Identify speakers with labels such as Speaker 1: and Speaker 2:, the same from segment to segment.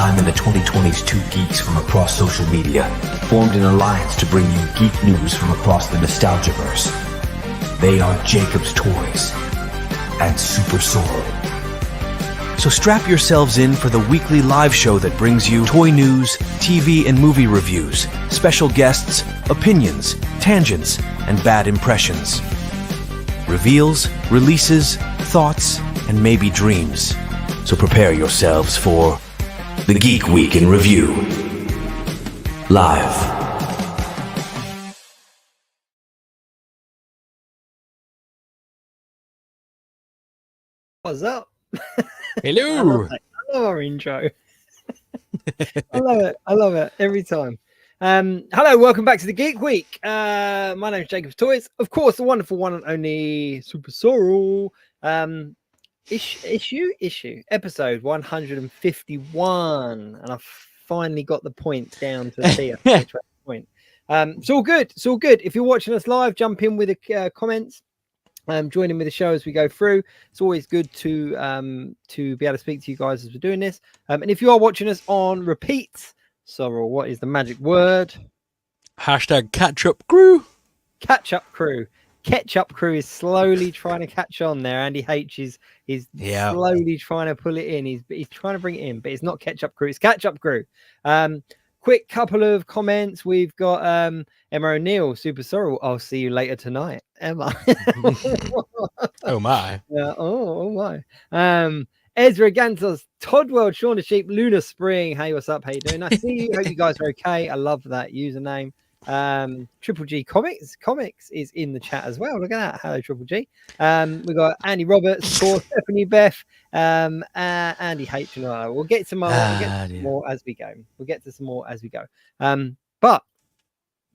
Speaker 1: time in the 2020s, two geeks from across social media formed an alliance to bring you geek news from across the Nostalgiaverse. They are Jacob's Toys and SuperSorrell. So strap yourselves in for the weekly live show that brings you toy news, TV and movie reviews, special guests, opinions, tangents, and bad impressions. Reveals, releases, thoughts, and maybe dreams. So prepare yourselves for the Geek Week in Review. Live.
Speaker 2: What's up?
Speaker 3: Hello.
Speaker 2: I love our intro. I love it every time. Hello, welcome back to the Geek Week. My name is Jacob's Toys. Of course, the wonderful one and only SuperSorrell. Issue episode 151, and I've finally got the point down to see a point. It's all good. It's all good. If you're watching us live, jump in with the comments. Join in with the show as we go through. It's always good to be able to speak to you guys as we're doing this. And if you are watching us on repeat, Sorrel, what is the magic word?
Speaker 3: Hashtag catch up crew.
Speaker 2: Catch up crew. Ketchup crew is slowly trying to catch on there. Andy H is slowly trying to pull it in. He's trying to bring it in, but it's not ketchup crew. It's catch up crew. Quick couple of comments. We've got Emma O'Neill, SuperSorrell. I'll see you later tonight, Emma.
Speaker 3: Oh my.
Speaker 2: Oh my. Ezra Gantos, Todd World, Shaun the Sheep, Lunar Spring. Hey, what's up? How you doing? I see you. Hope you guys are okay. I love that username. Triple G Comics is in the chat as well. Look at that. Hello, Triple G. We've got Andy Roberts, of course, Stephanie Beth, Andy H. And I. We'll get to more. More as we go. We'll get to some more as we go. But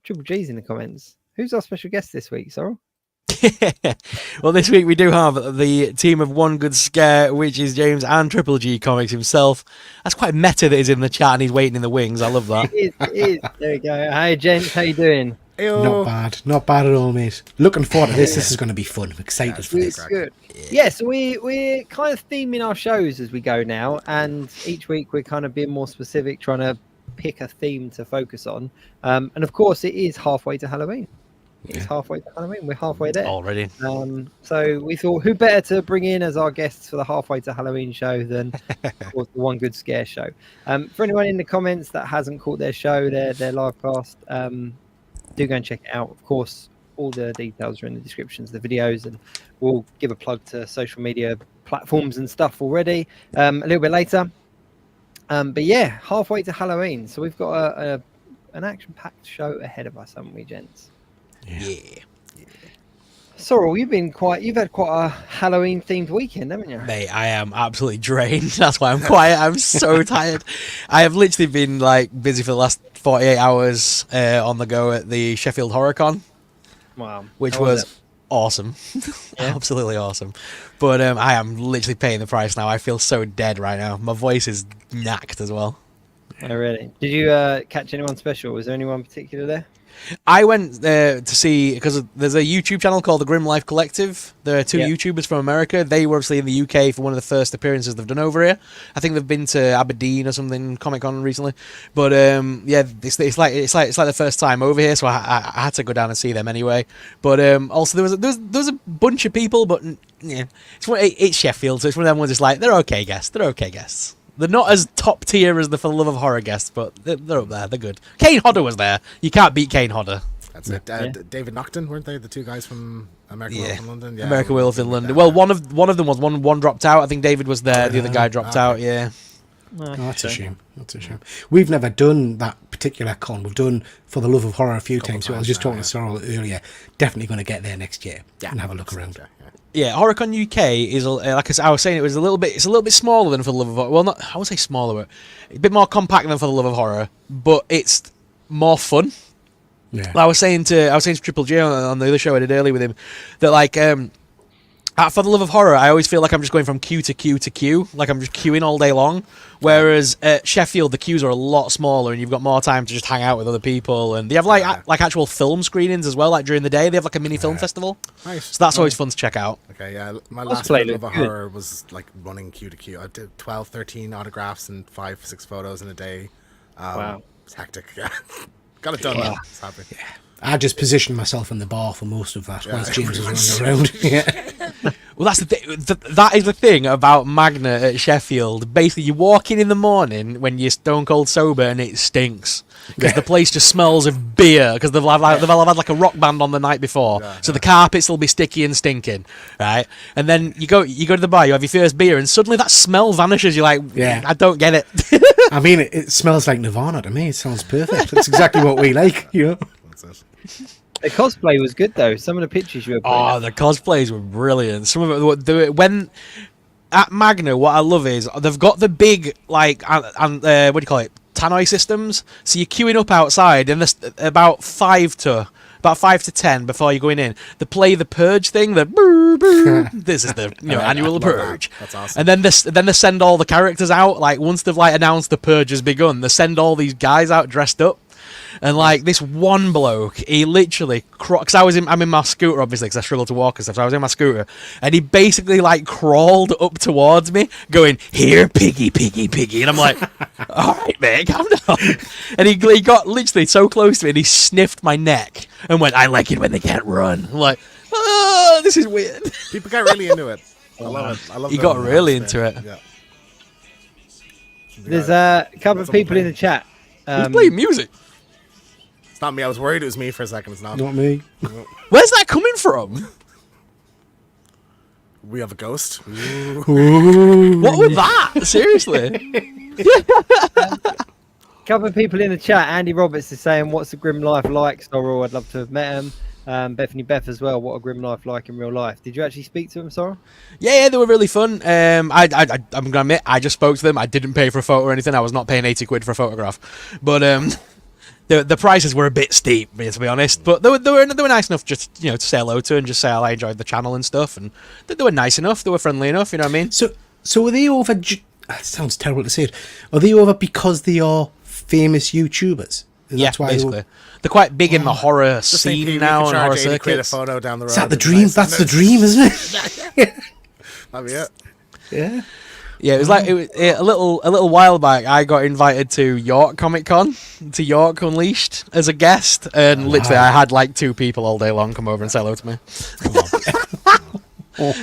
Speaker 2: Triple G's in the comments. Who's our special guest this week, Sorrel?
Speaker 3: Well, this week we do have the team of One Good Scare, which is James and Triple G Comics himself. That's quite meta that he's in the chat and he's waiting in the wings. I love that.
Speaker 2: It is. There we go. Hi, gents. How you doing?
Speaker 4: Not bad at all, mate. Looking forward to this. This is going to be fun. I'm excited for this.
Speaker 2: Good. Yeah, so we're kind of theming our shows as we go now, and each week we're kind of being more specific, trying to pick a theme to focus on. And of course, it is halfway to Halloween. It's halfway to Halloween. We're halfway there
Speaker 3: already.
Speaker 2: So we thought, who better to bring in as our guests for the halfway to Halloween show than of course, the One Good Scare show. For anyone in the comments that hasn't caught their show, their live cast, do go and check it out. Of course, all the details are in the descriptions of the videos, and we'll give a plug to social media platforms and stuff already a little bit later. But yeah, halfway to Halloween, so we've got an action-packed show ahead of us, haven't we, gents?
Speaker 3: Yeah.
Speaker 2: Sorrel, you've had quite a Halloween themed weekend, haven't you?
Speaker 3: Mate, I am absolutely drained. That's why I'm quiet. I'm so tired. I have literally been busy for the last 48 hours on the go at the Sheffield HorrorCon.
Speaker 2: Wow.
Speaker 3: Which was awesome. Absolutely awesome. But I am literally paying the price now. I feel so dead right now. My voice is knacked as well.
Speaker 2: Oh, really? Did you catch anyone special? Was there anyone particular there?
Speaker 3: I went to see, because there's a YouTube channel called the Grim Life Collective. There are two YouTubers from America. They were obviously in the UK for one of the first appearances they've done over here. I think they've been to Aberdeen or something, Comic-Con recently. But it's like the first time over here, so I had to go down and see them anyway. But also there was a bunch of people, but yeah, it's Sheffield, so it's one of them ones. It's like they're okay guests. They're not as top tier as the For the Love of Horror guests, but they're up there. They're good. Kane Hodder was there. You can't beat Kane Hodder.
Speaker 4: That's it. David Naughton, weren't they? The two guys from American Werewolf in London. Yeah,
Speaker 3: American Werewolf in London. Well, one of them was one dropped out. I think David was there. The other guy dropped out. Yeah.
Speaker 4: Oh, that's a shame. We've never done that particular con. We've done For the Love of Horror a few times. So I was just talking to Sorrel earlier. Definitely going to get there next year and have a look around.
Speaker 3: Yeah, HorrorCon UK is, like I was saying, it's a little bit smaller than For the Love of Horror. Well, I would say smaller, but a bit more compact than For the Love of Horror, but it's more fun. Yeah. I was saying to Triple J on the other show I did earlier with him that For the love of horror, I always feel like I'm just going from queue to queue to queue, like I'm just queuing all day long. Whereas at Sheffield, the queues are a lot smaller, and you've got more time to just hang out with other people. And they have like actual film screenings as well. Like during the day, they have like a mini film festival.
Speaker 5: Nice.
Speaker 3: So that's always fun to check out.
Speaker 5: Okay, yeah. My last
Speaker 2: Cosplay
Speaker 5: bit of a
Speaker 2: looked good.
Speaker 5: horror was like running queue to queue. I did 12, 13 autographs and 5, 6 photos in a day.
Speaker 2: Wow.
Speaker 5: It's hectic. Yeah, got it done. Though. I was happy. Yeah.
Speaker 4: I just positioned myself in the bar for most of that whilst James was running around. Yeah.
Speaker 3: Well, that's the thing. That is the thing about Magna at Sheffield. Basically, you walk in the morning when you're stone cold sober and it stinks because the place just smells of beer because they've had like a rock band on the night before, so the carpets will be sticky and stinking, right? And then you go to the bar, you have your first beer, and suddenly that smell vanishes. You're like, I don't get it.
Speaker 4: I mean, it smells like Nirvana to me. It sounds perfect. That's exactly what we like, you know.
Speaker 5: That's it.
Speaker 2: The cosplay was good though. Some of the pictures you were putting
Speaker 3: Oh, the cosplays were brilliant. Some of it, when at Magna, what I love is they've got the big what do you call it, tannoy systems. So you're queuing up outside, and there's about 5 to 10 before you're going in. They play the purge thing. This is the annual purge.
Speaker 5: That's awesome.
Speaker 3: And then they send all the characters out. Like once they've like announced the purge has begun, they send all these guys out dressed up. And like this one bloke, he literally, because I'm in my scooter obviously because I struggle to walk and stuff. So I was in my scooter, and he basically like crawled up towards me, going, "Here, piggy, piggy, piggy," and I'm like, "All right, man, calm down." And he got literally so close to me, and he sniffed my neck and went, "I like it when they can't run." I'm like, "Oh, this is weird."
Speaker 5: People get really into it. I love it. I love.
Speaker 3: He
Speaker 5: the
Speaker 3: got really into it.
Speaker 5: Yeah.
Speaker 2: There's a couple of people in the chat.
Speaker 3: He's playing music.
Speaker 5: It's not me. I was worried it was me for a second. It's not.
Speaker 4: Not me.
Speaker 3: Where's that coming from?
Speaker 5: We have a ghost.
Speaker 3: What was that? Seriously?
Speaker 2: Couple of people in the chat. Andy Roberts is saying, "What's the grim life like, Sorrel? I'd love to have met him." Bethany Beth as well. What a grim life like in real life. Did you actually speak to him, Sorrel?
Speaker 3: Yeah, they were really fun. I'm gonna admit, I just spoke to them. I didn't pay for a photo or anything. I was not paying 80 quid for a photograph, but the prices were a bit steep, to be honest. But they were nice enough just to say hello to and just say I enjoyed the channel and stuff, and they were nice enough. They were friendly enough. You know what I mean?
Speaker 4: So are they over? It sounds terrible to say it. Are they over because they are famous YouTubers? And
Speaker 3: Yeah, basically. They're quite big in the horror scene now and horror circuits.
Speaker 5: A photo down the road.
Speaker 4: Is that the dream? That's the dream, isn't it?
Speaker 5: That'd be it.
Speaker 4: Yeah.
Speaker 3: Yeah, it was like a little while back. I got invited to York Comic Con, to York Unleashed as a guest, and literally I had like 2 people all day long come over and say hello to me.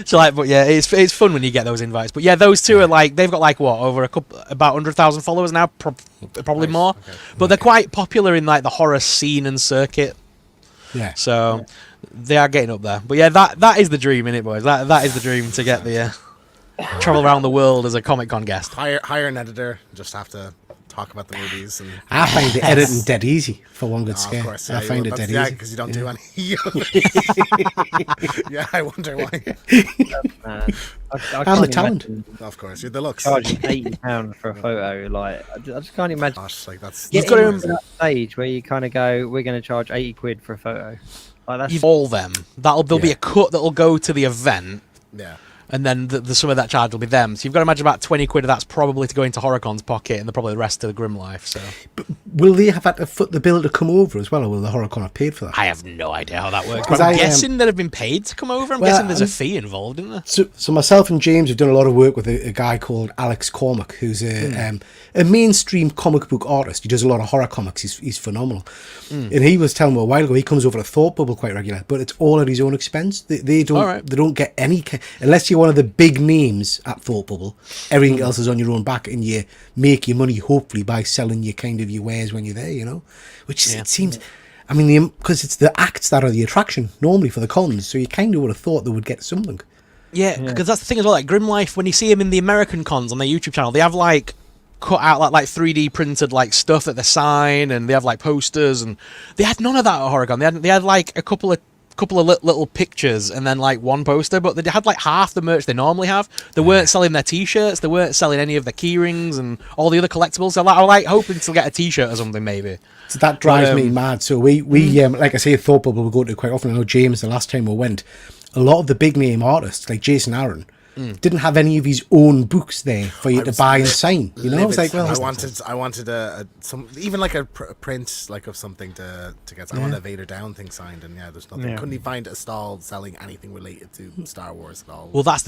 Speaker 3: So like, but yeah, it's fun when you get those invites. But yeah, those 2 are like they've got like what about 100,000 followers now, probably
Speaker 5: Nice.
Speaker 3: more.
Speaker 5: Okay.
Speaker 3: But they're quite popular in like the horror scene and circuit.
Speaker 4: Yeah.
Speaker 3: So they are getting up there. But yeah, that is the dream, innit, boys? That is the dream to get the travel around the world as a Comic Con guest.
Speaker 5: Hire an editor. Just have to talk about the movies. And
Speaker 4: I find the editing dead easy for one good
Speaker 5: of
Speaker 4: scare.
Speaker 5: course,
Speaker 4: I find it dead easy.
Speaker 5: because you don't do any. Yeah, I wonder why.
Speaker 2: I
Speaker 4: I'm
Speaker 2: can't
Speaker 4: the talent.
Speaker 2: imagine
Speaker 5: Of course, you're the looks.
Speaker 2: charging £80 for a photo. Like, I just can't imagine.
Speaker 5: Gosh, like that's.
Speaker 3: You've
Speaker 2: Get
Speaker 3: got to
Speaker 2: into that stage where you kind of go, "We're going to charge 80 quid for a photo." Like that's
Speaker 3: All them. There'll be
Speaker 4: Yeah.
Speaker 3: a cut that'll go to the event.
Speaker 5: Yeah.
Speaker 3: And then the some of that charge will be them. So you've got to imagine about 20 quid of that's probably to go into HorrorCon's pocket, and probably the rest to the Grim Life. So
Speaker 4: Will they have had to foot the bill to come over as well, or will the HorrorCon have paid for that?
Speaker 3: I have no idea how that works.
Speaker 4: 'Cause
Speaker 3: But I'm
Speaker 4: I,
Speaker 3: guessing that have been paid to come over. I'm
Speaker 4: well,
Speaker 3: guessing there's a fee involved, isn't there?
Speaker 4: So myself and James have done a lot of work with a guy called Alex Cormack, who's a mainstream comic book artist. He does a lot of horror comics. He's phenomenal. And he was telling me a while ago he comes over to Thought Bubble quite regular, but it's all at his own expense. They don't
Speaker 3: All right.
Speaker 4: they don't get any unless you're one of the big names at Thought Bubble. Everything else is on your own back, and you make your money hopefully by selling your your wares when you're there. Which it seems. I mean, because it's the acts that are the attraction normally for the cons, so you kind of would have thought they would get something.
Speaker 3: Yeah, because that's the thing as well. Like Grim Life, when you see them in the American cons on their YouTube channel, they have like cut out like 3D printed like stuff that they sign, and they have like posters, and they had none of that at HorrorCon. They had like a couple of couple of little pictures and then like one poster, but they had like half the merch they normally have. They weren't selling their t-shirts, they weren't selling any of the key rings and all the other collectibles. So I like hoping to get a t-shirt or something maybe.
Speaker 4: So that drives me mad. So we like I say, Thought Bubble we go to quite often. I know James, the last time we went, a lot of the big name artists like Jason Aaron didn't have any of his own books there for you to buy and sign. You know, I was like, well,
Speaker 5: I wanted some even like a print like of something to get. I wanted a Vader Down thing signed, and there's nothing. Couldn't even find a stall selling anything related to Star Wars at all.
Speaker 3: Well, that's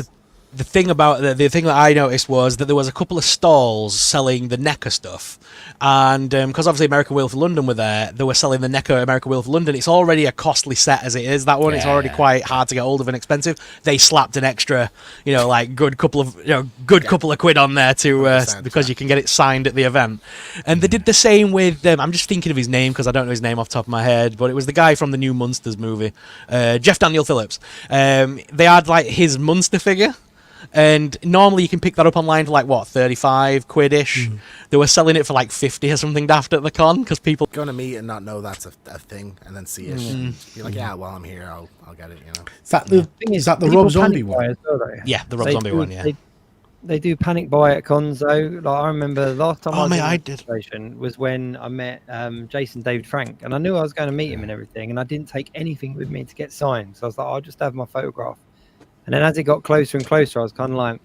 Speaker 3: the thing about the thing that I noticed was that there was a couple of stalls selling the NECA stuff, and because obviously American Wheel for London were there, they were selling the NECA American Wheel for London. It's already a costly set as it is. That one, it's already quite hard to get hold of and expensive. They slapped an extra, like good couple of quid on there to because you can get it signed at the event. And they did the same with I'm just thinking of his name because I don't know his name off the top of my head, but it was the guy from the new Munsters movie, Jeff Daniel Phillips. They had like his Munster figure. And normally you can pick that up online for like what, 35 quid-ish. They were selling it for like 50 or something daft at the con because people
Speaker 5: going to meet and not know that's a thing, and then see it and be like, yeah, while I'm here, I'll get it.
Speaker 4: Is that the Rob Zombie one?
Speaker 3: Yeah, the Rob Zombie one. Yeah,
Speaker 2: they do panic buy at cons though. Like I remember the last time
Speaker 3: I
Speaker 2: did was when I met Jason David Frank, and I knew I was going to meet him and everything, and I didn't take anything with me to get signed. So I was like, I'll just have my photograph. And then as it got closer and closer, I was kind of like,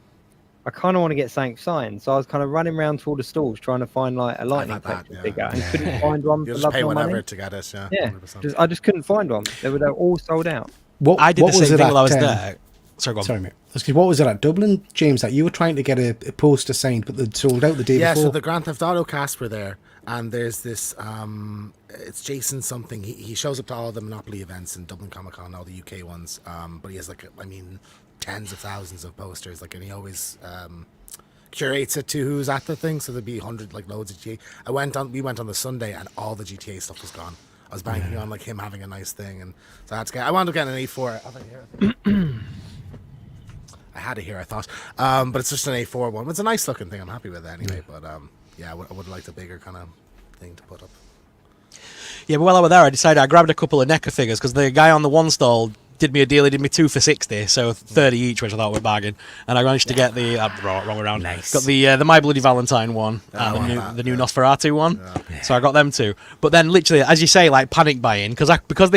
Speaker 2: I kind of want to get something signed. So I was kind of running around to all the stalls trying to find like a lightning collection figure, and couldn't find one.
Speaker 5: You'll
Speaker 2: for
Speaker 5: just pay
Speaker 2: love nor
Speaker 5: whatever
Speaker 2: money.
Speaker 5: to get it.
Speaker 2: Yeah, I just couldn't find one. They were all sold out.
Speaker 3: I did the same thing while I was there. Sorry, go on.
Speaker 4: Sorry, mate. What was it at Dublin, James, that you were trying to get a poster signed, but they'd sold out the day before?
Speaker 5: Yeah, so the Grand Theft Auto cast were there, and there's this, it's Jason something. He shows up to all the Monopoly events in Dublin Comic Con, all the UK ones, but he has tens of thousands of posters, and he always curates it to who's at the thing, so there'd be 100, loads of GTA. We went on the Sunday, and all the GTA stuff was gone. I was banking on him having a nice thing, and so I wound up getting an A4. I had it here, I thought, but it's just an A4 one. It's a nice looking thing. I'm happy with it anyway. But I would have liked a bigger kind of thing to put up.
Speaker 3: Yeah, but while I was there, I decided I grabbed a couple of NECA figures because the guy on the one stall did me a deal. He did me 2 for 60, so 30 each, which I thought was a bargain. And I managed to get the wrong around.
Speaker 4: Nice.
Speaker 3: Got the My Bloody Valentine one and the new Nosferatu one. Yeah. So I got them too. But then, literally, as you say, panic buying because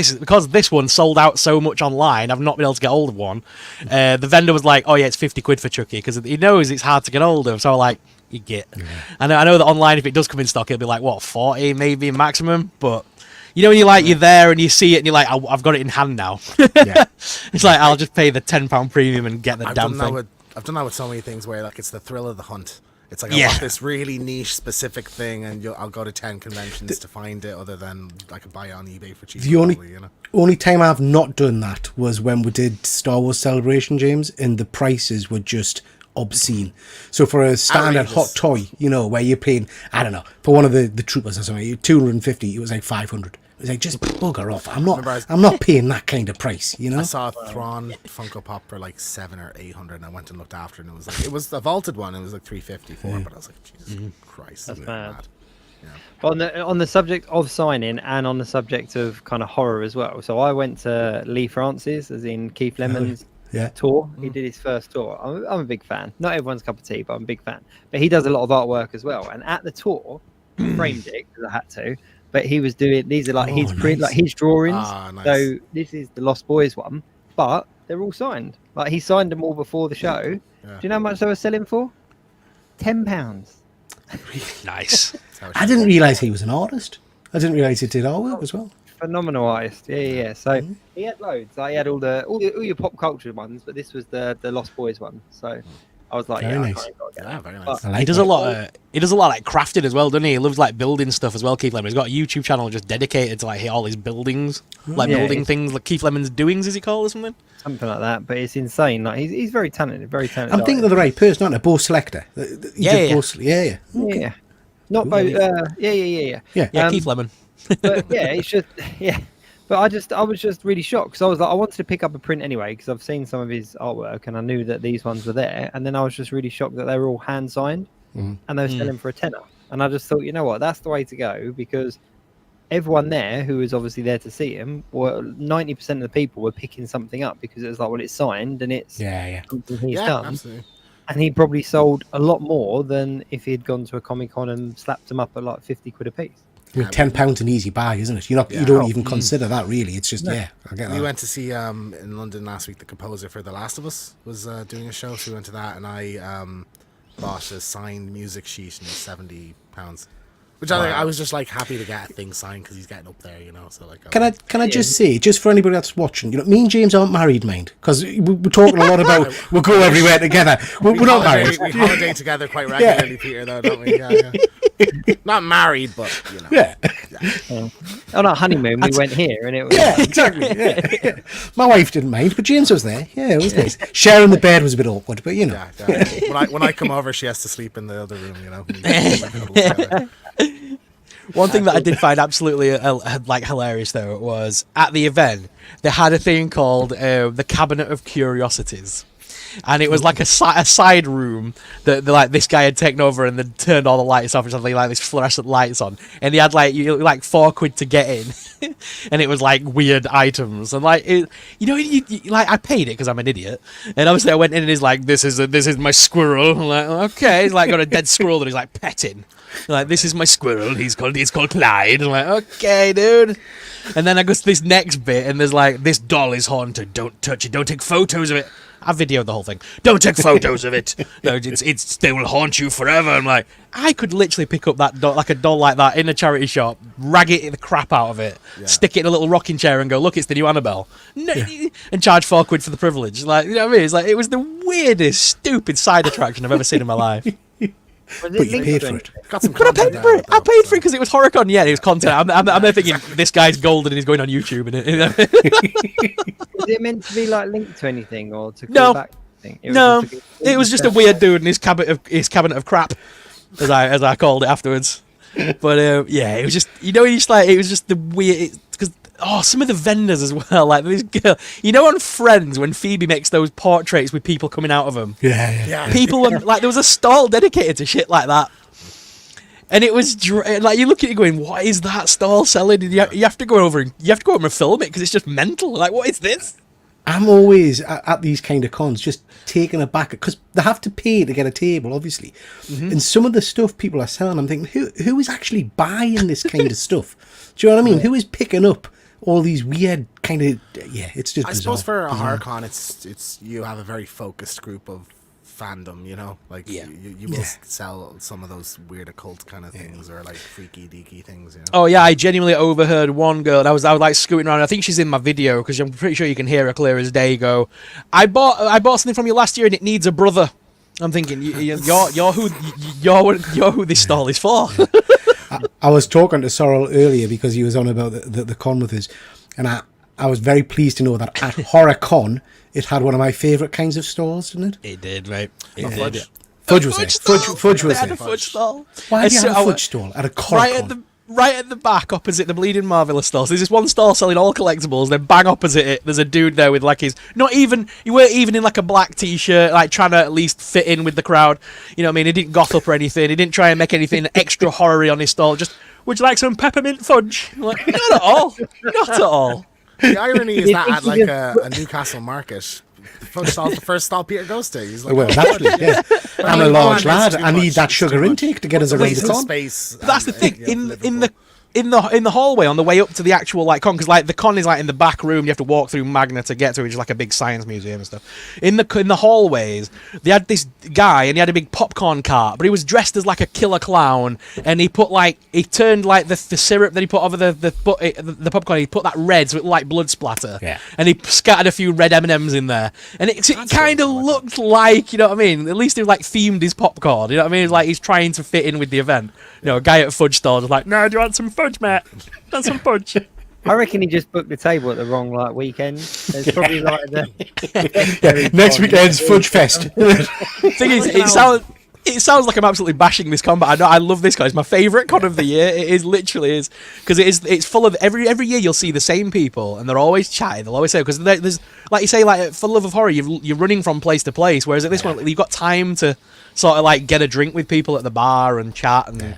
Speaker 3: this one sold out so much online. I've not been able to get hold of one. The vendor was like, "Oh yeah, it's 50 quid for Chucky," because he knows it's hard to get hold of. So I'm like, "You get." Yeah. And I know that online, if it does come in stock, it'll be like what 40 maybe maximum, but. When you're there and you see it and you're like, I've got it in hand now. It's like, I'll just pay the £10 premium and get the damn thing.
Speaker 5: I've done that with so many things where it's the thrill of the hunt. It's like, I want this really niche specific thing, and I'll go to 10 conventions to find it, other than I could buy it on eBay for cheap.
Speaker 4: The only time I've not done that was when we did Star Wars Celebration, James, and the prices were just obscene. So for a standard hot toy, where you're paying, I don't know, for one of the troopers or something, 250, it was like 500. It was like, just bugger off. I'm not paying that kind of price,
Speaker 5: I saw a Thrawn Funko Pop for like 700 or 800, and I went and looked after it, and it was a vaulted one. It was like 354, but I was like, Jesus Christ, that's mad. Yeah.
Speaker 2: But on the subject of signing, and on the subject of kind of horror as well. So I went to Lee Francis, as in Keith Lemon's tour. He did his first tour. I'm a big fan. Not everyone's cup of tea, but I'm a big fan. But he does a lot of artwork as well. And at the tour, framed it because I had to. But he was doing, these are his print, his drawings. Nice. So this is the Lost Boys one, but they're all signed. He signed them all before the show. Yeah. Do you know how much they were selling for? £10.
Speaker 3: Nice.
Speaker 4: I didn't realise he was an artist. I didn't realise he did artwork as well.
Speaker 2: Phenomenal artist. Yeah. So he had loads. He had all your pop culture ones, but this was the Lost Boys one. So I was like,
Speaker 4: very nice.
Speaker 5: Very nice.
Speaker 3: He does a lot of crafting as well, doesn't he? He loves building stuff as well. Keith Lemon. He's got a YouTube channel just dedicated to all his buildings, building things like Keith Lemon's Doings, is he called, or something?
Speaker 2: Something like that. But it's insane. He's very talented. Very talented.
Speaker 4: I'm thinking of the right person, aren't I? Bo Selector.
Speaker 2: Yeah.
Speaker 4: Okay.
Speaker 2: Not Bo. Yeah.
Speaker 3: Keith Lemon.
Speaker 2: But it's just But I was just really shocked because I was like, I wanted to pick up a print anyway because I've seen some of his artwork and I knew that these ones were there. And then I was just really shocked that they were all hand signed and they were selling for a tenner. And I just thought, you know what, that's the way to go, because everyone there who was obviously there to see him, 90% of the people were picking something up because it was like, well, it's signed and it's something he's done.
Speaker 5: Absolutely.
Speaker 2: And he probably sold a lot more than if he had gone to a Comic-Con and slapped them up at like 50 quid a piece.
Speaker 4: I mean, £10 an easy buy, isn't it? You don't even consider that really. It's just I get that.
Speaker 5: We went to see in London last week. The composer for The Last of Us was doing a show, so we went to that, and I bought a signed music sheet and £70, which I was just like happy to get a thing signed because he's getting up there, you know. So like,
Speaker 4: can I just say, just for anybody that's watching, you know, me and James aren't married, mind, because we're talking a lot about we'll go everywhere together. We're not married.
Speaker 5: We holiday together quite regularly, Peter, though, don't we? Yeah. Not married, but you know.
Speaker 4: Yeah.
Speaker 2: On our honeymoon, we went here, and it was
Speaker 4: exactly. Yeah. My wife didn't mind, but James was there. Yeah, it was nice. Sharing the bed was a bit awkward, but you know.
Speaker 5: Yeah. When I come over, she has to sleep in the other room, you know.
Speaker 3: One thing that I did find absolutely hilarious though was at the event they had a thing called the Cabinet of Curiosities. And it was like a side room that like this guy had taken over and then turned all the lights off and something like this fluorescent lights on, and he had like £4 to get in, and it was like weird items and like like I paid it because I'm an idiot, and obviously I went in and he's like, this is my squirrel. I'm like, okay, he's like got a dead squirrel that he's like petting. Like, this is my squirrel. He's called Clyde. I'm like, okay, dude. And then I go to this next bit, and there's like, this doll is haunted. Don't touch it. Don't take photos of it. I videoed the whole thing. Don't take photos of it. No, they will haunt you forever. I'm like, I could literally pick up that doll, like a doll like that, in a charity shop, rag it the crap out of it, stick it in a little rocking chair, and go, look, it's the new Annabelle, and charge £4 for the privilege. Like, you know what I mean? It's like, it was the weirdest, stupid side attraction I've ever seen in my life.
Speaker 4: But you paid for it.
Speaker 5: Got some
Speaker 3: But I paid for it. I paid for it because it was Horicon. Yeah, it was content. I'm there thinking, this guy's golden and he's going on YouTube. And
Speaker 2: Was it meant to be like linked to anything or to call back?
Speaker 3: It was just a weird dude in his cabinet of crap, as I called it afterwards. But it was just, it was just the weird, because some of the vendors as well, like this girl, on Friends when Phoebe makes those portraits with people coming out of them.
Speaker 4: Yeah.
Speaker 3: People were like, there was a stall dedicated to shit like that. And it was like, you look at it going, what is that stall selling? And you have to go over and film it because it's just mental. Like, what is this?
Speaker 4: I'm always at these kind of cons just taken aback because they have to pay to get a table, obviously. Mm-hmm. And some of the stuff people are selling, I'm thinking, who is actually buying this kind of stuff? Do you know what I mean? Who is picking up all these weird kind of it's just
Speaker 5: I suppose for a horror con, it's you have a very focused group of fandom, like you will sell some of those weird occult kind of things or like freaky deaky things.
Speaker 3: Oh yeah, I genuinely overheard one girl, and I was like scooting around. I think she's in my video because I'm pretty sure you can hear her clear as day. Go, I bought something from you last year and it needs a brother. I'm thinking you're who this stall is for.
Speaker 4: I was talking to Sorrell earlier because he was on about the con with us, and I was very pleased to know that at HorrorCon it had one of my favourite kinds of stalls, didn't it?
Speaker 3: It did, right?
Speaker 4: Fudge was there. Fudge was there.
Speaker 3: A fudge stall.
Speaker 4: Why do you have a fudge stall at a con?
Speaker 3: Right at the back, opposite the Bleeding Marvelous stall. So there's this one stall selling all collectibles. Then bang opposite it, there's a dude there with like you weren't even in like a black t-shirt, like trying to at least fit in with the crowd. You know what I mean? He didn't goth up or anything. He didn't try and make anything extra horror-y on his stall. Just, would you like some peppermint fudge? I'm like, not at all. Not at all.
Speaker 5: The irony is that at like a Newcastle market, the first stall Peter goes to. He's like,
Speaker 4: well, naturally, yeah. I'm a large lad. I need that sugar intake to get us around the con.
Speaker 5: Space.
Speaker 3: That's the thing. In the hallway on the way up to the actual like con, because like the con is like in the back room. You have to walk through Magna to get to, which is like a big science museum and stuff. In the hallways, they had this guy and he had a big popcorn cart, but he was dressed as like a killer clown, and he turned like the syrup that he put over the popcorn. He put that red so it like blood splatter.
Speaker 4: Yeah.
Speaker 3: And he scattered a few red M&Ms in there, and it kind of looked like, you know what I mean. At least he like themed his popcorn. You know what I mean? It's like he's trying to fit in with the event. A guy at a fudge stall was like, "No, do you want some fudge, mate? Want some fudge?"
Speaker 2: I reckon he just booked the table at the wrong weekend. There's probably like the
Speaker 4: next weekend's Fudge Fest.
Speaker 3: Thing is, it sounds like I'm absolutely bashing this con, but I know I love this con. It's my favourite con of the year. It is literally is because it's full of every year you'll see the same people and they're always chatty. They'll always say, because there's like you say, like for Love of Horror, you're running from place to place, whereas at this one you've got time to sort of like get a drink with people at the bar and chat and.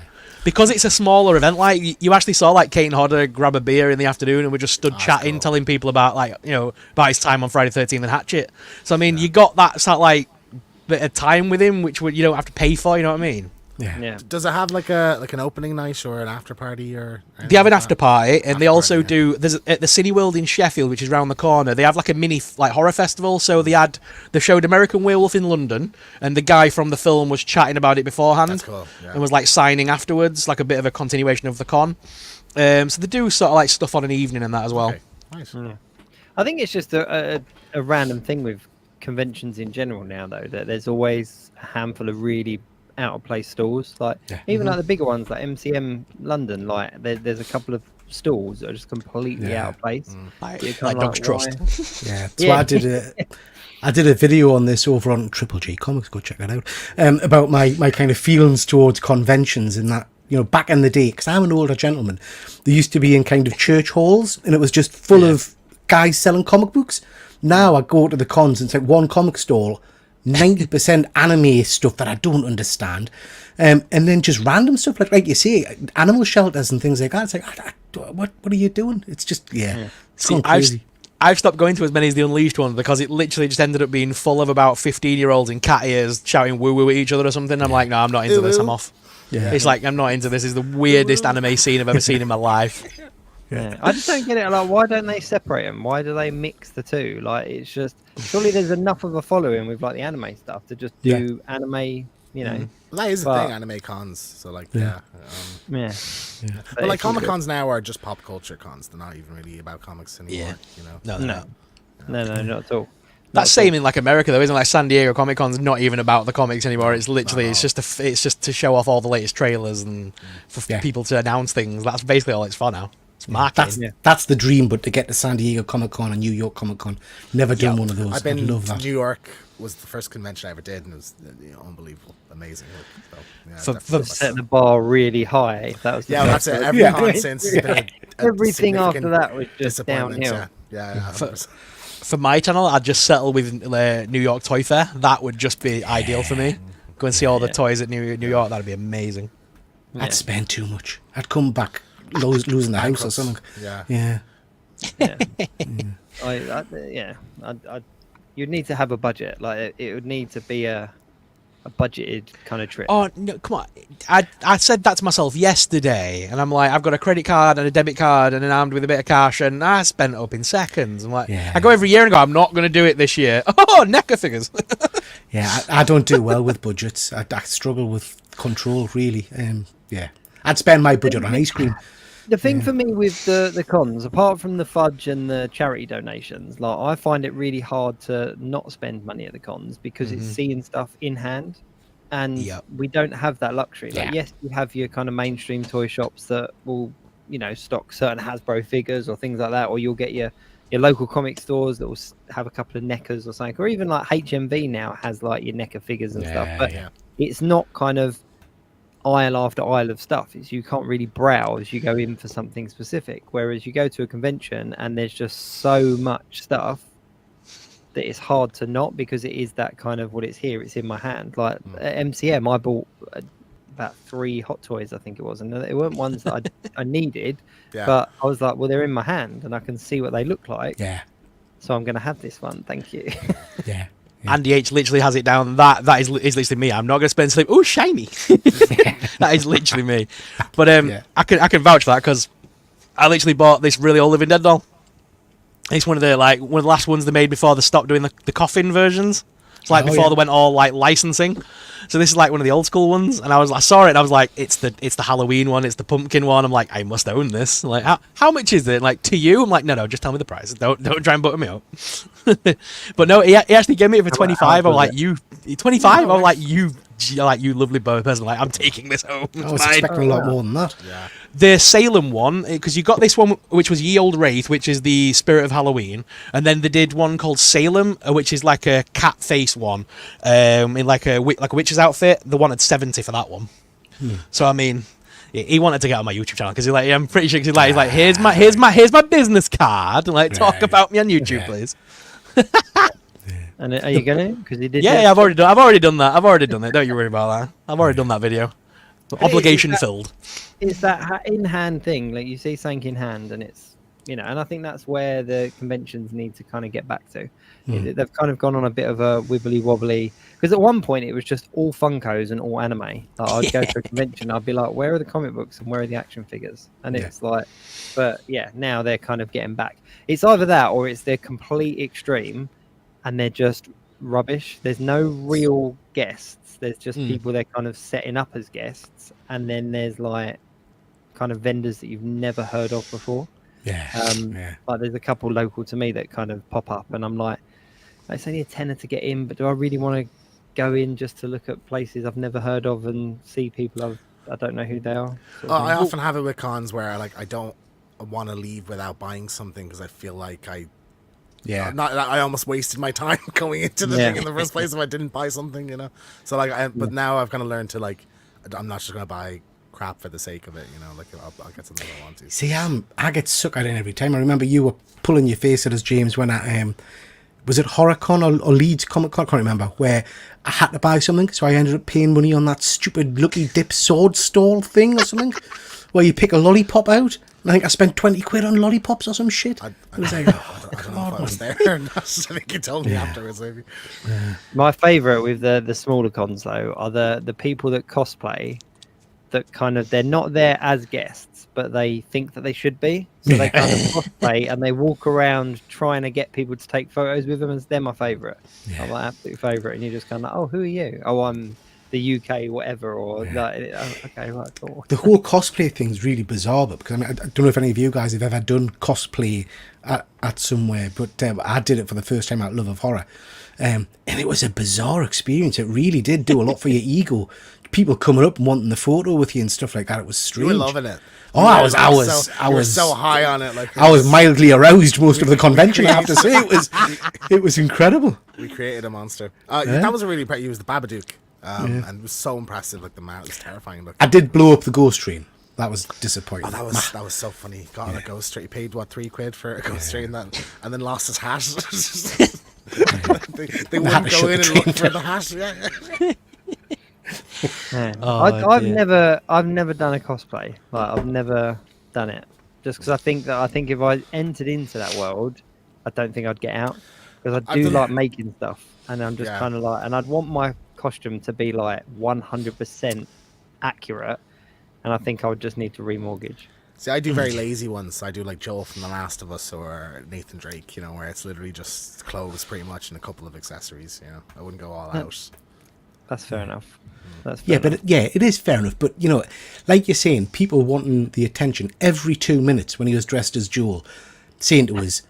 Speaker 3: because it's a smaller event. Like you actually saw like Kate and Hodder grab a beer in the afternoon, and we just stood chatting,
Speaker 5: cool.
Speaker 3: telling people about about his time on Friday 13th and Hatchet. So I mean, you got that sort of like bit of time with him, which you don't have to pay for. You know what I mean?
Speaker 2: Yeah.
Speaker 5: Does it have like an opening night or an after party or?
Speaker 3: They have an
Speaker 5: like
Speaker 3: after party, and they also
Speaker 5: party, yeah.
Speaker 3: do. There's at the Cineworld in Sheffield, which is round the corner. They have like a mini like horror festival. So they showed American Werewolf in London, and the guy from the film was chatting about it beforehand.
Speaker 5: That's cool. Yeah.
Speaker 3: And was like signing afterwards, like a bit of a continuation of the con. So they do sort of like stuff on an evening and that as well.
Speaker 5: Okay. Nice.
Speaker 2: Yeah. I think it's just a random thing with conventions in general now, though, that there's always a handful of really out of place stalls. Like even like the bigger ones, like MCM London, like there's a couple of stalls that are just completely out of place.
Speaker 3: Like Dogs Trust.
Speaker 4: Yeah, so I did a video on this over on Triple G Comics. Go check that out. About my kind of feelings towards conventions and that. Back in the day, because I'm an older gentleman, they used to be in kind of church halls, and it was just full of guys selling comic books. Now I go to the cons and it's like one comic stall, 90% anime stuff that I don't understand, and then just random stuff like you say, animal shelters and things like that. It's like, what are you doing? It's just it's gone crazy.
Speaker 3: I've stopped going to as many as the Unleashed one because it literally just ended up being full of about 15-year-olds in cat ears shouting woo woo at each other or something. I'm like, no, I'm not into this. I'm off. Yeah. It's like I'm not into this. It's the weirdest anime scene I've ever seen in my life.
Speaker 2: Yeah, I just don't get it. Like, why don't they separate them? Why do they mix the two? Like, it's just surely there's enough of a following with like the anime stuff to just do anime. Well,
Speaker 5: that is the thing, anime cons. So like,
Speaker 2: yeah.
Speaker 5: But like Comic Cons now are just pop culture cons. They're not even really about comics anymore.
Speaker 2: No, not at all.
Speaker 3: That's same in like America though, isn't it? Like San Diego Comic Con's not even about the comics anymore. It's literally it's just to show off all the latest trailers and for people to announce things. That's basically all it's for now. It's marketing.
Speaker 4: That's the dream, but to get to San Diego Comic Con and New York Comic Con, never done one of those.
Speaker 5: I've been
Speaker 4: I love that.
Speaker 5: New York was the first convention I ever did, and it was unbelievable, amazing.
Speaker 2: So, for setting the bar really high. That was
Speaker 5: that's it. Every con since has been
Speaker 2: everything after that was just downhill.
Speaker 3: For my channel, I'd just settle with New York Toy Fair. That would just be ideal for me. Go and see all the toys at New York. That'd be amazing.
Speaker 4: I'd spend too much. I'd come back losing the house or something.
Speaker 2: You'd need to have a budget. Like it would need to be a budgeted kind of trip.
Speaker 3: Oh no, come on! I said that to myself yesterday, and I'm like, I've got a credit card and a debit card and an armed with a bit of cash, and I spent up in seconds. I'm like, I go every year and go, I'm not going to do it this year. Oh, NECA figures.
Speaker 4: I don't do well with budgets. I struggle with control really. I'd spend my budget on ice cream.
Speaker 2: The thing for me with the cons, apart from the fudge and the charity donations, like I find it really hard to not spend money at the cons because it's seeing stuff in hand, and we don't have that luxury. Like, yes, you have your kind of mainstream toy shops that will, stock certain Hasbro figures or things like that, or you'll get your local comic stores that will have a couple of NECAs or something, or even like HMV now has like your NECA figures and stuff, but it's not kind of aisle after aisle of stuff. Is you can't really browse, you go in for something specific, whereas you go to a convention and there's just so much stuff that it's hard to not, because it is that kind of what it's here, it's in my hand. Like at MCM I bought about 3 Hot Toys, I think it was, and they weren't ones that I needed, but I was like, well, they're in my hand and I can see what they look like, so I'm gonna have this one, thank you.
Speaker 3: Andy H literally has it down. That is literally me. I'm not going to spend sleep. Oh, shiny! That is literally me. But I can vouch for that because I literally bought this really old Living Dead doll. It's one of the last ones they made before they stopped doing the coffin versions. It's like before they went all like licensing. So this is like one of the old school ones, and I saw it and I was like, it's the Halloween one, it's the pumpkin one. I'm like, I must own this. Like, how much is it? Like, to you? I'm like, no, just tell me the price. Don't try and butter me up. But no, he actually gave me it for 25. I'm like, you 25? I'm like, you lovely person. Like, I'm taking this home.
Speaker 4: I was expecting a lot more than that.
Speaker 5: Yeah.
Speaker 3: The Salem one, because you got this one, which was Ye Old Wraith, which is the spirit of Halloween, and then they did one called Salem, which is like a cat face one, in like a witch's outfit. They wanted 70 for that one. So I mean, he wanted to get on my YouTube channel because he's like, I'm pretty sure he's like, here's my business card. Like, talk about me on YouTube, please.
Speaker 2: And are you gonna? Because he did.
Speaker 3: Yeah, I've already done that. I've already done it. Don't you worry about that. I've already done that video. Obligation filled.
Speaker 2: It's that in-hand thing. Like, you see something in hand, and it's, and I think that's where the conventions need to kind of get back to. They've kind of gone on a bit of a wibbly wobbly, because at one point it was just all Funkos and all anime. Like, I'd go to a convention, I'd be like, where are the comic books and where are the action figures? And it's like, but yeah, now they're kind of getting back. It's either that or it's their complete extreme, and they're just rubbish. There's no real guests. There's just people they're kind of setting up as guests, and then there's like kind of vendors that you've never heard of before. Like there's a couple local to me that kind of pop up, and I'm like, it's only a tenner to get in, but do I really want to go in just to look at places I've never heard of and see people I don't know who they are?
Speaker 5: I often have it with cons where I don't want to leave without buying something, because I feel like I almost wasted my time going into the thing in the first place if I didn't buy something, So but now I've kind of learned to I'm not just going to buy crap for the sake of it, I'll get something I want to.
Speaker 4: See, I get suckered in every time. I remember you were pulling your face at us, James, when I was it HorrorCon or Leeds Comic Con? I can't remember, where I had to buy something, so I ended up paying money on that stupid Lucky Dip sword stall thing or something, where you pick a lollipop out. And I think I spent 20 quid on lollipops or some shit. I was like,
Speaker 5: I don't know if I was there or not. I think you told me afterwards, maybe.
Speaker 2: My favourite with the smaller cons, though, are the people that cosplay, that kind of, they're not there as guests, but they think that they should be. So they kind of cosplay and they walk around trying to get people to take photos with them. And they're my favourite. I'm my absolute favourite. And you're just kind of like, oh, who are you? Oh, I'm the UK, whatever. Or like, oh, okay, right, cool.
Speaker 4: The whole cosplay thing's really bizarre, but because I don't know if any of you guys have ever done cosplay at somewhere, but I did it for the first time out of love of horror. And it was a bizarre experience. It really did do a lot for your ego. People coming up and wanting the photo with you and stuff like that. It was strange.
Speaker 5: You were loving it.
Speaker 4: Oh, I was
Speaker 5: so high on it.
Speaker 4: I was mildly aroused most of the convention. I have to say, it was incredible.
Speaker 5: We created a monster. That was a really he was the Babadook, and it was so impressive. Like the man, it was terrifying.
Speaker 4: I did blow up the ghost train. That was disappointing.
Speaker 5: Oh, that was so funny. Got on a ghost train. He paid £3 for a ghost train, and then lost his hat. they wouldn't go in and look for the hat.
Speaker 2: I've never done a cosplay. Like, I've never done it, just because I think if I entered into that world, I don't think I'd get out, because I do like making stuff, and I'm just kind of like, and I'd want my costume to be like 100% accurate, and I think I would just need to remortgage.
Speaker 5: See, I do very lazy ones. I do like Joel from The Last of Us or Nathan Drake, where it's literally just clothes pretty much and a couple of accessories. I wouldn't go all out.
Speaker 2: That's fair enough.
Speaker 4: It is fair enough. But like you're saying, people wanting the attention every 2 minutes when he was dressed as Joel, saying to us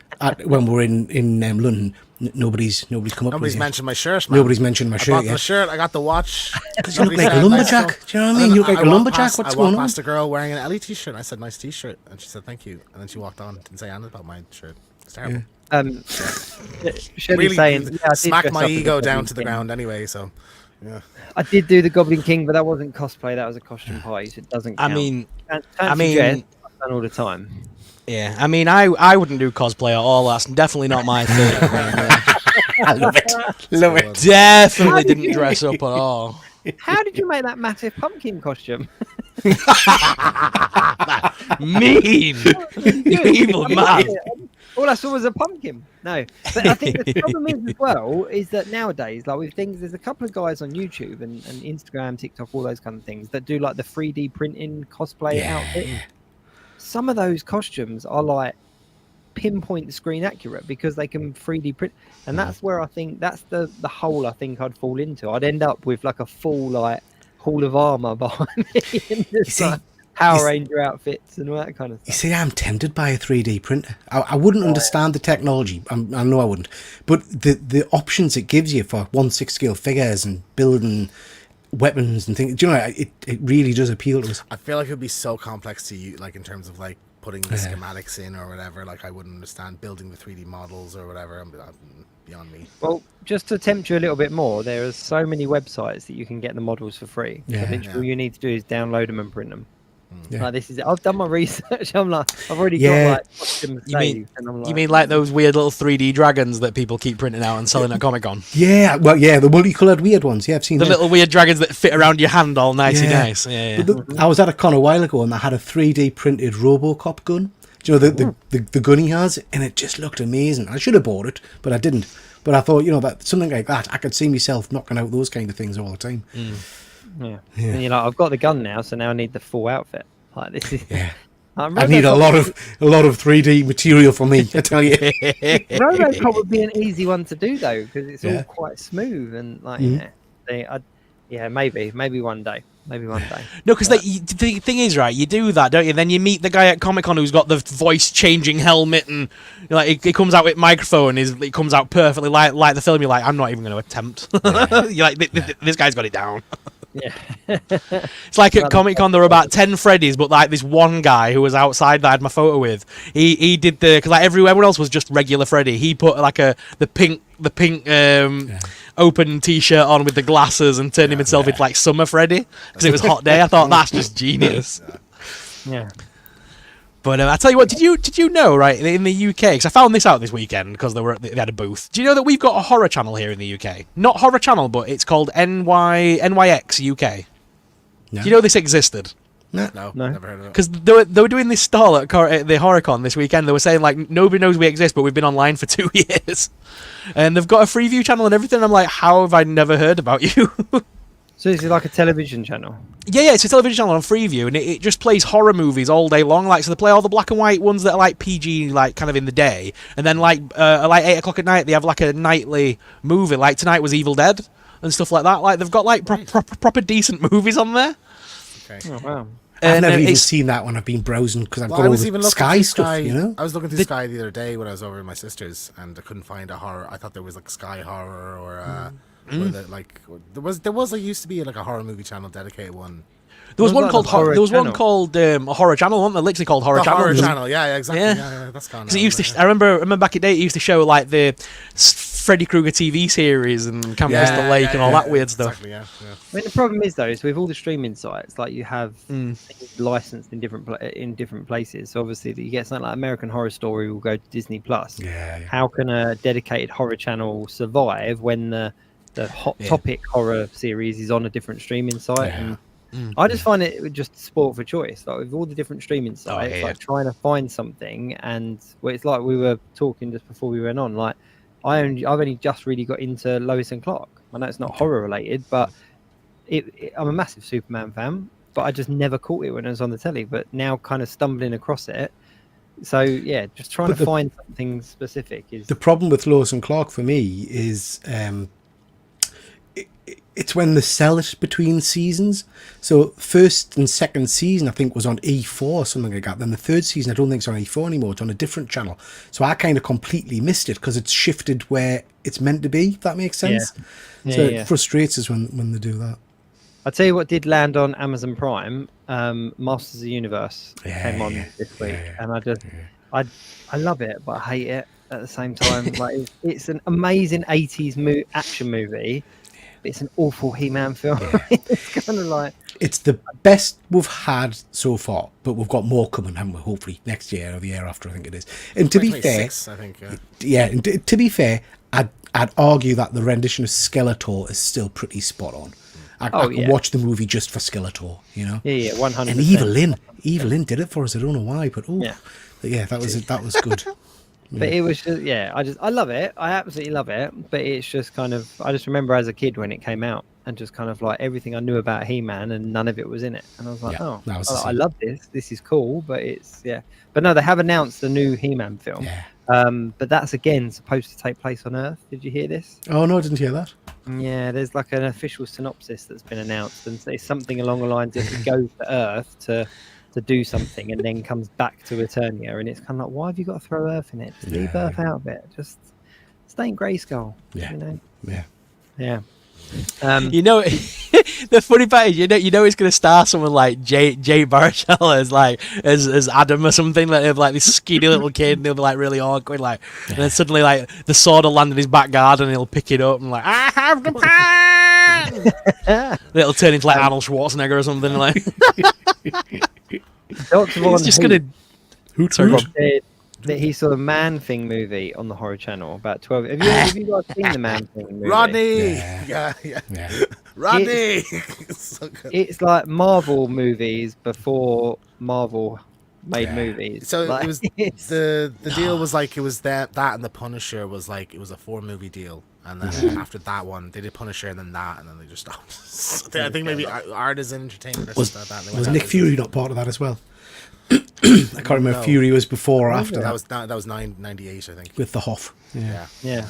Speaker 4: when we're in London, nobody's come up.
Speaker 5: Nobody's mentioned my shirt, man.
Speaker 4: Nobody's mentioned my shirt.
Speaker 5: I bought the shirt. I got the watch.
Speaker 4: Because you look like a lumberjack. Do you know what I mean? You look like a lumberjack. What's going on?
Speaker 5: I walked past a girl wearing an Ellie t-shirt. I said, "Nice t-shirt," and she said, "Thank you." And then she walked on. Didn't say anything about my shirt. It's terrible.
Speaker 2: Really
Speaker 5: saying, smack my ego down to the ground anyway. So. Yeah.
Speaker 2: I did do the Goblin King, but that wasn't cosplay. That was a costume party, so it doesn't count. Dress, I've done all the time.
Speaker 3: Yeah, I wouldn't do cosplay at all. That's definitely not my thing.
Speaker 4: I love it.
Speaker 3: Definitely didn't dress up at all.
Speaker 2: How did you make that massive pumpkin costume?
Speaker 3: Mean, you evil man.
Speaker 2: All I saw was a pumpkin. No, but I think the problem is as well is that nowadays, like with things, there's a couple of guys on YouTube and Instagram, TikTok, all those kind of things that do like the 3D printing cosplay outfit. Some of those costumes are like pinpoint screen accurate because they can 3D print, and that's where I think that's the hole I think I'd fall into. I'd end up with like a full like hall of armor behind me and just like Power Ranger outfits and all that kind of stuff.
Speaker 4: You see, I'm tempted by a 3D printer. I wouldn't understand the technology. I know I wouldn't. But the options it gives you for 1/6 scale figures and building weapons and things, do you know, it really does appeal to us.
Speaker 5: I feel like it would be so complex to you, like in terms of like putting the schematics in or whatever. Like I wouldn't understand building the 3D models or whatever. Beyond me.
Speaker 2: Well, just to tempt you a little bit more, there are so many websites that you can get the models for free. So literally all you need to do is download them and print them.
Speaker 4: Yeah.
Speaker 2: Like this is. I've done my research. I'm like, I've already
Speaker 4: Yeah.
Speaker 2: got like costumes saved, and I'm like,
Speaker 3: You mean like those weird little 3D dragons that people keep printing out and selling at Comic Con?
Speaker 4: Yeah, well, yeah, the multicolored weird ones. Yeah, I've seen
Speaker 3: The
Speaker 4: them.
Speaker 3: little weird dragons that fit around your hand all nicey
Speaker 4: Yeah.
Speaker 3: nice. Yeah,
Speaker 4: I was at a con a while ago and they had a 3D printed RoboCop gun. Do you know the gun he has? And it just looked amazing. I should have bought it, but I didn't. But I thought, that something like that, I could see myself knocking out those kind of things all the time.
Speaker 2: yeah. And you're like, I've got the gun now, so now I need the full outfit. Like this is.
Speaker 4: Yeah.
Speaker 2: Like,
Speaker 4: I need a lot of 3D material for me, I tell you.
Speaker 2: RoboCop would be an easy one to do though, because it's all
Speaker 4: Yeah.
Speaker 2: quite smooth and like
Speaker 4: Mhm.
Speaker 2: maybe one day.
Speaker 3: No, because the thing is, right, you do that, don't you? Then you meet the guy at Comic Con who's got the voice-changing helmet, and he comes out with microphone. It comes out perfectly like the film. You're like, I'm not even going to attempt. You're like, this guy's got it down.
Speaker 2: Yeah.
Speaker 3: It's like at Comic Con there were about 10 Freddys, but like this one guy who was outside that I had my photo with, he did because like everyone else was just regular Freddy. He put like the pink open T-shirt on with the glasses and turned himself into like Summer Freddy because it was hot day. I thought that's just genius.
Speaker 2: Yeah.
Speaker 3: But I tell you what, did you know, right, in the UK, because I found this out this weekend because they had a booth. Do you know that we've got a horror channel here in the UK? Not horror channel, but it's called NYX UK.
Speaker 4: No.
Speaker 3: Do you know this existed?
Speaker 5: No,
Speaker 2: No.
Speaker 5: never heard of it.
Speaker 3: Because they were doing this stall at the HorrorCon this weekend. They were saying like nobody knows we exist, but we've been online for 2 years, and they've got a Freeview channel and everything. I'm like, how have I never heard about you?
Speaker 2: So is it like a television channel?
Speaker 3: Yeah, it's a television channel on Freeview, and it just plays horror movies all day long. Like, so they play all the black and white ones that are like PG, like kind of in the day, and then like 8 o'clock at night they have like a nightly movie. Like tonight was Evil Dead and stuff like that. Like they've got like proper decent movies on there.
Speaker 5: Okay.
Speaker 2: Oh wow.
Speaker 4: I've
Speaker 3: And,
Speaker 4: never even
Speaker 3: it's-
Speaker 4: seen that when I've been browsing because I've
Speaker 5: Well,
Speaker 4: got
Speaker 5: I
Speaker 4: all
Speaker 5: was
Speaker 4: the
Speaker 5: even looking
Speaker 4: Sky
Speaker 5: through
Speaker 4: stuff,
Speaker 5: Sky. I was looking through
Speaker 3: The-
Speaker 5: Sky the other day when I was over at my sister's, and I couldn't find a horror. I thought there was like Sky Horror or there was used to be like a horror movie channel dedicated one.
Speaker 3: There was
Speaker 2: What
Speaker 3: one
Speaker 2: about
Speaker 3: called
Speaker 2: the horror
Speaker 3: there was one
Speaker 2: channel?
Speaker 3: called a horror channel, wasn't there? Literally called Horror
Speaker 5: The
Speaker 3: Channel.
Speaker 5: horror
Speaker 3: Because
Speaker 5: channel, yeah, exactly.
Speaker 3: Yeah.
Speaker 5: Yeah, that's gone.
Speaker 3: it used to. I remember back in the day, it used to show like the Freddy Krueger TV series and Camp Mr. Lake and all that weird stuff.
Speaker 5: Exactly, yeah.
Speaker 2: I mean, the problem is though, is with all the streaming sites, like you have things licensed in different places. So obviously, that you get something like American Horror Story will go to Disney Plus.
Speaker 4: Yeah.
Speaker 2: How can a dedicated horror channel survive when the hot topic horror series is on a different streaming site?
Speaker 4: Yeah.
Speaker 2: And I just find it just sport for choice. Like with all the different streaming sites,
Speaker 3: yeah.
Speaker 2: like trying to find something, and it's like we were talking just before we went on. Like I've only just really got into Lois and Clark. I know it's not horror related, but I'm a massive Superman fan. But I just never caught it when it was on the telly. But now, kind of stumbling across it. So yeah, just trying to find something specific is
Speaker 4: The problem with Lois and Clark for me is it's when they sell it between seasons. So first and second season I think was on E4 or something like that. Then the third season I don't think it's on E4 anymore. It's on a different channel. So I kind of completely missed it because it's shifted where it's meant to be. If that makes sense.
Speaker 2: Yeah,
Speaker 4: So
Speaker 2: yeah.
Speaker 4: it frustrates us when they do that.
Speaker 2: I'll tell you what did land on Amazon Prime. Masters of the Universe came on this week, and I love it, but I hate it at the same time. Like it's an amazing 80s action movie, but it's an awful He-Man film. It's kind of like
Speaker 4: It's the best we've had so far, but we've got more coming, haven't we? Hopefully next year or the year after, I think it is. And to be fair,
Speaker 5: 2026, I think.
Speaker 4: and to be fair, I'd argue that the rendition of Skeletor is still pretty spot on. I could watch the movie just for Skeletor, you know.
Speaker 2: yeah, 100%.
Speaker 4: And Evil Lynn did it for us. I don't know why, but that was good.
Speaker 2: But it was just, I love it. I absolutely love it. But it's just kind of, I just remember as a kid when it came out and just kind of like everything I knew about He-Man and none of it was in it. And I was like,
Speaker 4: that was the
Speaker 2: I
Speaker 4: same.
Speaker 2: love this. This is cool. But it's, But no, they have announced a new He-Man film.
Speaker 4: Yeah.
Speaker 2: But that's again supposed to take place on Earth. Did you hear this?
Speaker 4: Oh no, I didn't hear that.
Speaker 2: Yeah, there's like an official synopsis that's been announced, and it's something along the lines of he goes to Earth to do something and then comes back to Eternia, and it's kind of like, why have you got to throw Earth in it? Just leave Earth out of it. Just stay in Grayskull.
Speaker 4: Yeah.
Speaker 2: You know?
Speaker 4: Yeah.
Speaker 2: Yeah.
Speaker 3: You know, the funny part is, you know, it's going to star someone like Jay Baruchel as Adam or something, like this skinny little kid, and he'll be like really awkward, like, and then suddenly like the sword will land in his back garden, and he'll pick it up and like, I have the plan. It'll turn into like Arnold Schwarzenegger or something like.
Speaker 2: Dr. Von
Speaker 3: He's just
Speaker 2: Hoot
Speaker 3: gonna. Sorry, Rob.
Speaker 2: said that he saw the Man Thing movie on the Horror Channel about 12. Have you guys seen the Man Thing movie?
Speaker 5: Rodney.
Speaker 4: Yeah.
Speaker 5: Yeah.
Speaker 4: Yeah.
Speaker 5: Rodney. So good.
Speaker 2: It's like Marvel movies before Marvel made
Speaker 4: Yeah.
Speaker 2: movies.
Speaker 5: So
Speaker 2: Like,
Speaker 5: it was
Speaker 2: it's-
Speaker 5: the deal was like it was that and the Punisher was like it was a 4-movie deal, and then after that one they did Punisher and then that, and then they just stopped. So I think maybe Artisan Entertainment or something like that. They went
Speaker 4: Was
Speaker 5: out
Speaker 4: Nick
Speaker 5: of
Speaker 4: Fury not part of that as well? I can't remember if
Speaker 5: No.
Speaker 4: Fury was before or after
Speaker 5: business.
Speaker 4: that.
Speaker 5: That was 98, I think.
Speaker 4: With the Hoff. Yeah.
Speaker 5: Yeah.
Speaker 2: yeah.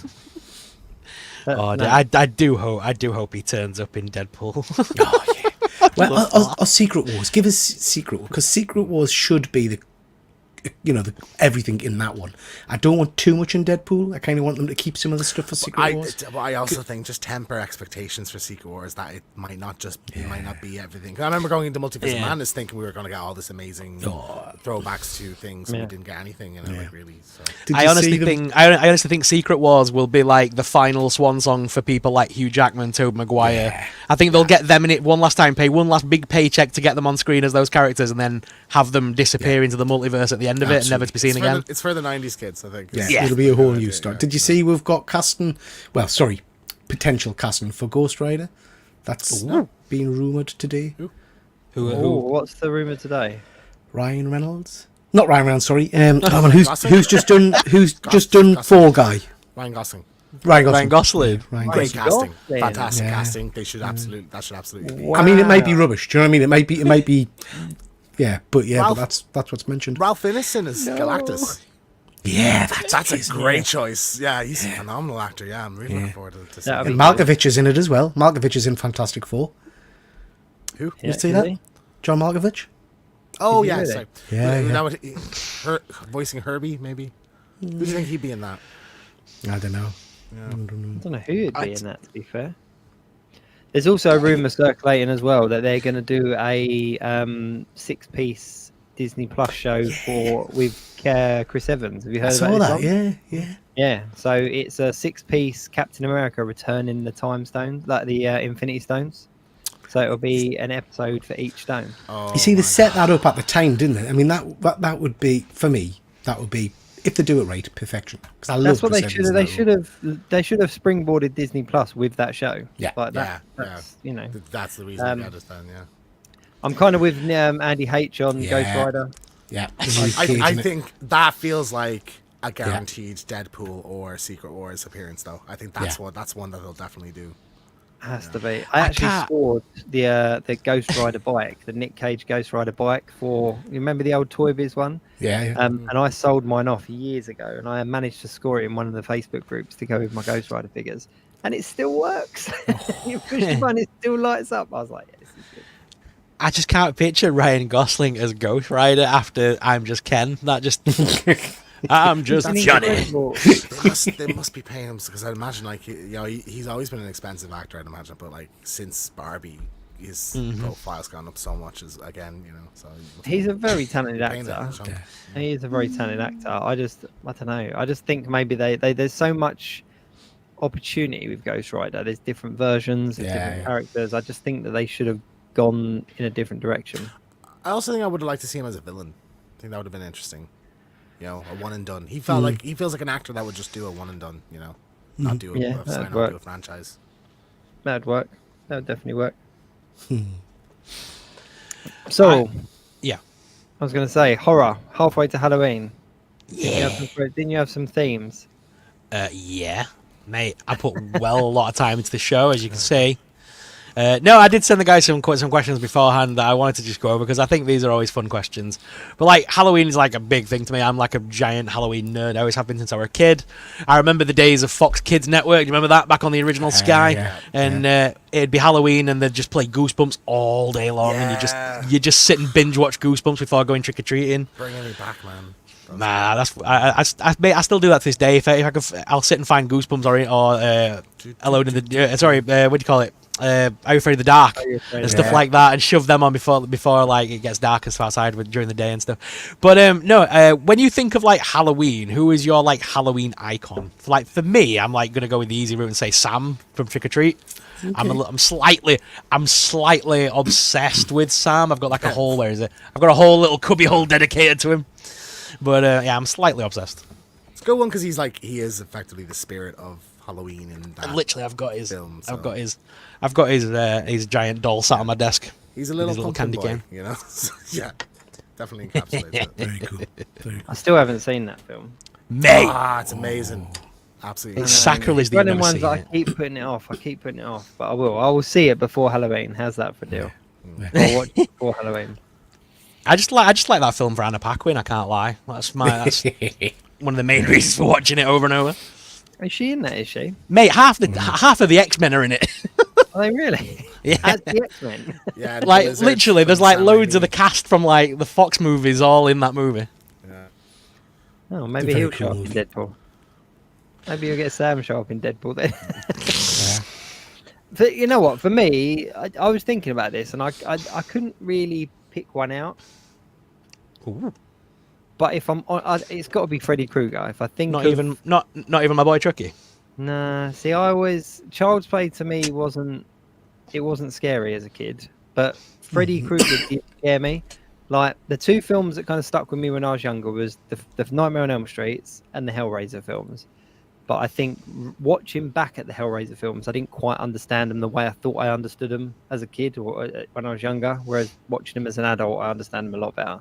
Speaker 2: But
Speaker 3: Oh,
Speaker 2: no.
Speaker 3: I do hope he turns up in Deadpool.
Speaker 4: Oh, yeah. Well, or Secret Wars. Give us Secret Wars, because Secret Wars should be the everything in that one. I don't want too much in Deadpool. I kind of want them to keep some of the stuff for Secret Wars.
Speaker 5: I also think just temper expectations for Secret Wars, that it might not be everything. 'Cause I remember going into Multiverse of Madness thinking we were going to get all this amazing throwbacks to things.
Speaker 2: Yeah.
Speaker 5: We didn't get anything, like really. So.
Speaker 4: Did
Speaker 3: I
Speaker 4: you
Speaker 3: honestly
Speaker 4: see them?
Speaker 3: think I honestly think Secret Wars will be like the final swan song for people like Hugh Jackman, Tobey Maguire.
Speaker 4: Yeah.
Speaker 3: I think they'll get them in it one last time, pay one last big paycheck to get them on screen as those characters, and then have them disappear into the multiverse at the end of it and never to be seen again.
Speaker 5: It's for the 90s kids, I think.
Speaker 4: Yeah,
Speaker 3: Yeah.
Speaker 4: it'll be a whole new
Speaker 5: idea,
Speaker 4: start.
Speaker 5: yeah.
Speaker 4: Did you see we've got potential casting for Ghost Rider? That's being rumoured today.
Speaker 2: Oh, what's the rumor today?
Speaker 4: Ryan Reynolds? Not Ryan Reynolds, sorry. Who's
Speaker 5: Gosling?
Speaker 4: just done
Speaker 5: Gosling.
Speaker 4: Fall Guy?
Speaker 5: Ryan Gosling.
Speaker 4: Ryan Gosling.
Speaker 3: Ryan Gosling.
Speaker 4: Ryan
Speaker 5: Great
Speaker 4: Gosling.
Speaker 5: casting.
Speaker 2: Gosling.
Speaker 5: Fantastic
Speaker 4: Yeah.
Speaker 5: casting. They should absolutely be.
Speaker 4: I mean, it might be rubbish. Do you know what I mean? It might be. Yeah, but
Speaker 5: Ralph-
Speaker 4: that's what's mentioned.
Speaker 5: Ralph Ineson is Galactus.
Speaker 4: Yeah,
Speaker 5: That's a great choice. Yeah, he's a phenomenal actor. Yeah, I'm really looking forward to seeing
Speaker 2: That'll
Speaker 5: him.
Speaker 2: be
Speaker 4: And Malkovich is in it as well. Malkovich is in Fantastic Four.
Speaker 5: Who?
Speaker 4: You see that?
Speaker 2: Really?
Speaker 4: John Malkovich?
Speaker 5: Oh,
Speaker 2: Is he
Speaker 5: yeah,
Speaker 2: really?
Speaker 5: sorry.
Speaker 4: Yeah, yeah.
Speaker 5: Now voicing Herbie, maybe? Who do you think he'd be in that?
Speaker 4: I don't know.
Speaker 2: I don't know who would be in that, to be fair. There's also a rumor circulating as well that they're going to do a 6-piece Disney Plus show with Chris Evans. Have you
Speaker 4: I
Speaker 2: heard
Speaker 4: saw
Speaker 2: about
Speaker 4: that.
Speaker 2: this one?
Speaker 4: Yeah.
Speaker 2: Yeah, so it's a 6-piece Captain America returning the Time Stones, like the Infinity Stones. So it'll be an episode for each stone.
Speaker 5: Oh,
Speaker 4: You see, they
Speaker 5: my
Speaker 4: set that up at the time, didn't they? I mean, that would be, for me, that would be, if they do it right, perfection. Because I love
Speaker 2: That's what
Speaker 4: Chris
Speaker 2: they should
Speaker 4: Evans
Speaker 2: have.
Speaker 4: in that role.
Speaker 2: They should have springboarded Disney Plus with that show.
Speaker 4: Yeah.
Speaker 2: like
Speaker 5: Yeah,
Speaker 2: that. That's, you know,
Speaker 5: That's the reason I got it done, yeah.
Speaker 2: I'm kind of with Andy H on Ghost
Speaker 4: Yeah.
Speaker 2: Rider.
Speaker 4: Yeah.
Speaker 5: I think that feels like a guaranteed Deadpool or Secret Wars appearance, though. I think that's one that they'll definitely do.
Speaker 2: Has to be. I actually
Speaker 3: can't-
Speaker 2: scored the Ghost Rider bike, the Nick Cage Ghost Rider bike for. You remember the old Toy Biz one?
Speaker 4: Yeah.
Speaker 2: And I sold mine off years ago, and I managed to score it in one of the Facebook groups to go with my Ghost Rider figures, and it still works. You push the button, it still lights up. I was like, yeah, this is good.
Speaker 3: I just can't picture Ryan Gosling as Ghost Rider after I'm just Ken. That just I'm just
Speaker 2: It's
Speaker 3: Johnny.
Speaker 2: incredible.
Speaker 5: They must be paying him, because I'd imagine, like, he's always been an expensive actor, I'd imagine, but like since Barbie, his profile's gone up so much as again, So
Speaker 2: He's a very talented
Speaker 5: paying that
Speaker 2: actor.
Speaker 5: much on-
Speaker 2: He is a very talented actor. I don't know. I just think maybe they there's so much opportunity with Ghost Rider. There's different versions, there's different characters. I just think that they should have gone in a different direction.
Speaker 5: I also think I would have liked to see him as a villain. I think that would have been interesting. A one and done. He feels like an actor that would just do a one and done. Not do
Speaker 2: Yeah,
Speaker 5: sign
Speaker 2: that'd
Speaker 5: on
Speaker 2: work.
Speaker 5: to a franchise.
Speaker 2: That'd work. That would definitely work. So,
Speaker 3: Yeah.
Speaker 2: I was going to say horror halfway to Halloween.
Speaker 3: Yeah.
Speaker 2: Didn't you have some themes?
Speaker 3: Yeah, mate. I put a lot of time into the show, as you can see. No, I did send the guys some questions beforehand that I wanted to just go over because I think these are always fun questions. But like Halloween is like a big thing to me. I'm like a giant Halloween nerd. I always have been since I was a kid. I remember the days of Fox Kids Network. Do you remember that back on the original Sky?
Speaker 4: Yeah,
Speaker 3: And it'd be Halloween, and they'd just play Goosebumps all day long,
Speaker 5: Yeah.
Speaker 3: and you just sit and binge watch Goosebumps before going trick or treating.
Speaker 5: Bringing me back, man.
Speaker 3: Nah, I still do that to this day. If I could, I'll sit and find Goosebumps or Alone in the what do you call it? Are You Afraid of the Dark
Speaker 2: Are You Afraid
Speaker 3: and
Speaker 2: of
Speaker 3: stuff
Speaker 2: the
Speaker 3: like that, and shove them on before like it gets darkest outside during the day and stuff. But no, when you think of like Halloween, who is your like Halloween icon? Like for me, I'm like gonna go with the easy route and say Sam from Trick or Treat.
Speaker 4: Okay.
Speaker 3: I'm slightly obsessed with Sam. I've got like a whole I've got a whole little cubby hole dedicated to him. But yeah, I'm slightly obsessed.
Speaker 5: It's a good one because he is effectively the spirit of Halloween in that.
Speaker 3: Literally, I've got his
Speaker 5: film, so-
Speaker 3: I've got his giant doll sat on my desk.
Speaker 5: He's a little,
Speaker 3: His little
Speaker 5: pumpkin
Speaker 3: candy
Speaker 5: boy,
Speaker 3: cane.
Speaker 5: you know. Yeah, definitely encapsulates it.
Speaker 4: Very cool. Very cool.
Speaker 2: I still haven't seen that film.
Speaker 3: Mate,
Speaker 5: It's amazing. Absolutely.
Speaker 3: it's sacrilege that
Speaker 2: One
Speaker 3: you've
Speaker 2: of
Speaker 3: never
Speaker 2: the ones
Speaker 3: seen
Speaker 2: I
Speaker 3: it.
Speaker 2: keep putting it off. But I will see it before Halloween. How's that for a deal? I'll watch it before Halloween.
Speaker 3: I just like that film for Anna Paquin. I can't lie. That's one of the main reasons for watching it over and over.
Speaker 2: Is she in that? Is she?
Speaker 3: Mate, half of the X-Men are in it.
Speaker 2: Are they really?
Speaker 3: Yeah.
Speaker 2: As the X-Men.
Speaker 5: Yeah,
Speaker 3: Like
Speaker 5: Blizzard
Speaker 3: literally, there's
Speaker 5: from
Speaker 3: like
Speaker 5: Sam
Speaker 3: loads of
Speaker 5: Raimi.
Speaker 3: the cast from like the Fox movies all in that movie.
Speaker 5: Yeah.
Speaker 2: Oh, maybe
Speaker 4: very
Speaker 2: he'll
Speaker 4: cool
Speaker 2: show up in
Speaker 4: movie.
Speaker 2: Deadpool. Maybe you'll get Sam show up in Deadpool then.
Speaker 4: Yeah.
Speaker 2: But you know what? For me, I was thinking about this, and I couldn't really pick one out.
Speaker 3: Ooh.
Speaker 2: But if I'm on, it's got to be Freddy Krueger. If I think
Speaker 3: Not
Speaker 2: of-
Speaker 3: even my boy Chucky.
Speaker 2: Nah, see, I always Child's Play to me wasn't scary as a kid, but Freddy Krueger did scare me. Like the two films that kind of stuck with me when I was younger was the Nightmare on Elm Streets and the Hellraiser films. But I think watching back at the Hellraiser films, I didn't quite understand them the way I thought I understood them as a kid or when I was younger. Whereas watching them as an adult, I understand them a lot better.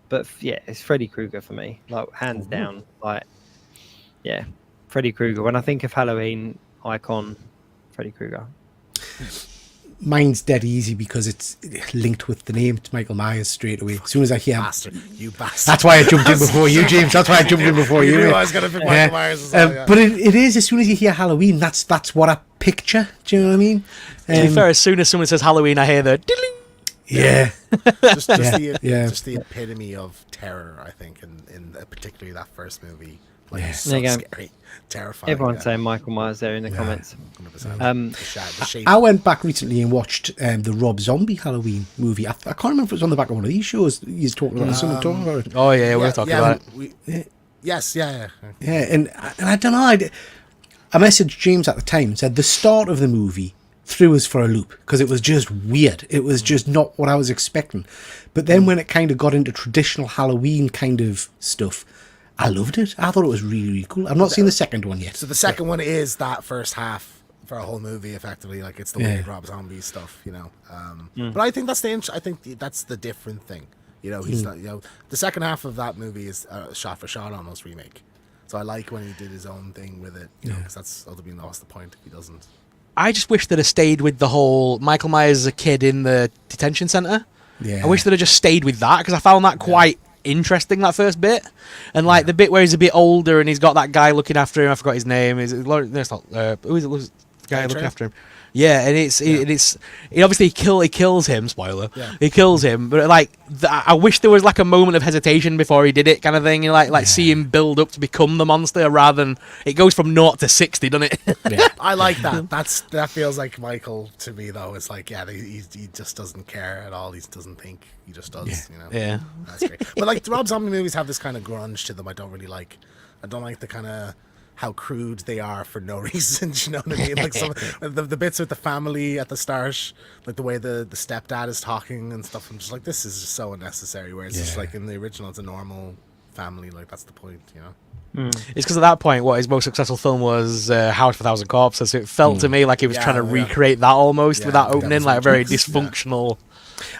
Speaker 2: But yeah, it's Freddy Krueger for me, like hands down. Like, yeah, Freddy Krueger. When I think of Halloween icon, Freddy Krueger.
Speaker 4: Mine's dead easy because it's linked with the name to Michael Myers straight away. As soon as I hear him,
Speaker 5: Bastard, you bastard.
Speaker 4: that's why I jumped in before you, James. That's why I jumped in before you.
Speaker 5: You knew
Speaker 4: mate.
Speaker 5: I was gonna pick
Speaker 4: Yeah.
Speaker 5: Michael Myers as well. Yeah.
Speaker 4: But it is, as soon as you hear Halloween, that's what I picture. Do you know what I mean?
Speaker 3: To be fair, as soon as someone says Halloween, I hear the diddling.
Speaker 4: Yeah.
Speaker 5: just
Speaker 4: Yeah.
Speaker 5: just the epitome of terror, I think, in particularly that first movie. Like,
Speaker 4: Yeah.
Speaker 5: it's
Speaker 2: There
Speaker 5: so
Speaker 2: you go.
Speaker 5: scary, terrifying.
Speaker 2: Everyone's
Speaker 5: yeah.
Speaker 2: saying Michael Myers there in the comments.
Speaker 5: 100%. The shape.
Speaker 4: I went back recently and watched the Rob Zombie Halloween movie. I can't remember if it was on the back of one of these shows. He's talking about someone talking about it.
Speaker 3: Oh yeah, we're talking about it.
Speaker 5: Yes, yeah.
Speaker 4: Yeah, and I don't know. I messaged James at the time and said the start of the movie threw us for a loop because it was just weird. It was just not what I was expecting. But then when it kind of got into traditional Halloween kind of stuff, I loved it. I thought it was really, really cool. I've not seen the second one yet.
Speaker 5: So the second one is that first half for a whole movie, effectively. Like, it's the weird Rob Zombie stuff, you know. But I think that's that's the different thing. You know, he's not. You know, the second half of that movie is a shot for shot almost remake. So I like when he did his own thing with it. You know, because that's ultimately lost the point if he doesn't.
Speaker 3: I just wish they'd have stayed with the whole Michael Myers as a kid in the detention center.
Speaker 4: Yeah.
Speaker 3: I wish they'd have just stayed with that because I found that quite interesting, that first bit. And like the bit where he's a bit older and he's got that guy looking after him. I forgot his name. Is it? No, it's not. Who is it? Who's the guy looking after him? Yeah, and he obviously he kills him. Spoiler.
Speaker 5: Yeah.
Speaker 3: He kills him, but like I wish there was like a moment of hesitation before he did it, kind of thing. You know, like see him build up to become the monster rather than it goes from 0 to 60, doesn't it?
Speaker 4: Yeah.
Speaker 5: I like that. That feels like Michael to me, though. It's like, yeah, he just doesn't care at all. He doesn't think. He just does. You know.
Speaker 3: Yeah.
Speaker 5: That's great. But like the Rob Zombie movies have this kind of grunge to them. I don't really like. I don't like the kind of how crude they are for no reason. You know what I mean? Like some the bits with the family at the start, like the way the stepdad is talking and stuff. I'm just like, this is just so unnecessary. Whereas it's like in the original, it's a normal family. Like that's the point. You know.
Speaker 3: It's because at that point, what his most successful film was Howard for 1,000 Corpses. So it felt to me like he was trying to recreate that almost with that
Speaker 5: that
Speaker 3: opening,
Speaker 5: was
Speaker 3: like a very
Speaker 5: what it was.
Speaker 3: dysfunctional,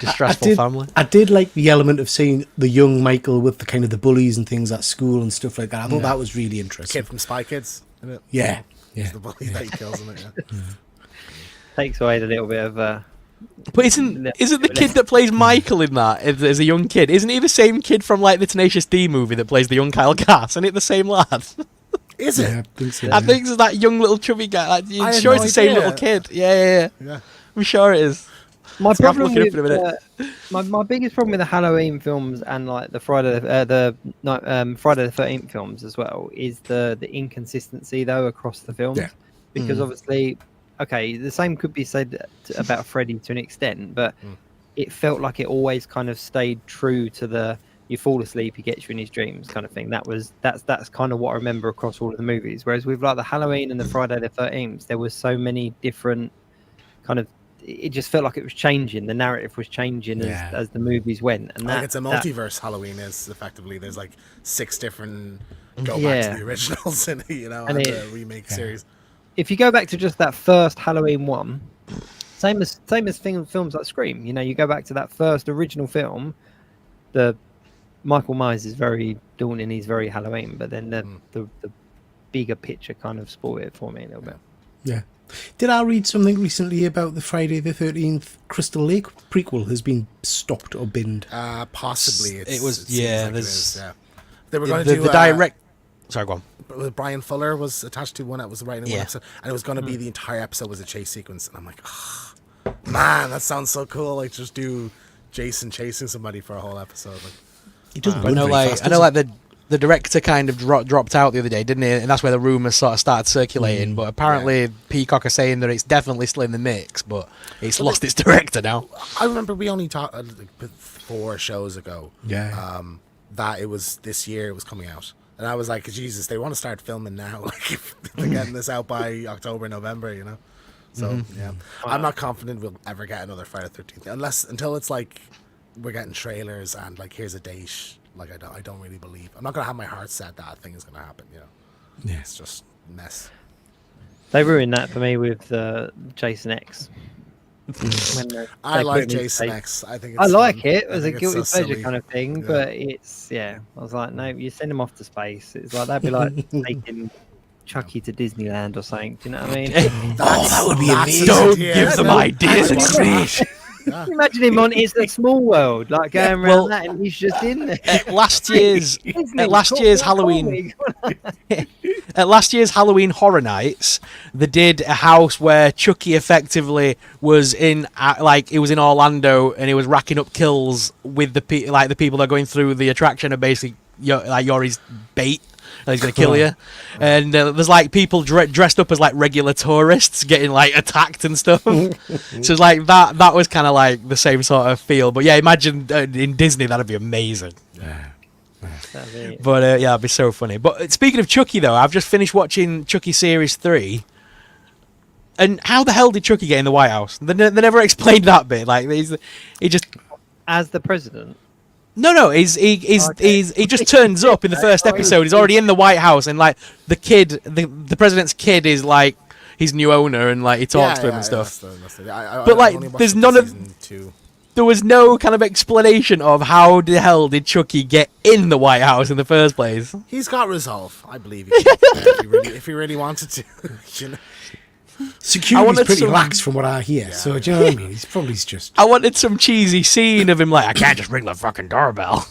Speaker 3: distressful family.
Speaker 4: I did like the element of seeing the young Michael with the kind of the bullies and things at school and stuff like that. I thought that was really interesting.
Speaker 5: Kid from Spy Kids. Isn't it?
Speaker 4: Yeah.
Speaker 5: He's
Speaker 4: Yeah.
Speaker 5: the bully that he kills in it. Yeah.
Speaker 2: Takes away a little bit of.
Speaker 3: But isn't the kid that plays Michael in that as a young kid? Isn't he the same kid from like the Tenacious D movie that plays the young Kyle Gass? Isn't it the same lad?
Speaker 5: Is it?
Speaker 4: Yeah, I think so.
Speaker 3: I think it's that young little chubby guy. Like,
Speaker 5: I
Speaker 3: I'm
Speaker 5: had
Speaker 3: sure
Speaker 5: no
Speaker 3: it's the same
Speaker 5: idea.
Speaker 3: little kid. Yeah.
Speaker 5: Yeah.
Speaker 3: I'm sure it is.
Speaker 2: My
Speaker 3: Let's have a
Speaker 2: problem
Speaker 3: look at it
Speaker 2: with
Speaker 3: in a minute.
Speaker 2: my biggest problem with the Halloween films and like the Friday the 13th films as well is the inconsistency though across the films.
Speaker 4: Yeah.
Speaker 2: Because obviously okay, the same could be said about Freddy to an extent, but it felt like it always kind of stayed true to the you fall asleep, he gets you in his dreams kind of thing. That's kind of what I remember across all of the movies. Whereas with like the Halloween and the Friday the 13th, there was so many different kind of. It just felt like it was changing. The narrative was changing as the movies went, and
Speaker 5: I think it's a multiverse. Halloween is effectively there's like 6 different go back to the originals and and the remake series.
Speaker 2: If you go back to just that first Halloween one, same as films like Scream, you go back to that first original film, the Michael Myers is very daunting, he's very Halloween, but then the bigger picture kind of spoiled it for me a little bit.
Speaker 4: Yeah. Did I read something recently about the Friday the 13th Crystal Lake prequel has been stopped or binned?
Speaker 5: Possibly.
Speaker 3: It was, there's...
Speaker 5: They were going to do...
Speaker 3: The direct... Sorry, go on.
Speaker 5: Brian Fuller was attached to one that was writing one episode, and it was going to be the entire episode was a chase sequence, and I'm like, oh, man, that sounds so cool. Like, just do Jason chasing somebody for a whole episode. Like,
Speaker 4: He doesn't.
Speaker 3: I know, like the director kind of dropped out the other day, didn't he? And that's where the rumours sort of started circulating. But apparently, Peacock are saying that it's definitely still in the mix, but it's lost its director now.
Speaker 5: I remember we only talked 4 shows ago. That it was this year it was coming out, and I was like, Jesus, they want to start filming now. Like, if they're getting this out by October, November, So I'm not confident we'll ever get another Friday the 13th until it's like we're getting trailers and like here's a date. Like I don't really believe. I'm not gonna have my heart set that thing is gonna happen.
Speaker 4: Yeah.
Speaker 5: It's just a mess.
Speaker 2: They ruined that for me with Jason X.
Speaker 5: I like Jason X. I think
Speaker 2: I like
Speaker 5: fun.
Speaker 2: it as a guilty pleasure
Speaker 5: silly.
Speaker 2: kind of thing, but it's I was like, no, you send him off to space. It's like that'd be like taking Chucky to Disneyland or something. Do you know what I mean?
Speaker 4: That would be amazing.
Speaker 3: Don't give them ideas. It's great.
Speaker 2: Can you imagine him on It's a Small World, like going around that, and he's just in there.
Speaker 3: At last year's Halloween, at last year's Halloween Horror Nights, they did a house where Chucky effectively was in, like, it was in Orlando, and he was racking up kills with the people that are going through the attraction, and basically, you're his bait. He's gonna kill you, and there's like people dressed up as like regular tourists getting like attacked and stuff. So it's like that was kind of like the same sort of feel. But yeah, imagine in Disney that'd be amazing. But it'd be so funny. But speaking of Chucky though, I've just finished watching Chucky Series 3. And how the hell did Chucky get in the White House? They never explained that bit. Like he just
Speaker 2: as the president.
Speaker 3: No, he just turns up in the first episode. He's already in the White House, and like the kid, the president's kid is like his new owner, and like he talks to him and stuff. But like, there's none of. There was no kind of explanation of how the hell did Chucky get in the White House in the first place.
Speaker 5: He's got resolve, I believe. If he really wanted to,
Speaker 4: Security's pretty lax from what I hear, so do you know what I mean? He's probably just...
Speaker 3: I wanted some cheesy scene of him like, I can't just ring the fucking doorbell.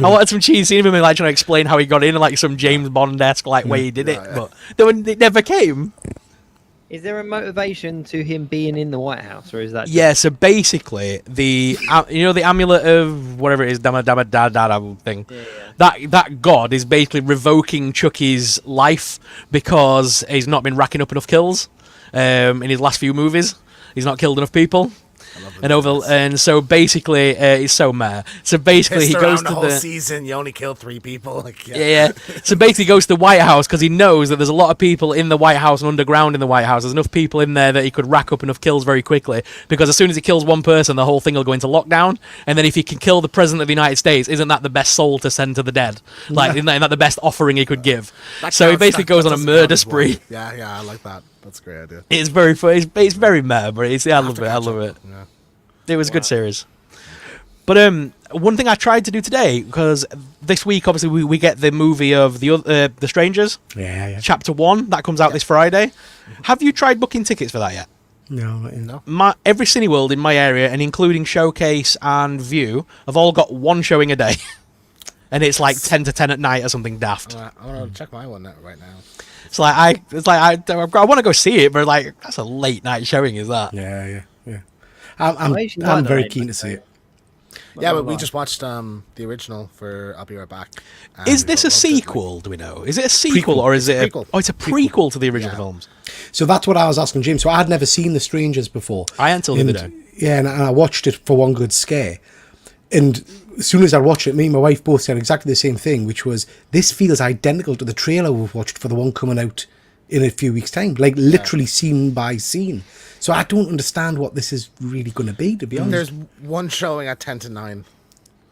Speaker 3: I wanted some cheesy scene of him like trying to explain how he got in, like some James Bond-esque like way he did it, but it never came.
Speaker 2: Is there a motivation to him being in the White House, or is that...
Speaker 3: Yeah, so basically, the amulet of whatever it is, thing, that god is basically revoking Chucky's life because he's not been racking up enough kills. In his last few movies, he's not killed enough people, and so basically, it's so mad. So basically, he goes to the
Speaker 5: whole season. You only killed 3 people. Like,
Speaker 3: So basically, he goes to the White House because he knows that there's a lot of people in the White House and underground in the White House. There's enough people in there that he could rack up enough kills very quickly. Because as soon as he kills one person, the whole thing will go into lockdown. And then if he can kill the president of the United States, isn't that the best soul to send to the dead? Like, isn't that the best offering he could give? So he basically goes on a murder spree.
Speaker 5: Yeah, I like that. That's a great idea.
Speaker 3: It's very funny. It's very mad, but I love it.
Speaker 5: Yeah.
Speaker 3: It was a good series. But one thing I tried to do today, because this week obviously we get the movie of the Strangers.
Speaker 4: Yeah.
Speaker 3: Chapter 1 that comes out this Friday. Have you tried booking tickets for that yet?
Speaker 4: No.
Speaker 3: Every Cineworld in my area, and including Showcase and View, have all got one showing a day, and it's like 10 to 10 at night or something daft.
Speaker 5: I'm gonna check my one right now.
Speaker 3: It's like I want to go see it, but like that's a late night showing. Is that?
Speaker 4: Yeah. I'm very keen to see it.
Speaker 5: Yeah, but we just watched the original for I'll Be Right Back. and
Speaker 3: Is
Speaker 5: we
Speaker 3: this
Speaker 5: both
Speaker 3: a
Speaker 5: loved it, like-
Speaker 3: sequel? Do we know? Is it a sequel
Speaker 4: Prequel.
Speaker 3: or is it?
Speaker 5: It's a prequel.
Speaker 3: Oh, it's a prequel to the original
Speaker 5: Yeah.
Speaker 3: films.
Speaker 4: So that's what I was asking James. So I had never seen The Strangers before.
Speaker 3: I hadn't till the other
Speaker 4: And-
Speaker 3: day.
Speaker 4: Yeah, and I watched it for one good scare. And as soon as I watched it, me and my wife both said exactly the same thing, which was, this feels identical to the trailer we've watched for the one coming out in a few weeks' time. Like, literally scene by scene. So I don't understand what this is really going to be, to be honest.
Speaker 5: There's one showing at 10 to 9.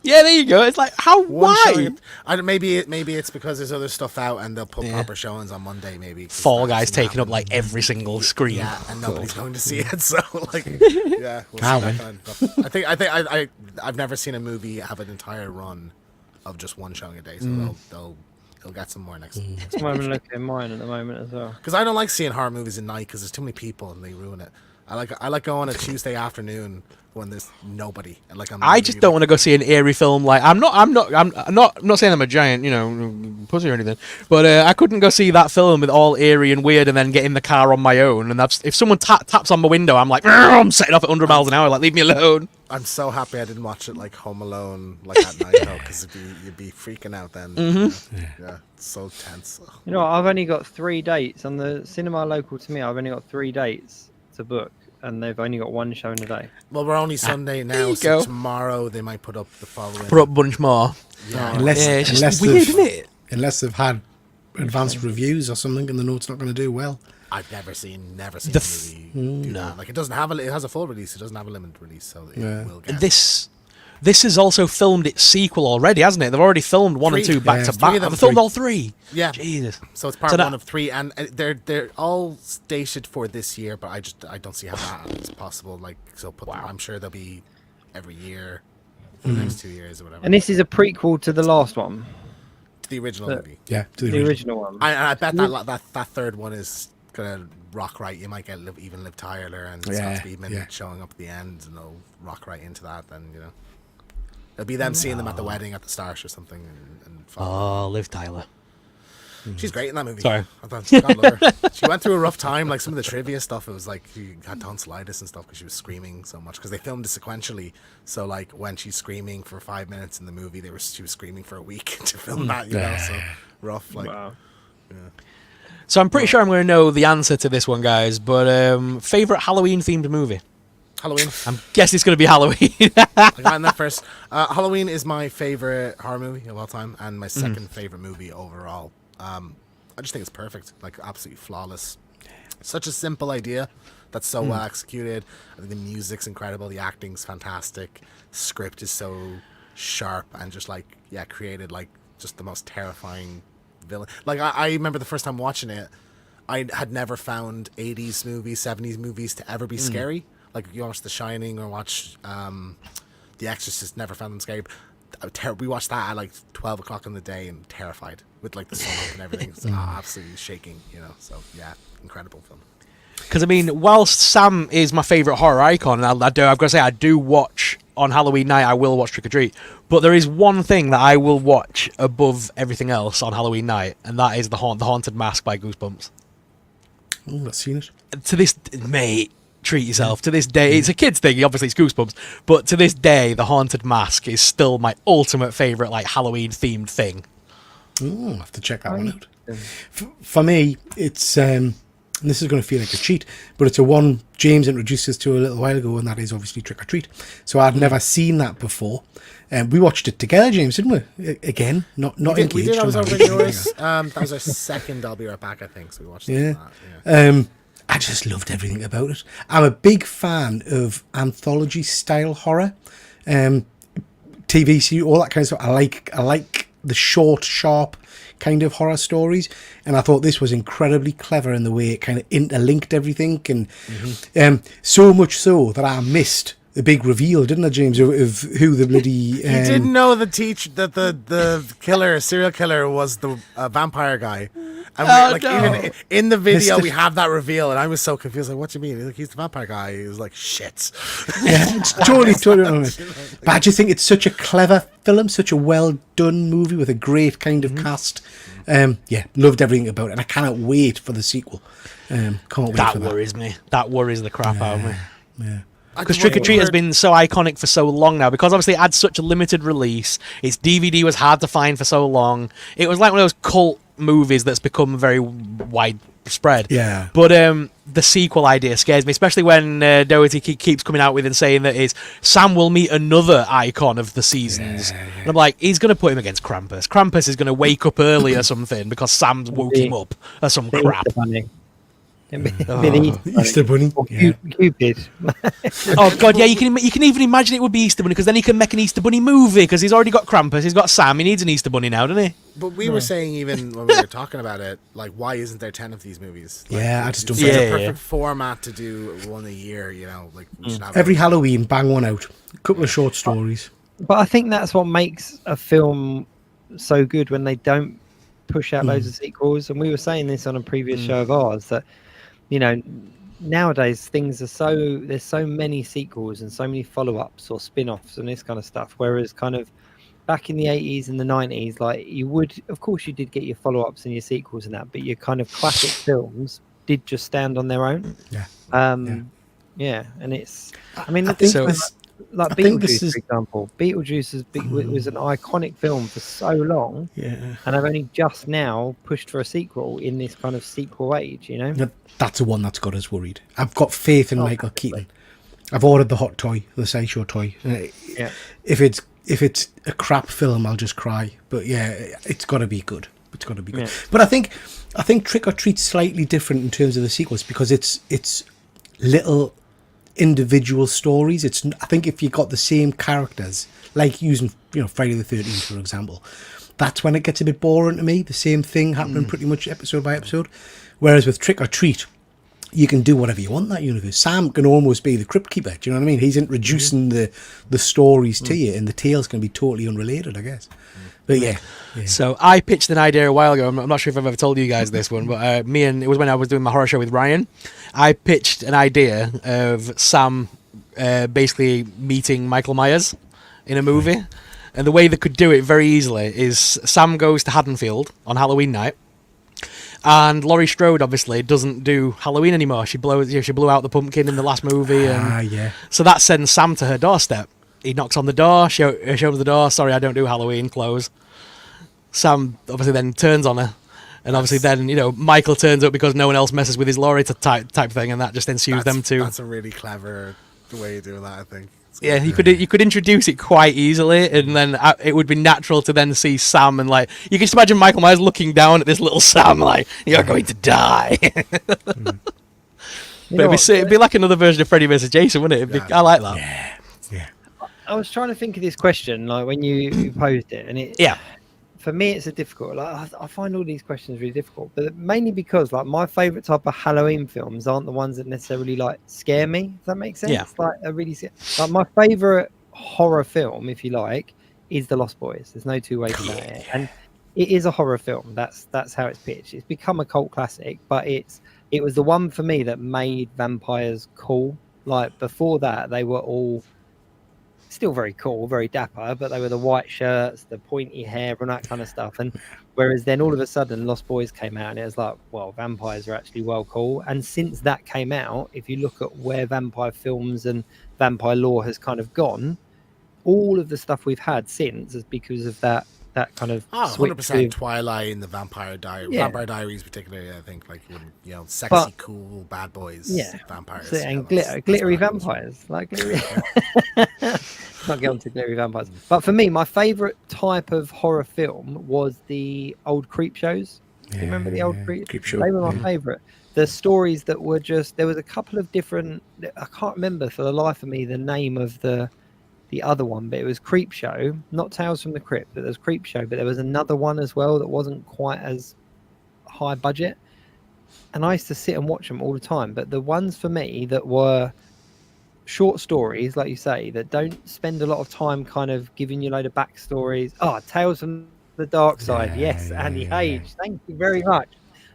Speaker 3: Yeah, there you go. It's like, how?
Speaker 5: One
Speaker 3: Why?
Speaker 5: showing at- maybe it's because there's other stuff out and they'll put proper showings on Monday. Maybe 'cause
Speaker 3: Fall
Speaker 5: that
Speaker 3: Guys
Speaker 5: hasn't
Speaker 3: taking up
Speaker 5: happened.
Speaker 3: like every single screen.
Speaker 5: Yeah, and nobody's going to see it. So like, yeah, we'll see that then. But I've never seen a movie have an entire run of just one showing a day. So they'll get some more next.
Speaker 2: That's why I'm looking at mine at the moment as well.
Speaker 5: Because I don't like seeing horror movies at night because there's too many people and they ruin it. I like going a Tuesday afternoon when there's nobody. And like
Speaker 3: I just don't want to go see an eerie film. Like I'm not saying I'm a giant, pussy or anything, but I couldn't go see that film with all eerie and weird and then get in the car on my own. And that's if someone taps on my window, I'm like, I'm setting off at 100 miles an hour. Like, leave me alone.
Speaker 5: I'm so happy I didn't watch it like Home Alone like at night though, because you'd be freaking out then. Yeah, it's so tense.
Speaker 2: You know what, I've only got 3 dates on the cinema local to me. I've only got 3 dates to book, and they've only got 1 show in a day.
Speaker 5: Well, we're only Sunday now,
Speaker 3: you
Speaker 5: so
Speaker 3: go.
Speaker 5: tomorrow they might put up the following.
Speaker 3: Put up a bunch more.
Speaker 5: Yeah,
Speaker 4: Unless,
Speaker 3: Yeah, it's just
Speaker 4: unless
Speaker 3: weird,
Speaker 4: they've-
Speaker 3: isn't it?
Speaker 4: Unless they've had advanced reviews or something and they know it's not going to do well.
Speaker 5: I've never seen
Speaker 3: The
Speaker 5: a movie do that. Like it doesn't have it has a full release. It doesn't have a limited release, so it will get.
Speaker 3: This has also filmed its sequel already, hasn't it? They've already filmed 1 and 2
Speaker 5: Three.
Speaker 3: back
Speaker 4: Yeah,
Speaker 3: to back.
Speaker 5: three of them.
Speaker 3: They've filmed all 3.
Speaker 5: Yeah.
Speaker 3: Jesus.
Speaker 5: So it's part
Speaker 3: So that-
Speaker 5: 1 of 3, and they're all stated for this year, but I don't see how that is possible. Like I'm sure they'll be every year for the next 2 years or whatever.
Speaker 2: And this is a prequel to the last one,
Speaker 5: To the original movie.
Speaker 4: Yeah, to
Speaker 2: the original one.
Speaker 5: I bet that third one is gonna rock right. You might get even Liv Tyler and Scott
Speaker 4: Yeah,
Speaker 5: Speedman
Speaker 4: yeah.
Speaker 5: showing up at the end, and they'll rock right into that. Then it'll be them seeing them at the wedding at the start or something. And
Speaker 3: Oh, Liv Tyler.
Speaker 5: she's great in that movie.
Speaker 3: Sorry.
Speaker 5: I thought God love her. She went through a rough time. Like some of the trivia stuff, it was like she had tonsillitis and stuff because she was screaming so much. Because they filmed it sequentially, so like when she's screaming for 5 minutes in the movie, she was screaming for a week to film that. So rough. Like
Speaker 2: Wow.
Speaker 3: So I'm pretty sure I'm going to know the answer to this one, guys. But favorite Halloween themed movie?
Speaker 5: Halloween.
Speaker 3: I'm guessing it's going to be Halloween.
Speaker 5: I got in that first. Halloween is my favorite horror movie of all time, and my second favorite movie overall. I just think it's perfect, like absolutely flawless. Such a simple idea that's so well executed. I think the music's incredible, the acting's fantastic, script is so sharp, and just created like just the most terrifying villain. Like I remember the first time watching it, I had never found 80s movies, 70s movies to ever be scary. Like you watch The Shining or watch The Exorcist, never found them scary. We watched that at like 12 o'clock in the day and terrified with like the sun up and everything. It's absolutely shaking, So yeah, incredible film.
Speaker 3: Because I mean, whilst Sam is my favourite horror icon, and I've got to say I do watch on Halloween night. I will watch Trick or Treat, but there is one thing that I will watch above everything else on Halloween night, and that is the Haunted Mask by Goosebumps.
Speaker 4: Oh, I've seen it.
Speaker 3: To this mate, treat yourself. To this day, it's a kids thing. Obviously, it's Goosebumps, but to this day, the Haunted Mask is still my ultimate favourite, like Halloween themed thing.
Speaker 4: Oh, I'll have to check that one out. For me, it's and this is going to feel like a cheat, but it's a one James introduced us to a little while ago, and that is obviously Trick or Treat. So I'd never seen that before. We watched it together, James, didn't we? Again, not engaged.
Speaker 5: We did. I was
Speaker 4: on
Speaker 5: over
Speaker 4: that.
Speaker 5: at yours. That was our second I'll Be Right Back, I think. So we watched
Speaker 4: Yeah.
Speaker 5: that.
Speaker 4: I just loved everything about it. I'm a big fan of anthology style horror, TV series, all that kind of stuff. I like the short, sharp kind of horror stories, and I thought this was incredibly clever in the way it kind of interlinked everything, and so much so that I missed the big reveal, didn't I, James, of who the bloody...
Speaker 5: You didn't know that the serial killer was the vampire guy. And even in the video, we have that reveal, and I was so confused. Like, what do you mean? He's the vampire guy. He was like, shit.
Speaker 4: Yeah, it's totally honest. But I just think it's such a clever film, such a well done movie with a great kind of cast. Loved everything about it, and I cannot wait for the sequel. Can't wait for that.
Speaker 3: That worries me. That worries the crap out of me.
Speaker 4: Yeah.
Speaker 3: Because Trick or Treat has been so iconic for so long now. Because obviously it had such a limited release. Its DVD was hard to find for so long. It was like one of those cult movies that's become very widespread.
Speaker 4: Yeah.
Speaker 3: But the sequel idea scares me, especially when Doherty keeps coming out with and saying that Sam will meet another icon of the seasons.
Speaker 4: Yeah.
Speaker 3: And I'm like, he's going to put him against Krampus. Krampus is going to wake up early or something because Sam's woke him up or some crap.
Speaker 4: Easter Bunny. Yeah.
Speaker 2: Cupid.
Speaker 3: Oh god, yeah, you can even imagine it would be Easter Bunny because then he can make an Easter Bunny movie because he's already got Krampus, he's got Sam, he needs an Easter Bunny now, doesn't he?
Speaker 5: But we were saying even when we were talking about it, like, why isn't there 10 of these movies? Like,
Speaker 4: I just don't
Speaker 5: it's
Speaker 4: get
Speaker 5: a
Speaker 4: it.
Speaker 5: perfect format to do one a year, you know, like we should have
Speaker 4: Every Halloween, bang one out. A couple of short stories.
Speaker 2: But I think that's what makes a film so good when they don't push out loads of sequels. And we were saying this on a previous show of ours that, you know, nowadays there's so many sequels and so many follow-ups or spin-offs and this kind of stuff. Whereas kind of back in the 80s and the 90s, like of course you did get your follow-ups and your sequels and that, but your kind of classic films did just stand on their own. Yeah. And it's, I mean, like Beetlejuice, for example. Beetlejuice was an iconic film for so long, and I've only just now pushed for a sequel in this kind of sequel age, you know?
Speaker 4: That's the one that's got us worried. I've got faith in Michael Keaton. I've ordered the hot toy, the sideshow toy. If it's a crap film, I'll just cry. But yeah, it's got to be good. It's got to be good. Yeah. But I think Trick or Treat's slightly different in terms of the sequels because it's little individual stories. I think if you got the same characters, like using Friday the 13th for example, that's when it gets a bit boring to me. The same thing happening pretty much episode by episode. Whereas with Trick or Treat, you can do whatever you want in that universe. Sam can almost be the crypt keeper. Do you know what I mean? He's introducing the stories to you, and the tales can be totally unrelated, I guess. But yeah.
Speaker 3: So I pitched an idea a while ago. I'm not sure if I've ever told you guys this one, but it was when I was doing my horror show with Ryan. I pitched an idea of Sam basically meeting Michael Myers in a movie. And the way they could do it very easily is Sam goes to Haddonfield on Halloween night. And Laurie Strode obviously doesn't do Halloween anymore. She blew out the pumpkin in the last movie. So that sends Sam to her doorstep. He knocks on the door, shows the door, sorry, I don't do Halloween, close. Sam obviously then turns on her. And obviously then, Michael turns up because no one else messes with his Laurie type thing, and that just ensues them two.
Speaker 5: That's a really clever way of doing that, I think.
Speaker 3: Yeah, you could introduce it quite easily, and then it would be natural to then see Sam and like you can just imagine Michael Myers looking down at this little Sam like you're going to die. But it'd be like another version of Freddy vs Jason, wouldn't it? I like that.
Speaker 4: Yeah.
Speaker 2: I was trying to think of this question like when you posed it, and for me it's a difficult. Like I find all these questions really difficult, but mainly because like my favorite type of Halloween films aren't the ones that necessarily like scare me. Does that make sense?
Speaker 3: Yeah.
Speaker 2: Like like my favorite horror film, if you like, is The Lost Boys. There's no two ways about it, and it is a horror film. That's how it's pitched. It's become a cult classic, but it was the one for me that made vampires cool. Like before that, they were all still very cool, very dapper, but they were the white shirts, the pointy hair, and that kind of stuff. And whereas then all of a sudden Lost Boys came out and it was like, well, vampires are actually well cool. And since that came out, if you look at where vampire films and vampire lore has kind of gone, all of the stuff we've had since is because of that kind of
Speaker 5: 100% Twilight and the Vampire Diaries particularly, I think, like sexy, cool bad boys, vampires,
Speaker 2: and glittery vampires, like glittery. Not get on to glittery vampires, but for me, my favorite type of horror film was the old creep shows. Do you remember the old creep show? They were my favorite. The stories that were there was a couple of different. I can't remember for the life of me the name of the other one, but it was Creep Show, not Tales from the Crypt, but there was Creep Show, but there was another one as well that wasn't quite as high budget, and I used to sit and watch them all the time. But the ones for me that were short stories, like you say, that don't spend a lot of time kind of giving you a load of backstories. Tales from the Dark Side, Andy Hage, thank you very much.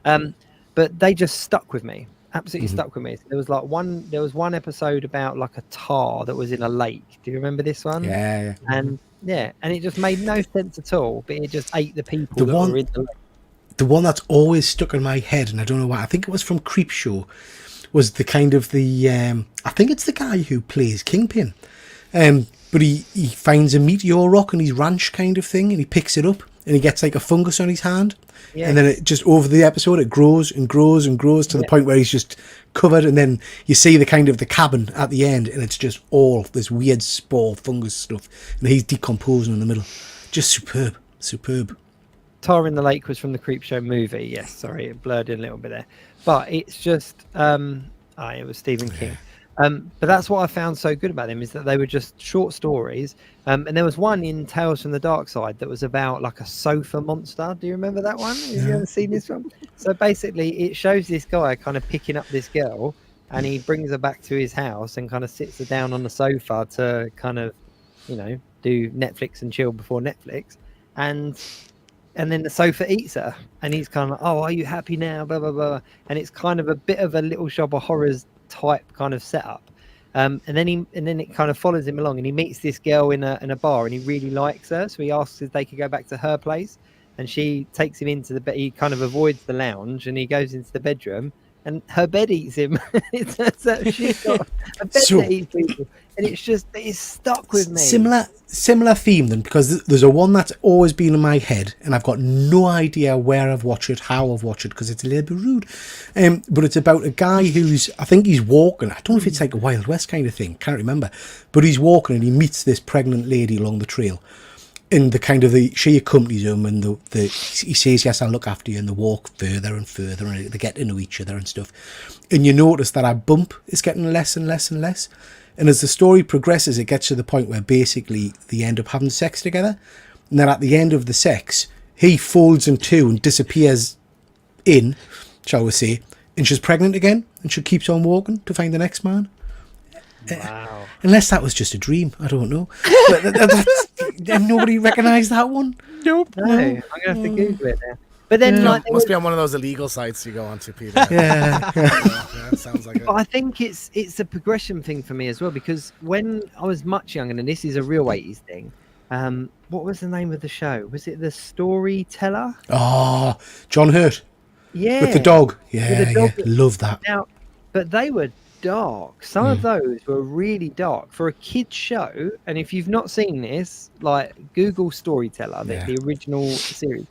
Speaker 2: But they just stuck with me. Absolutely stuck with me. There was one episode about like a tar that was in a lake. Do you remember this one?
Speaker 4: Yeah.
Speaker 2: And it just made no sense at all, but it just ate the people that were in the lake.
Speaker 4: The one that's always stuck in my head, and I don't know why, I think it was from Creep Show, was the kind of the I think it's the guy who plays Kingpin, but he finds a meteor rock in his ranch kind of thing, and he picks it up, and he gets like a fungus on his hand, and then it just over the episode it grows and grows and grows to the point where he's just covered, and then you see the kind of the cabin at the end, and it's just all this weird spore fungus stuff, and he's decomposing in the middle. Just superb.
Speaker 2: Tar in the Lake was from the Creepshow movie. Yes, sorry, it blurred in a little bit there, but it's just it was Stephen King. But that's what I found so good about them, is that they were just short stories. And there was one in Tales from the Dark Side that was about like a sofa monster. Do you remember that one? Have you ever seen this one? So basically it shows this guy kind of picking up this girl, and he brings her back to his house and kind of sits her down on the sofa to kind of, do Netflix and chill before Netflix. And then the sofa eats her, and he's kind of like, oh, are you happy now? Blah, blah, blah. And it's kind of a bit of a Little Shop of Horrors type kind of setup. And then it kind of follows him along, and he meets this girl in a bar, and he really likes her. So he asks if they could go back to her place, and she takes him into the bed. He kind of avoids the lounge, and he goes into the bedroom, and her bed eats him. It turns out she's got a bed that eats people. And it's stuck with me.
Speaker 4: Similar theme then, because there's a one that's always been in my head, and I've got no idea where I've watched it, how I've watched it, because it's a little bit rude. But it's about a guy I think he's walking. I don't know if it's like a Wild West kind of thing, can't remember. But he's walking, and he meets this pregnant lady along the trail. And she accompanies him, and he says, yes, I'll look after you, and they walk further and further, and they get to know each other and stuff. And you notice that our bump is getting less and less and less. And as the story progresses, it gets to the point where basically they end up having sex together. And then at the end of the sex, he folds in two and disappears shall we say, and she's pregnant again, and she keeps on walking to find the next man.
Speaker 2: Wow.
Speaker 4: Unless that was just a dream, I don't know. But nobody recognised that one.
Speaker 2: Nope. No, I'm going to have to Google it now. But then,
Speaker 5: must be on one of those illegal sites you go onto, Peter.
Speaker 4: Yeah.
Speaker 5: Sounds like it.
Speaker 2: But I think it's a progression thing for me as well, because when I was much younger, and this is a real 80s thing, what was the name of the show? Was it The Storyteller?
Speaker 4: Oh, John Hurt.
Speaker 2: Yeah.
Speaker 4: With the dog.
Speaker 2: With the dog.
Speaker 4: Love that.
Speaker 2: Now, but they were dark. Some of those were really dark for a kid's show. And if you've not seen this, like Google Storyteller, the original series.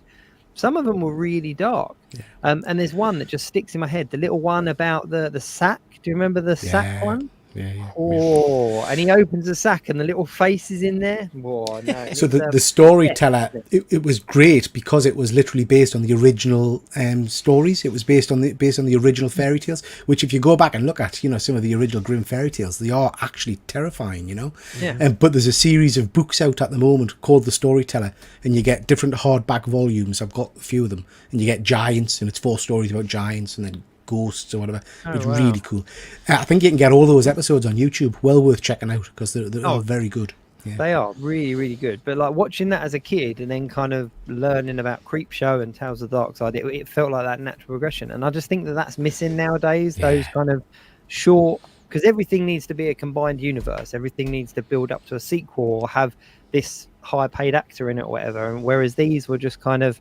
Speaker 2: Some of them were really dark. Yeah. And there's one that just sticks in my head. The little one about the sack. Do you remember the sack one?
Speaker 4: Yeah.
Speaker 2: Oh, and he opens the sack and the little face is in there. Oh, no.
Speaker 4: So the Storyteller, it was great because it was literally based on the original stories. It was based on the original fairy tales, which if you go back and look at, some of the original Grimm fairy tales, they are actually terrifying,
Speaker 2: Yeah.
Speaker 4: But there's a series of books out at the moment called The Storyteller, and you get different hardback volumes. I've got a few of them, and you get giants, and it's 4 stories about giants, and then ghosts or whatever. It's really cool. I think you can get all those episodes on YouTube. Well worth checking out because they're all very good. Yeah.
Speaker 2: They are really, really good. But like watching that as a kid and then kind of learning about Creepshow and Tales of the Dark Side, it felt like that natural progression. And I just think that's missing nowadays. Those kind of short, because everything needs to be a combined universe. Everything needs to build up to a sequel or have this high paid actor in it or whatever. And whereas these were just kind of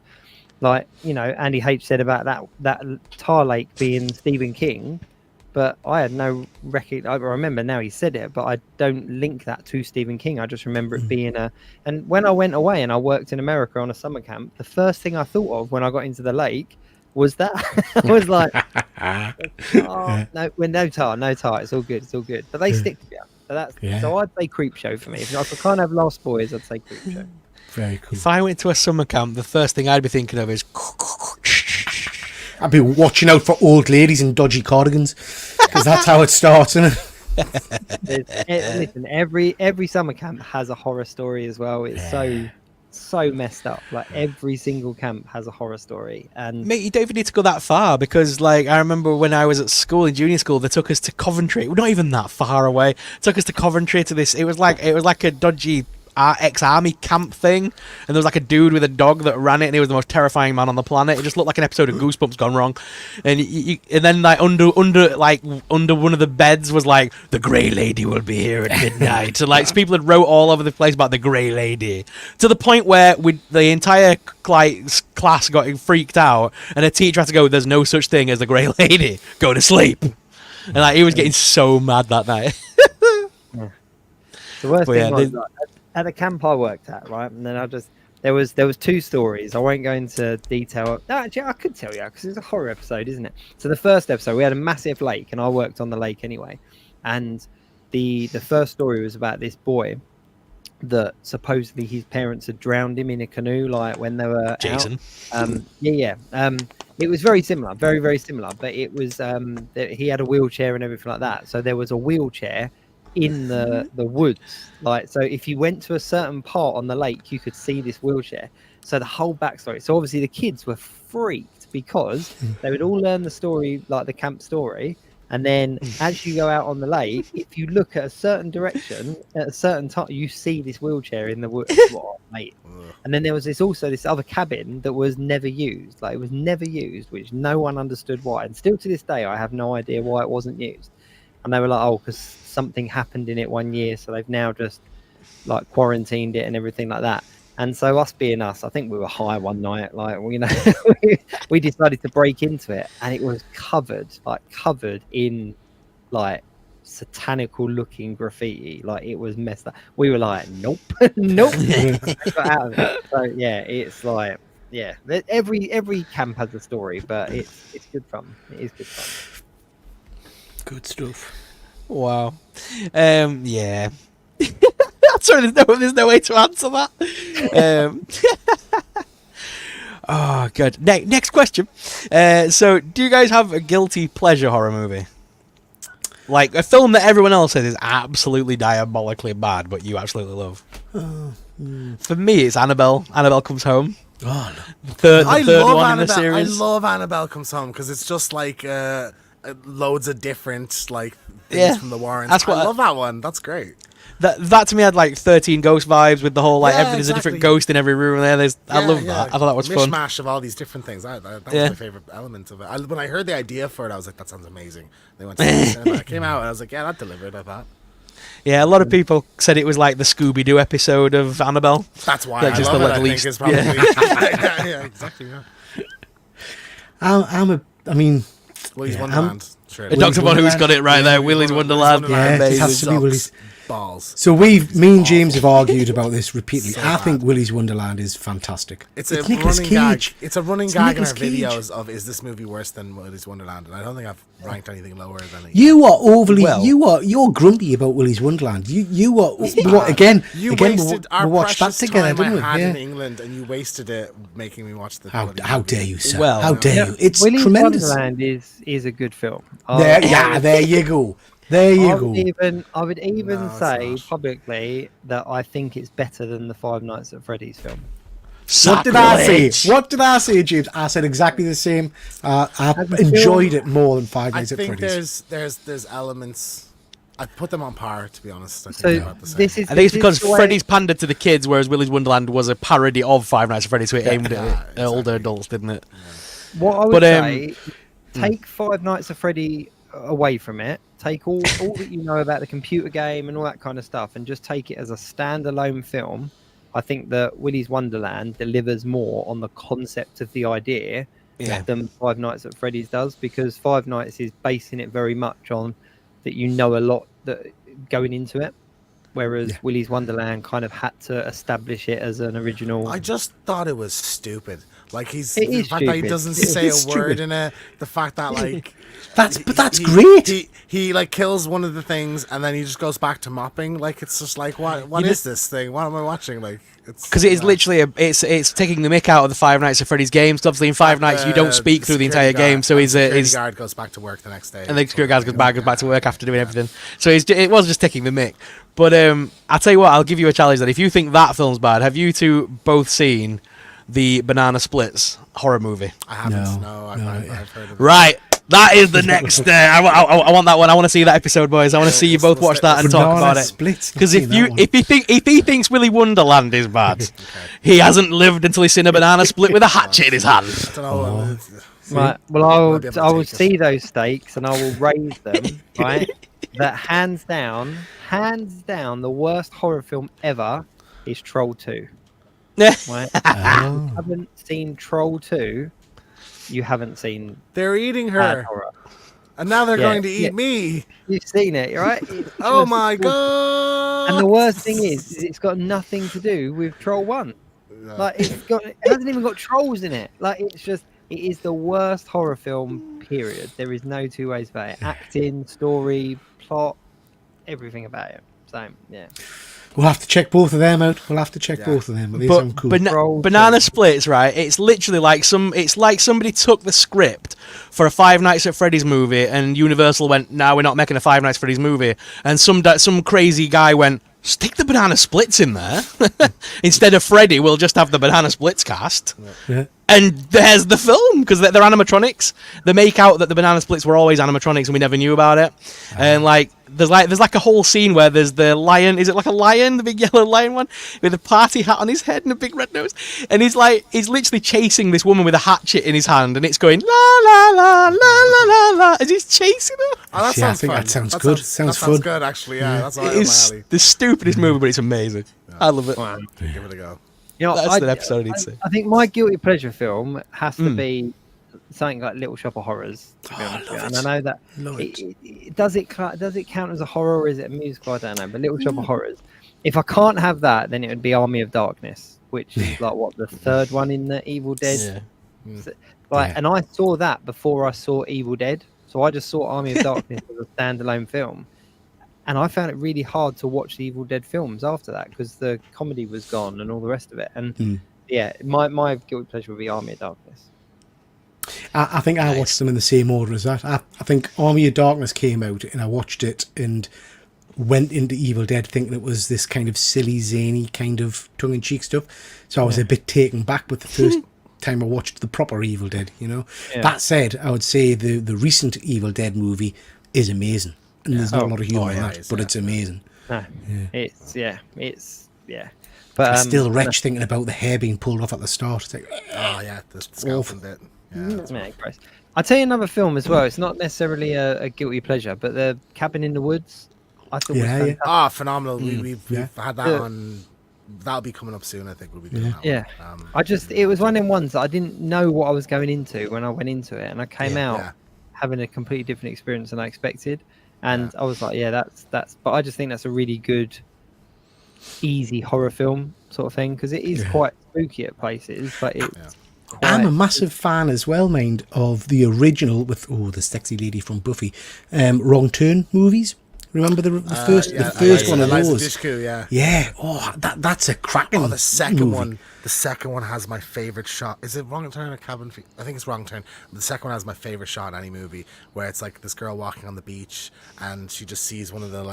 Speaker 2: like, Andy H said about that Tar Lake being Stephen King, but I had no record. I remember now he said it, but I don't link that to Stephen King. I just remember it being and when I went away and I worked in America on a summer camp, the first thing I thought of when I got into the lake was that. I was like, no tar, it's all good. But they stick together. So I'd say Creepshow for me. If I can't have Lost Boys, I'd say Creepshow.
Speaker 4: Very cool.
Speaker 3: If I went to a summer camp, the first thing I'd be thinking of is
Speaker 4: I'd be watching out for old ladies in dodgy cardigans because that's how it starts, isn't it?
Speaker 2: Listen, every summer camp has a horror story as well. It's so messed up. Like every single camp has a horror story. And
Speaker 3: mate, you don't even need to go that far because, like, I remember when I was at school in junior school, they took us to Coventry. We're not even that far away. Took us to Coventry to this. It was like a dodgy ex-army camp thing, and there was like a dude with a dog that ran it, and he was the most terrifying man on the planet. It just looked like an episode of Goosebumps gone wrong. And and then like under one of the beds was like, the Grey Lady will be here at midnight. So like people had wrote all over the place about the Grey Lady, to the point where the entire class got freaked out, and a teacher had to go, "There's no such thing as the Grey Lady. Go to sleep." And like he was getting so mad that night.
Speaker 2: The worst
Speaker 3: But
Speaker 2: thing
Speaker 3: yeah,
Speaker 2: was like, at the camp I worked at, right, and then there was two stories. I won't go into detail. No, actually, I could tell you because it's a horror episode, isn't it? So the first episode, we had a massive lake, and I worked on the lake anyway. And the first story was about this boy that supposedly his parents had drowned him in a canoe, like when they were
Speaker 3: Jason.
Speaker 2: out. It was very similar, very very similar, but it was that he had a wheelchair and everything like that. So there was a wheelchair in the woods, like, so if you went to a certain part on the lake you could see this wheelchair. So the whole backstory, so obviously the kids were freaked because they would all learn the story, like the camp story, and then as you go out on the lake, if you look at a certain direction at a certain time, you see this wheelchair in the woods. Oh, mate. And then there was this other cabin that was never used, like it was never used, which no one understood why, and still to this day I have no idea why it wasn't used. And they were like, oh, because something happened in it one year, so they've now just like quarantined it and everything like that. And so us being us, I think we were high one night, like, you know, we decided to break into it, and it was covered in like satanical looking graffiti. Like it was messed up. We were like, nope, nope. Got out of it. So yeah, it's like, yeah, every camp has a story, but it's good fun. It is good fun.
Speaker 4: Good stuff.
Speaker 3: Wow. Yeah. Sorry, there's no way to answer that. Oh, good. Next question. So, do you guys have a guilty pleasure horror movie? Like a film that everyone else says is absolutely diabolically bad, but you absolutely love. For me, it's Annabelle. Annabelle Comes Home.
Speaker 4: Oh, no.
Speaker 3: Third
Speaker 5: love
Speaker 3: one in
Speaker 5: Annabelle.
Speaker 3: the series.
Speaker 5: I love Annabelle Comes Home because it's just like loads of different like things
Speaker 3: Yeah,
Speaker 5: from the Warrens.
Speaker 3: that's what
Speaker 5: I love that one. That's great.
Speaker 3: That to me had like 13 Ghost vibes with the whole like
Speaker 5: Yeah,
Speaker 3: there's a different
Speaker 5: exactly.
Speaker 3: ghost in every room there. I love that. I thought that was fun.
Speaker 5: Mishmash of all these different things. That was
Speaker 3: Yeah.
Speaker 5: my favorite element of it. When I heard the idea for it, I was like, that sounds amazing. They went to the cinema. It came out, and I was like, yeah, that delivered. I thought.
Speaker 3: Yeah, a lot of people said it was like the Scooby-Doo episode of Annabelle.
Speaker 5: That's why
Speaker 3: Like,
Speaker 5: I
Speaker 3: just
Speaker 5: love
Speaker 3: the,
Speaker 5: it.
Speaker 3: like,
Speaker 5: I
Speaker 3: least-
Speaker 5: think is probably yeah, exactly. Yeah.
Speaker 4: I mean,
Speaker 5: Willy's
Speaker 4: Yeah,
Speaker 5: Wonderland. Sure.
Speaker 3: Dr. Von Who's got it right there. Willy's Wonderland.
Speaker 4: Yeah, it
Speaker 3: Amazing.
Speaker 4: has to be Willy's.
Speaker 5: Balls.
Speaker 4: So me and James have argued about this repeatedly.
Speaker 5: So
Speaker 4: I think
Speaker 5: bad.
Speaker 4: Willy's Wonderland is fantastic.
Speaker 5: It's a
Speaker 4: Nicolas
Speaker 5: running gag.
Speaker 4: Cage.
Speaker 5: It's a running
Speaker 4: It's
Speaker 5: gag in our
Speaker 4: Nicolas Cage.
Speaker 5: videos of is this movie worse than Willy's Wonderland? And I don't think I've ranked anything lower than it.
Speaker 4: You are overly.
Speaker 3: Well-
Speaker 4: You're grumpy about Willy's Wonderland. You are again.
Speaker 5: You
Speaker 4: again,
Speaker 5: wasted our
Speaker 4: we watched that
Speaker 5: precious
Speaker 4: together,
Speaker 5: time
Speaker 4: didn't we?
Speaker 5: I had in
Speaker 4: Yeah.
Speaker 5: England, and you wasted it making me watch the.
Speaker 4: How
Speaker 5: bloody
Speaker 4: how
Speaker 5: movie.
Speaker 4: dare you, sir?
Speaker 3: Well-
Speaker 4: how dare you? It's
Speaker 2: Willy's
Speaker 4: tremendous.
Speaker 2: Wonderland is a good film.
Speaker 4: There you go. There you go.
Speaker 2: I would even
Speaker 5: No, it's
Speaker 2: say
Speaker 5: not.
Speaker 2: publicly that I think it's better than the Five Nights at Freddy's film.
Speaker 4: What did I say?
Speaker 3: Sacrilege.
Speaker 4: What did I say, James? I said exactly the same. I
Speaker 2: As a
Speaker 4: enjoyed
Speaker 2: film,
Speaker 4: it more than Five
Speaker 5: I
Speaker 4: Nights at
Speaker 5: think
Speaker 4: Freddy's.
Speaker 5: there's elements. I'd put them on par, to be honest. I think
Speaker 2: So
Speaker 5: they're about the same.
Speaker 2: this is.
Speaker 3: I think it's
Speaker 2: this
Speaker 3: because
Speaker 2: is the way-
Speaker 3: Freddy's pandered to the kids, whereas Willy's Wonderland was a parody of Five Nights at Freddy's, so it aimed
Speaker 5: Yeah,
Speaker 3: at older
Speaker 5: exactly.
Speaker 3: adults, didn't it?
Speaker 2: What I would
Speaker 3: But,
Speaker 2: say, take Five Nights at Freddy away from it. Take all that you know about the computer game and all that kind of stuff, and just take it as a standalone film. I think that Willy's Wonderland delivers more on the concept of the idea
Speaker 3: Yeah.
Speaker 2: than Five Nights at Freddy's does, because Five Nights is basing it very much on that you know a lot that going into it, whereas Willy's Wonderland kind of had to establish it as an original.
Speaker 5: I just thought it was stupid. Like
Speaker 2: It
Speaker 5: the
Speaker 2: is
Speaker 5: fact that he
Speaker 2: stupid.
Speaker 5: doesn't
Speaker 2: It
Speaker 5: say a
Speaker 4: is
Speaker 5: word
Speaker 4: stupid.
Speaker 5: in it. The fact that like
Speaker 4: That's
Speaker 5: he-
Speaker 4: great.
Speaker 5: He like kills one of the things and then he just goes back to mopping. Like it's just like what is this thing? What am I watching? Like it's
Speaker 3: Because it is literally it's taking the mick out of the Five Nights at Freddy's games. Obviously, in Five Nights you don't speak through the entire game, so
Speaker 5: his
Speaker 3: he's
Speaker 5: guard goes back to work the next day.
Speaker 3: and the security guard goes back to work after doing everything. So it was just taking the mick. But I'll tell you what, I'll give you a challenge then. If you think that film's bad, have you two both seen the Banana Splits horror movie?
Speaker 5: I haven't.
Speaker 4: No,
Speaker 5: I've heard of it.
Speaker 3: Right. That is the next. I want that one. I want to see that episode, boys. I want to see you both watch that and talk about it.
Speaker 4: Splits.
Speaker 3: Because if he thinks Willy Wonderland is bad, he hasn't lived until he's seen a banana split with a hatchet in his hand.
Speaker 5: I don't know.
Speaker 2: Right. Well,
Speaker 5: Might be able to
Speaker 2: I will
Speaker 5: take it.
Speaker 2: see those stakes and I will raise them. Right. That hands down, the worst horror film ever is Troll 2. Right. If you haven't seen Troll 2, you haven't seen
Speaker 5: They're eating
Speaker 2: bad
Speaker 5: her.
Speaker 2: horror.
Speaker 5: And now they're
Speaker 2: Yeah,
Speaker 5: going to eat
Speaker 2: yeah.
Speaker 5: me.
Speaker 2: You've seen it, right?
Speaker 5: Oh my god!
Speaker 2: And the worst thing is it's got nothing to do with Troll 1. Like it hasn't even got trolls in it. Like it is the worst horror film, period. There is no two ways about it. Acting, story, plot, everything about it. So yeah.
Speaker 4: We'll have to check both of them out. We'll have to check
Speaker 5: Yeah.
Speaker 4: both of them. But they
Speaker 3: But
Speaker 4: sound cool.
Speaker 2: Troll
Speaker 3: Banana
Speaker 2: 2.
Speaker 3: Splits, right? It's literally like it's like somebody took the script for a Five Nights at Freddy's movie, and Universal went, "No, we're not making a Five Nights at Freddy's movie." And some crazy guy went, "Stick the Banana Splits in there instead of Freddy. We'll just have the Banana Splits cast."
Speaker 4: Yeah.
Speaker 3: And there's the film, because they're animatronics. They make out that the Banana Splits were always animatronics and we never knew about it. And there's a whole scene where there's the lion. Is it like a lion, the big yellow lion one, with a party hat on his head and a big red nose? And he's literally chasing this woman with a hatchet in his hand, and it's going la la la la la la la as he's chasing her.
Speaker 5: Oh, that
Speaker 4: Yeah, I
Speaker 5: sounds
Speaker 4: think
Speaker 5: fun.
Speaker 4: that sounds good.
Speaker 5: Sounds
Speaker 4: fun.
Speaker 5: good, actually. Yeah, that's all
Speaker 3: It
Speaker 5: right up my
Speaker 3: is
Speaker 5: alley.
Speaker 3: the stupidest movie, but it's amazing. I love it.
Speaker 2: Wow.
Speaker 5: Give it a go.
Speaker 2: You know,
Speaker 3: That's the episode I'd say.
Speaker 2: I think my guilty pleasure film has to be something like Little Shop of Horrors. To be honest with you. And I know that
Speaker 4: Love
Speaker 2: does it count as a horror, or is it a musical? I don't know. But Little Shop of Horrors. If I can't have that, then it would be Army of Darkness, which is like the third one in the Evil Dead.
Speaker 3: Yeah.
Speaker 2: And I saw that before I saw Evil Dead, so I just saw Army of Darkness as a standalone film. And I found it really hard to watch the Evil Dead films after that because the comedy was gone and all the rest of it. And yeah, my guilty pleasure would be Army of Darkness.
Speaker 4: I think I watched them in the same order as that. I think Army of Darkness came out and I watched it and went into Evil Dead thinking it was this kind of silly, zany kind of tongue-in-cheek stuff. So I was a bit taken back with the first time I watched the proper Evil Dead, you know.
Speaker 2: Yeah.
Speaker 4: That said, I would say the recent Evil Dead movie is amazing. And there's not a lot of humour in that, but it's amazing.
Speaker 2: No, it's But
Speaker 4: Still wretched thinking about the hair being pulled off at the start. It's like,
Speaker 5: Oh yeah, the scalping bit. Yeah.
Speaker 2: yeah, gross. I'll tell you another film as well. It's not necessarily a guilty pleasure, but the Cabin in the Woods. I thought was fantastic.
Speaker 5: Ah, phenomenal. We've
Speaker 4: yeah.
Speaker 5: had that on. That'll be coming up soon. I think we'll be doing that.
Speaker 2: Yeah,
Speaker 5: One.
Speaker 2: it was one of them ones that I didn't know what I was going into when I went into it, and I came out having a completely different experience than I expected. And I was like, yeah, that's. But I just think that's a really good, easy horror film sort of thing because it is quite spooky at places, but it's.
Speaker 4: I'm a massive fan as well, mind, of the original with the sexy lady from Buffy, Wrong Turn movies. Remember the first one of
Speaker 5: Eliza
Speaker 4: those?
Speaker 5: Dushku, yeah.
Speaker 4: Yeah. Oh, that's a cracking.
Speaker 5: Oh, the second
Speaker 4: movie.
Speaker 5: one. The second one has my favorite shot. Is it Wrong Turn or Cabin Fever? I think it's Wrong Turn. The second one has my favorite shot in any movie, where it's like this girl walking on the beach and she just sees one of the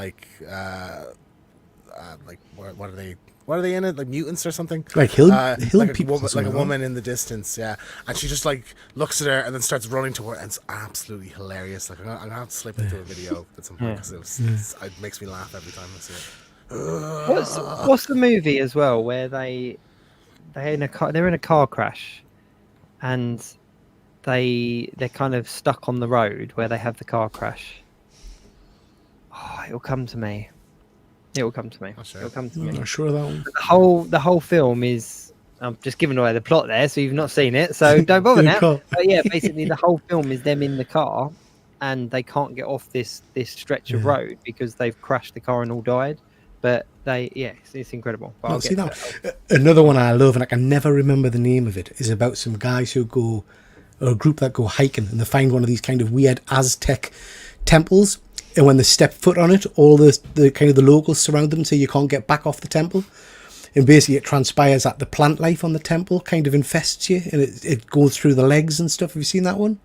Speaker 5: what are they? What are they in it? Like mutants or something?
Speaker 4: Like hill
Speaker 5: like
Speaker 4: people,
Speaker 5: like a woman in the distance, yeah. And she just like looks at her and then starts running to her, and it's absolutely hilarious. Like I'm gonna have to slip into a video at some point because it makes me laugh every time I see it.
Speaker 2: What's the movie as well where they're in a car crash, and they're kind of stuck on the road where they have the car crash. Oh, it'll come to me. It'll come to me. It'll come to me.
Speaker 4: I'm not sure of that one.
Speaker 2: The whole film is. I'm just giving away the plot there, so you've not seen it, so don't bother now.
Speaker 4: Cool.
Speaker 2: But yeah, basically the whole film is them in the car, and they can't get off this stretch of road because they've crashed the car and all died. But it's incredible. But I'll
Speaker 4: See
Speaker 2: get
Speaker 4: that. Another one I love, and I can never remember the name of it, is about some guys who go, or a group that go hiking, and they find one of these kind of weird Aztec temples. And when they step foot on it, all the kind of the locals surround them, so you can't get back off the temple. And basically, it transpires that the plant life on the temple kind of infests you, and it goes through the legs and stuff. Have you seen that one?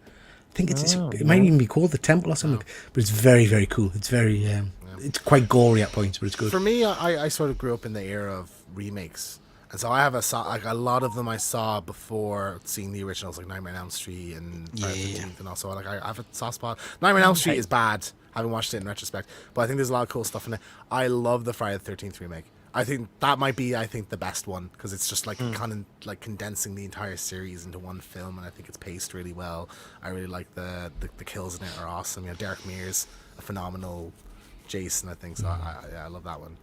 Speaker 4: I think it might even be called the temple or something. But it's very, very cool. It's very it's quite gory at points, but it's good.
Speaker 5: For me, I sort of grew up in the era of remakes. And so I have a lot of them I saw before seeing the originals, like Nightmare on Elm Street and Friday the 13th, and also like I have a soft spot. Nightmare on Elm Street is bad. I haven't watched it in retrospect, but I think there's a lot of cool stuff in it. I love the Friday the 13th remake. I think that might be the best one because it's just like kind of like condensing the entire series into one film, and I think it's paced really well. I really like the kills in it are awesome. You know, Derek Mears, a phenomenal Jason, I think. So I love that one.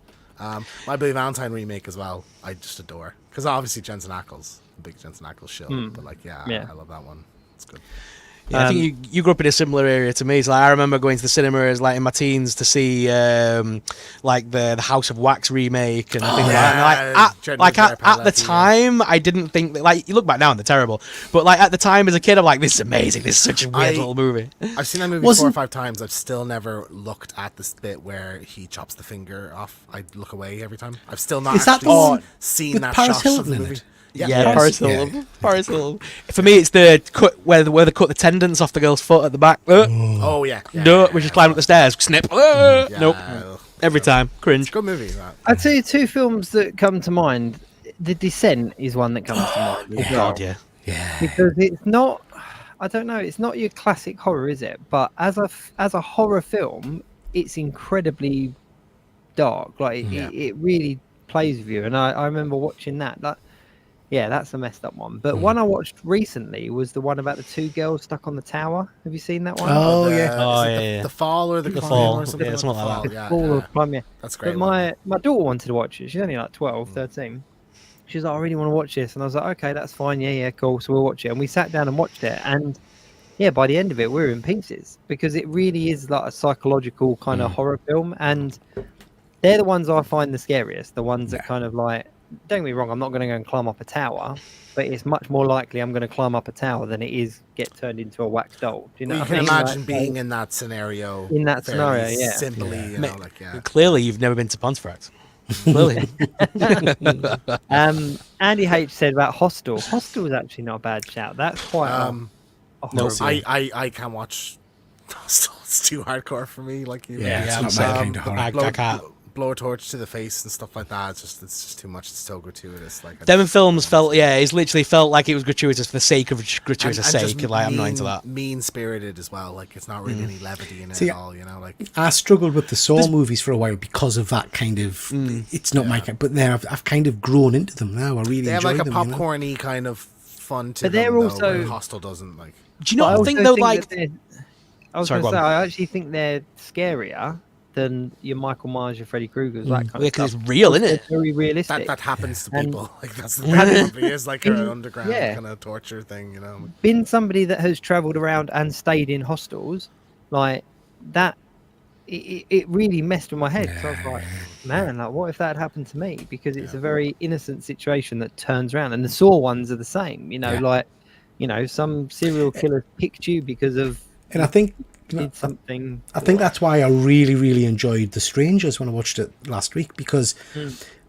Speaker 5: My Billy Valentine remake as well, I just adore. Because obviously Jensen Ackles, the big Jensen Ackles show. But like, I love that one. It's good.
Speaker 3: Yeah, I think you grew up in a similar area to me. So like, I remember going to the cinema as like in my teens to see like the House of Wax remake and things like that. And, at the time, I didn't think that, like, you look back now and they're terrible, but like at the time as a kid, I'm like, this is amazing. This is such a weird little movie.
Speaker 5: I've seen that movie 4 or 5 times. I've still never looked at this bit where he chops the finger off. I look away every time. I've still not seen that
Speaker 4: Paris
Speaker 5: shot
Speaker 4: Hilton
Speaker 5: of the
Speaker 4: in
Speaker 5: movie.
Speaker 4: it?
Speaker 3: Yeah, Paris Hilton. Paris Hilton. For me, it's the cut where they cut the tendons off the girl's foot at the back.
Speaker 5: Oh yeah.
Speaker 3: We just climbed up the stairs. Snip. Nope. Every time. Cringe.
Speaker 5: Good movie. That.
Speaker 2: I'd say 2 films that come to mind. The Descent is one that comes to mind.
Speaker 3: Oh God, yeah.
Speaker 2: Because it's not. I don't know. It's not your classic horror, is it? But as a horror film, it's incredibly dark. Like it really plays with you. And I remember watching that. Yeah, that's a messed up one. But one I watched recently was the one about the 2 girls stuck on the tower. Have you seen that one?
Speaker 4: Oh, yeah.
Speaker 5: The Fall or the Climb
Speaker 3: Fall.
Speaker 5: or something.
Speaker 3: Yeah, something like that.
Speaker 5: Yeah,
Speaker 2: Fall or Climb, yeah.
Speaker 5: That's great.
Speaker 2: But my daughter wanted to watch it. She's only like 12, 13. She was like, I really want to watch this. And I was like, okay, that's fine. Yeah, cool. So we'll watch it. And we sat down and watched it. And yeah, by the end of it, we were in pieces because it really is like a psychological kind of horror film. And they're the ones I find the scariest. The ones that kind of like, don't get me wrong, I'm not going to go and climb up a tower, but it's much more likely I'm going to climb up a tower than it is get turned into a wax doll. Do you know
Speaker 5: you
Speaker 2: what
Speaker 5: can
Speaker 2: I mean?
Speaker 5: imagine
Speaker 2: Like,
Speaker 5: being in that scenario.
Speaker 2: In that
Speaker 5: fairly
Speaker 2: scenario, yeah.
Speaker 5: Simply, you know, like, yeah.
Speaker 3: Clearly, you've never been to Pontefract. Clearly.
Speaker 2: Andy H said about Hostel. Hostel is actually not a bad shout. That's quite a horror film.
Speaker 5: I can't watch Hostel. It's too hardcore for me. Like, you
Speaker 4: Yeah, it's not my kind of horror.
Speaker 3: I can't.
Speaker 5: Blow a torch to the face and stuff like that. It's just too much. It's so gratuitous. Like
Speaker 3: Them films felt, it's literally felt like it was gratuitous for the sake of gratuitous
Speaker 5: and
Speaker 3: sake.
Speaker 5: just
Speaker 3: Like, I'm not into that.
Speaker 5: Mean spirited as well. Like, it's not really any levity in it
Speaker 4: See,
Speaker 5: at all. You know, like
Speaker 4: I struggled with the Saw movies for a while because of that kind of. It's not my kind, but then I've kind of grown into them now. I really
Speaker 5: they have
Speaker 4: enjoy
Speaker 5: like a
Speaker 4: them.
Speaker 5: popcorny kind of fun to
Speaker 2: But
Speaker 5: them.
Speaker 2: they're
Speaker 5: Though,
Speaker 2: also-
Speaker 5: where Hostel doesn't like.
Speaker 3: Do you not think, though, like.
Speaker 2: I was
Speaker 3: Sorry,
Speaker 2: going to
Speaker 3: go
Speaker 2: say,
Speaker 3: on.
Speaker 2: I actually think they're scarier than your Michael Myers, your Freddy Kruegers, that kind of
Speaker 3: Because
Speaker 2: stuff.
Speaker 3: it's real, isn't it?
Speaker 2: They're very realistic.
Speaker 5: That happens to
Speaker 2: And-
Speaker 5: people. Like that's the thing. It is like an
Speaker 2: In-
Speaker 5: underground
Speaker 2: yeah.
Speaker 5: kind of torture thing. You know.
Speaker 2: Been somebody that has travelled around and stayed in hostels, like that, it really messed with my head. So I was like, man, like what if that had happened to me? Because it's a very innocent situation that turns around. And the Saw ones are the same. You know, like, you know, some serial killer picked you because of
Speaker 4: And I think
Speaker 2: did something.
Speaker 4: I think that's why I really, really enjoyed The Strangers when I watched it last week, because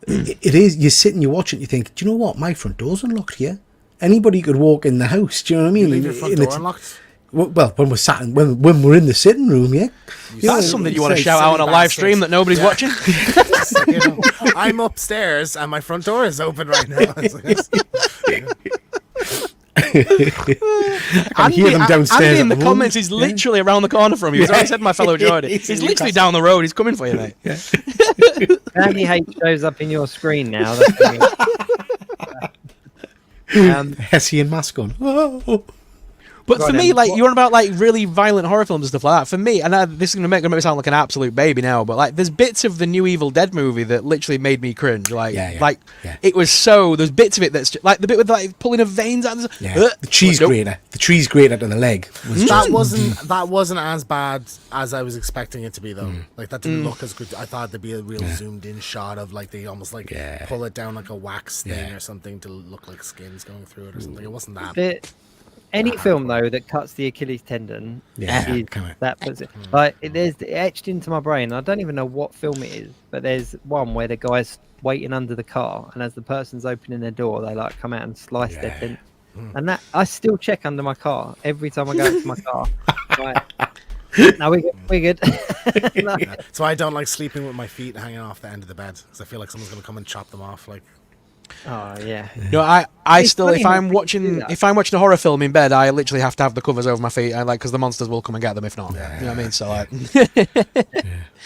Speaker 4: it is, you sit and you watch it, you think, do you know what, my front door's unlocked here. Anybody could walk in the house. Do you know what I mean?
Speaker 5: You leave your front door unlocked.
Speaker 4: Well, when we're sat, when we're in the sitting room, yeah.
Speaker 3: That's something you want to shout out on a live stream that nobody's watching.
Speaker 5: You know, I'm upstairs and my front door is open right now.
Speaker 4: I can hear them downstairs.
Speaker 3: Andy in
Speaker 4: at
Speaker 3: the
Speaker 4: home.
Speaker 3: comments is literally around the corner from you. He's already said my fellow Jordan.
Speaker 4: He's
Speaker 3: He's
Speaker 4: in
Speaker 3: literally
Speaker 4: Newcastle.
Speaker 3: down the road. He's coming for you, mate.
Speaker 2: Andy H shows up in your screen now. That's
Speaker 4: Hessian mask on. Oh.
Speaker 3: But
Speaker 2: Go
Speaker 3: for
Speaker 2: on
Speaker 3: me,
Speaker 2: then.
Speaker 3: like, you're on about like really violent horror films and stuff like that. For me, and this is gonna make me sound like an absolute baby now, but like, there's bits of the new Evil Dead movie that literally made me cringe. Like, it was so. There's bits of it that's just, like the bit with like pulling of veins out.
Speaker 4: Yeah. The cheese grater. The cheese grater to the leg. Was
Speaker 5: that wasn't as bad as I was expecting it to be though. Like that didn't look as good. I thought there'd be a real zoomed in shot of like they almost like pull it down like a wax thing or something to look like skin's going through it or something. It wasn't that.
Speaker 2: Any film though that cuts the Achilles tendon, that puts it like there's etched into my brain. I don't even know what film it is, but there's one where the guy's waiting under the car, and as the person's opening their door, they like come out and slice their tendon. And that I still check under my car every time I go into my car. Like, no, we're good. No.
Speaker 5: So I don't like sleeping with my feet hanging off the end of the bed because I feel like someone's gonna come and chop them off. Like.
Speaker 2: Oh yeah.
Speaker 3: No, I
Speaker 2: It's
Speaker 3: still,
Speaker 2: funny
Speaker 3: if
Speaker 2: how
Speaker 3: I'm
Speaker 2: people
Speaker 3: watching
Speaker 2: do that.
Speaker 3: a horror film in bed, I literally have to have the covers over my feet, because the monsters will come and get them if not. You know what I mean? So like,
Speaker 2: Yeah,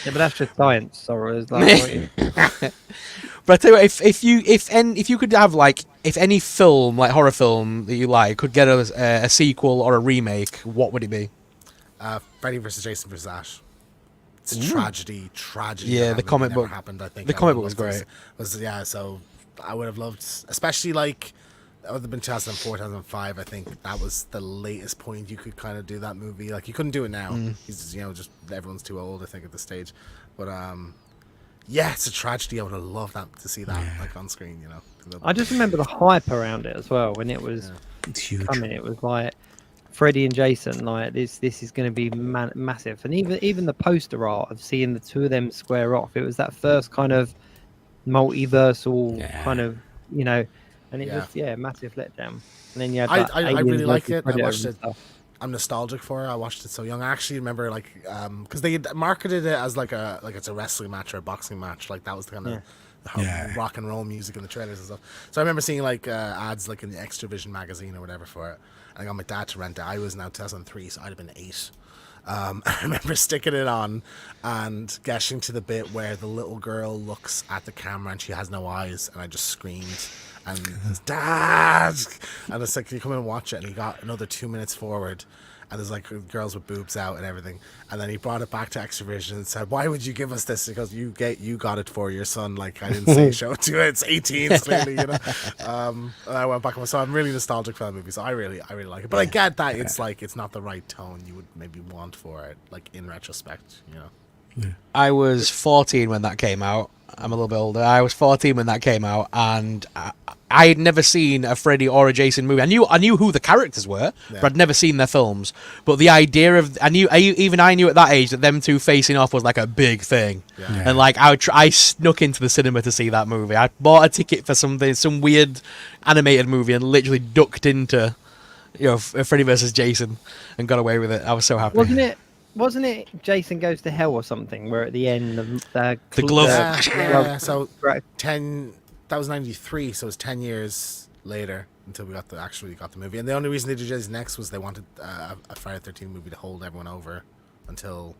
Speaker 2: but that's just science. Sorry, it's like,
Speaker 3: but I tell you what, if you could have like, if any film, like horror film that you like, could get a sequel or a remake, what would it be?
Speaker 5: Freddy vs. Jason vs. Ash. It's a tragedy.
Speaker 3: Yeah,
Speaker 5: that
Speaker 3: the comic
Speaker 5: never
Speaker 3: book
Speaker 5: happened. I think
Speaker 3: the comic book was great.
Speaker 5: So I would have loved, especially like that would have been 2004, 2005. I think that was the latest point you could kind of do that movie. Like you couldn't do it now. He's just everyone's too old, I think, at this stage. But yeah, it's a tragedy. I would have loved to see that like on screen.
Speaker 2: I just remember the hype around it as well when it was
Speaker 4: It's huge.
Speaker 2: coming. It was like Freddy and Jason, like this is going to be massive. And even the poster art of seeing the two of them square off, it was that first kind of multiversal kind of, and it was massive letdown. And then you had
Speaker 5: I really like it. I
Speaker 2: Predator
Speaker 5: watched
Speaker 2: and
Speaker 5: it.
Speaker 2: stuff.
Speaker 5: I'm nostalgic for it. I watched it so young. I actually remember because they had marketed it as like it's a wrestling match or a boxing match. Like that was the kind of rock and roll music in the trailers and stuff. So I remember seeing like ads like in the Extravision magazine or whatever for it. And I got my dad to rent it. I was now 2003, so I'd have been 8. I remember sticking it on and getting to the bit where the little girl looks at the camera and she has no eyes, and I just screamed. And his dad, and it's like, can you come in and watch it? And he got another 2 minutes forward, and there's like girls with boobs out and everything. And then he brought it back to Extravision and said, "Why would you give us this?" Because you got it for your son. Like I didn't say show it to you. It's 18 clearly, And I went back and so I'm really nostalgic for that movie. So I really like it. But I get that it's like it's not the right tone you would maybe want for it, like in retrospect.
Speaker 3: I was 14 when that came out. I'm a little bit older. I was 14 when that came out, and I had never seen a Freddy or a Jason movie. I knew who the characters were, but I'd never seen their films. But the idea of I knew at that age that them two facing off was like a big thing, and like I snuck into the cinema to see that movie. I bought a ticket for some weird animated movie and literally ducked into Freddy versus Jason and got away with it. I was so happy.
Speaker 2: Wasn't it Jason Goes to Hell or something? Where at the end the
Speaker 3: glove.
Speaker 5: Yeah. So 10. That was 93. So it was 10 years later until we got the movie. And the only reason they did Jason X was they wanted a Friday the 13th movie to hold everyone over until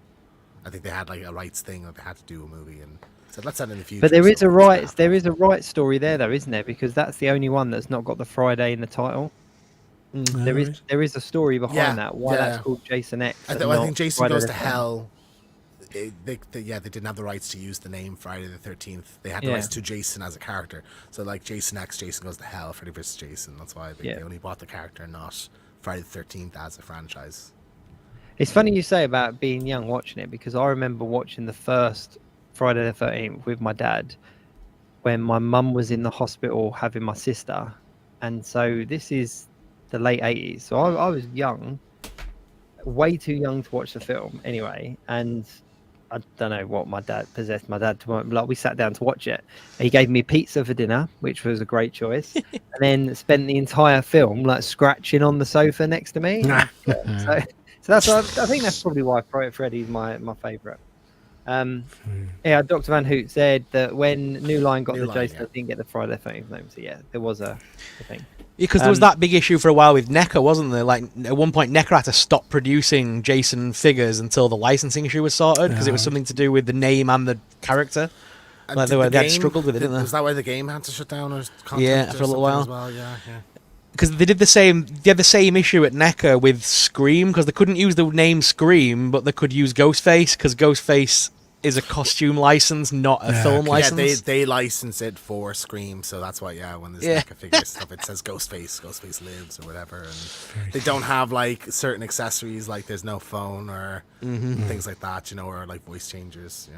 Speaker 5: I think they had like a rights thing that they had to do a movie and said let's set it in the future.
Speaker 2: But there is a right story there though, isn't there? Because that's the only one that's not got the Friday in the title. There is a story behind that. Why that's called Jason X.
Speaker 5: I think Jason Goes to Hell. They didn't have the rights to use the name Friday the 13th. They had the rights to Jason as a character. So like Jason X, Jason Goes to Hell, Freddy vs. Jason. That's why they only bought the character, not Friday the 13th as a franchise.
Speaker 2: It's funny you say about being young watching it, because I remember watching the first Friday the 13th with my dad when my mum was in the hospital having my sister, and so this is the late 80s, so I was young, way too young to watch the film anyway, and I don't know what my dad possessed my dad to, like, we sat down to watch it. He gave me pizza for dinner, which was a great choice, and then spent the entire film like scratching on the sofa next to me. So that's I think that's probably why Freddy's my favourite. Dr. Van Hoot said that when New Line got Jason, I didn't get the Friday the 13th name, so there was a thing.
Speaker 3: Because there was that big issue for a while with NECA, wasn't there? Like, at one point, NECA had to stop producing Jason figures until the licensing issue was sorted, because it was something to do with the name and the character. Like, they had struggled with it, didn't they?
Speaker 5: Was that why the game had to shut down? Or for
Speaker 3: a little while.
Speaker 5: As well? Yeah.
Speaker 3: Because they had the same issue at NECA with Scream, because they couldn't use the name Scream, but they could use Ghostface, because Ghostface is a costume license, not a film license.
Speaker 5: Yeah, they license it for Scream, so that's why, when there's NECA figure stuff, it says Ghostface lives or whatever, and they don't have like certain accessories, like there's no phone or things like that, or like voice changers.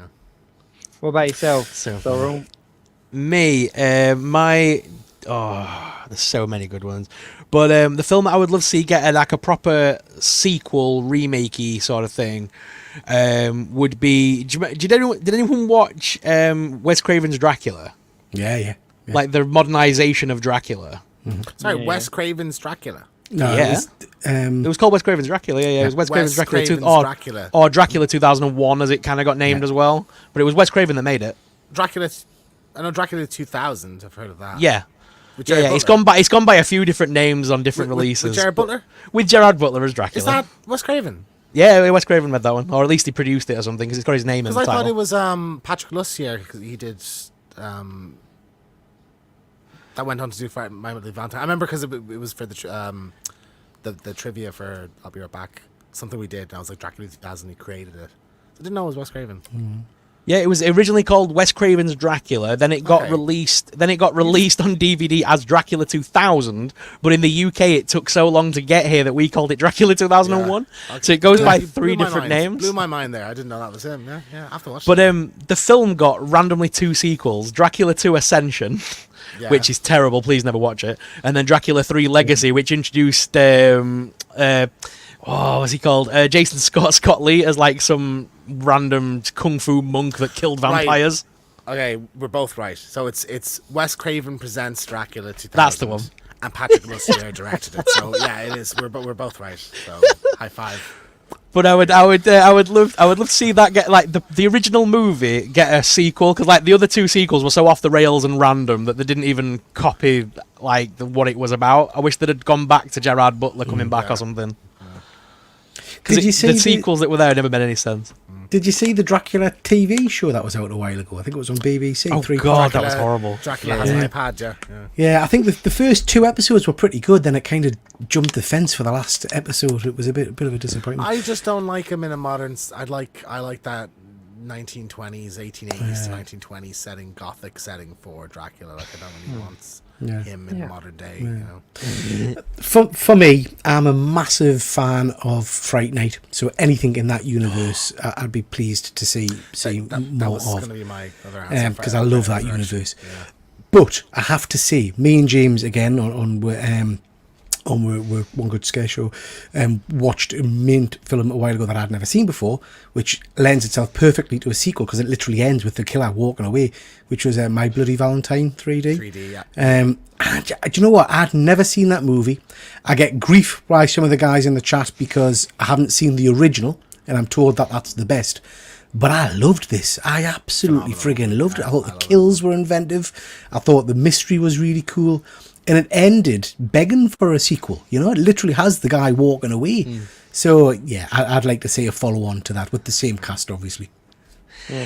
Speaker 2: What about yourself, Sorrell?
Speaker 3: Me, there's so many good ones, but the film that I would love to see get like a proper sequel, remakey sort of thing, would be. Did anyone watch Wes Craven's Dracula?
Speaker 4: Yeah.
Speaker 3: Like the modernization of Dracula.
Speaker 5: Sorry, Wes Craven's Dracula.
Speaker 4: No,
Speaker 3: it was called Wes Craven's Dracula. Yeah. It was Wes Craven's Dracula,
Speaker 5: Dracula.
Speaker 3: Or Dracula 2001, as it kind of got named as well. But it was Wes Craven that made it.
Speaker 5: I know Dracula 2000. I've heard of that.
Speaker 3: Yeah.
Speaker 5: Yeah,
Speaker 3: it's gone by a few different names on different releases.
Speaker 5: With Gerard Butler?
Speaker 3: With Gerard Butler as Dracula.
Speaker 5: Is that Wes Craven?
Speaker 3: Yeah, Wes Craven made that one, or at least he produced it or something, because it's got his name in the
Speaker 5: title.
Speaker 3: title.
Speaker 5: I thought it was Patrick Lussier, because he did that went on to do My Monthly Valentine. I remember because it was for the trivia for I'll Be Right Back, something we did, and I was like, Dracula 2000, he created it. I didn't know it was Wes Craven.
Speaker 3: Yeah, it was originally called Wes Craven's Dracula. Then it got
Speaker 5: Okay.
Speaker 3: released. Then it got released on DVD as Dracula 2000. But in the UK, it took so long to get here that we called it Dracula 2001.
Speaker 5: Okay.
Speaker 3: So it goes by
Speaker 5: Blew
Speaker 3: 3
Speaker 5: my
Speaker 3: different
Speaker 5: mind.
Speaker 3: names.
Speaker 5: Blew my mind there. I didn't know that was him. Yeah, I have to watch
Speaker 3: But
Speaker 5: that.
Speaker 3: the film got randomly 2 sequels: Dracula 2 Ascension,
Speaker 5: Yeah.
Speaker 3: which is terrible. Please never watch it. And then Dracula 3 Legacy, which introduced what was he called? Jason Scott Lee as like some random kung fu monk that killed vampires.
Speaker 5: Okay, we're both right. So it's Wes Craven presents Dracula 2000.
Speaker 3: That's the one.
Speaker 5: And Patrick Lussier directed it. So yeah, it is. We're both right. So high five.
Speaker 3: But I would love to see that get like the original movie get a sequel, because like the other 2 sequels were so off the rails and random that they didn't even copy like what it was about. I wish they'd had gone back to Gerard Butler coming back or something.
Speaker 4: Did you see
Speaker 3: the sequels that were there never made any sense?
Speaker 4: Did you see the Dracula TV show that was out a while ago? I think it was on BBC.
Speaker 3: Oh,
Speaker 4: 3
Speaker 3: God,
Speaker 4: parts.
Speaker 3: that was horrible.
Speaker 5: Dracula has an iPad. Yeah.
Speaker 4: Yeah, I think the first 2 episodes were pretty good. Then it kind of jumped the fence for the last episode. It was a bit of a disappointment.
Speaker 5: I just don't like him in a modern. I like that 1920s, 1880s to 1920s setting, Gothic setting for Dracula. Like I don't really want him in modern day. You know.
Speaker 4: For me, I'm a massive fan of Fright Night. So anything in that universe, I'd be pleased to see
Speaker 5: That
Speaker 4: more
Speaker 5: was
Speaker 4: of.
Speaker 5: going to be my other answer.
Speaker 4: Because I love that universe.
Speaker 5: Yeah.
Speaker 4: But I have to say, me and James again on We're One Good Scare Show, watched a mint film a while ago that I'd never seen before, which lends itself perfectly to a sequel because it literally ends with the killer walking away, which was My Bloody Valentine 3D.
Speaker 5: 3D, yeah.
Speaker 4: And do you know what? I'd never seen that movie. I get grief by some of the guys in the chat because I haven't seen the original, and I'm told that that's the best. But I loved this. I absolutely friggin' loved it. I thought the kills were inventive. I thought the mystery was really cool. And it ended begging for a sequel. You know, it literally has the guy walking away. So, yeah, I'd like to see a follow-on to that with the same cast, obviously.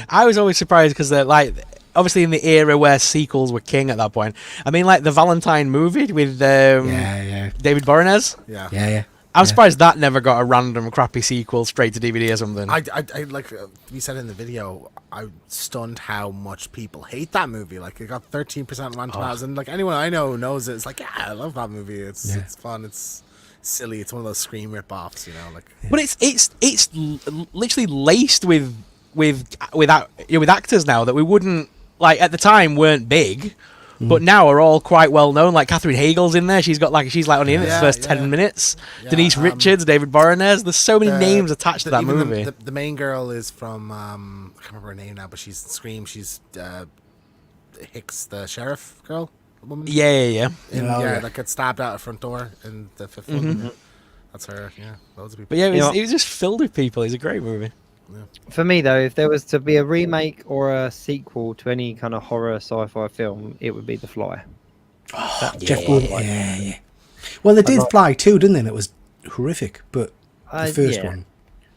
Speaker 3: I was always surprised because they're like, obviously in the era where sequels were king at that point. I mean, like the Valentine movie with David Boreanaz.
Speaker 5: Yeah.
Speaker 3: I'm surprised that never got a random crappy sequel straight to DVD or something.
Speaker 5: I like we said in the video, I'm stunned how much people hate that movie. Like it got 13% Rotten Tomatoes, and like anyone I know knows it. It's like, yeah, I love that movie. It's fun. It's silly. It's one of those Scream rip-offs, you know. Like,
Speaker 3: but it's literally laced with actors now that we wouldn't like at the time weren't big. But now are all quite well known. Like Catherine Hagel's in there. She's like only in it the first 10 minutes.
Speaker 5: Yeah,
Speaker 3: Denise Richards, David Boreanaz. There's so many names attached to that
Speaker 5: even
Speaker 3: movie.
Speaker 5: The main girl is from I can't remember her name now, but she's Scream. She's Hicks, the sheriff girl, woman.
Speaker 3: Yeah.
Speaker 5: That gets stabbed out a front door in the 5th one. That's her. Yeah, loads of people.
Speaker 3: But yeah, it was just filled with people. It's a great movie.
Speaker 2: For me, though, if there was to be a remake or a sequel to any kind of horror sci-fi film, it would be The Fly.
Speaker 4: Jeff Goldblum. Yeah. Well, they did Fly too, didn't they? And it was horrific, but the first one.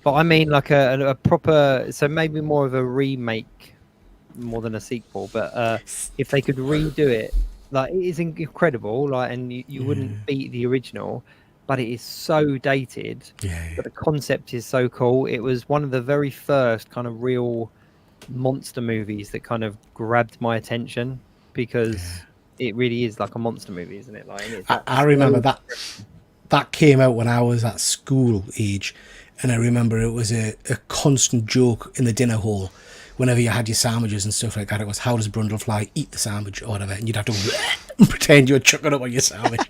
Speaker 2: But I mean, like a proper, so maybe more of a remake more than a sequel. But if they could redo it, like it is incredible, like, and you wouldn't beat the original. But it is so dated. But the concept is so cool. It was one of the very first kind of real monster movies that kind of grabbed my attention because it really is like a monster movie, isn't it? Like, it's
Speaker 4: I remember that came out when I was at school age, and I remember it was a constant joke in the dinner hall. Whenever you had your sandwiches and stuff like that, it was, how does Brundlefly eat the sandwich or whatever, and you'd have to pretend you were chucking up on your sandwich.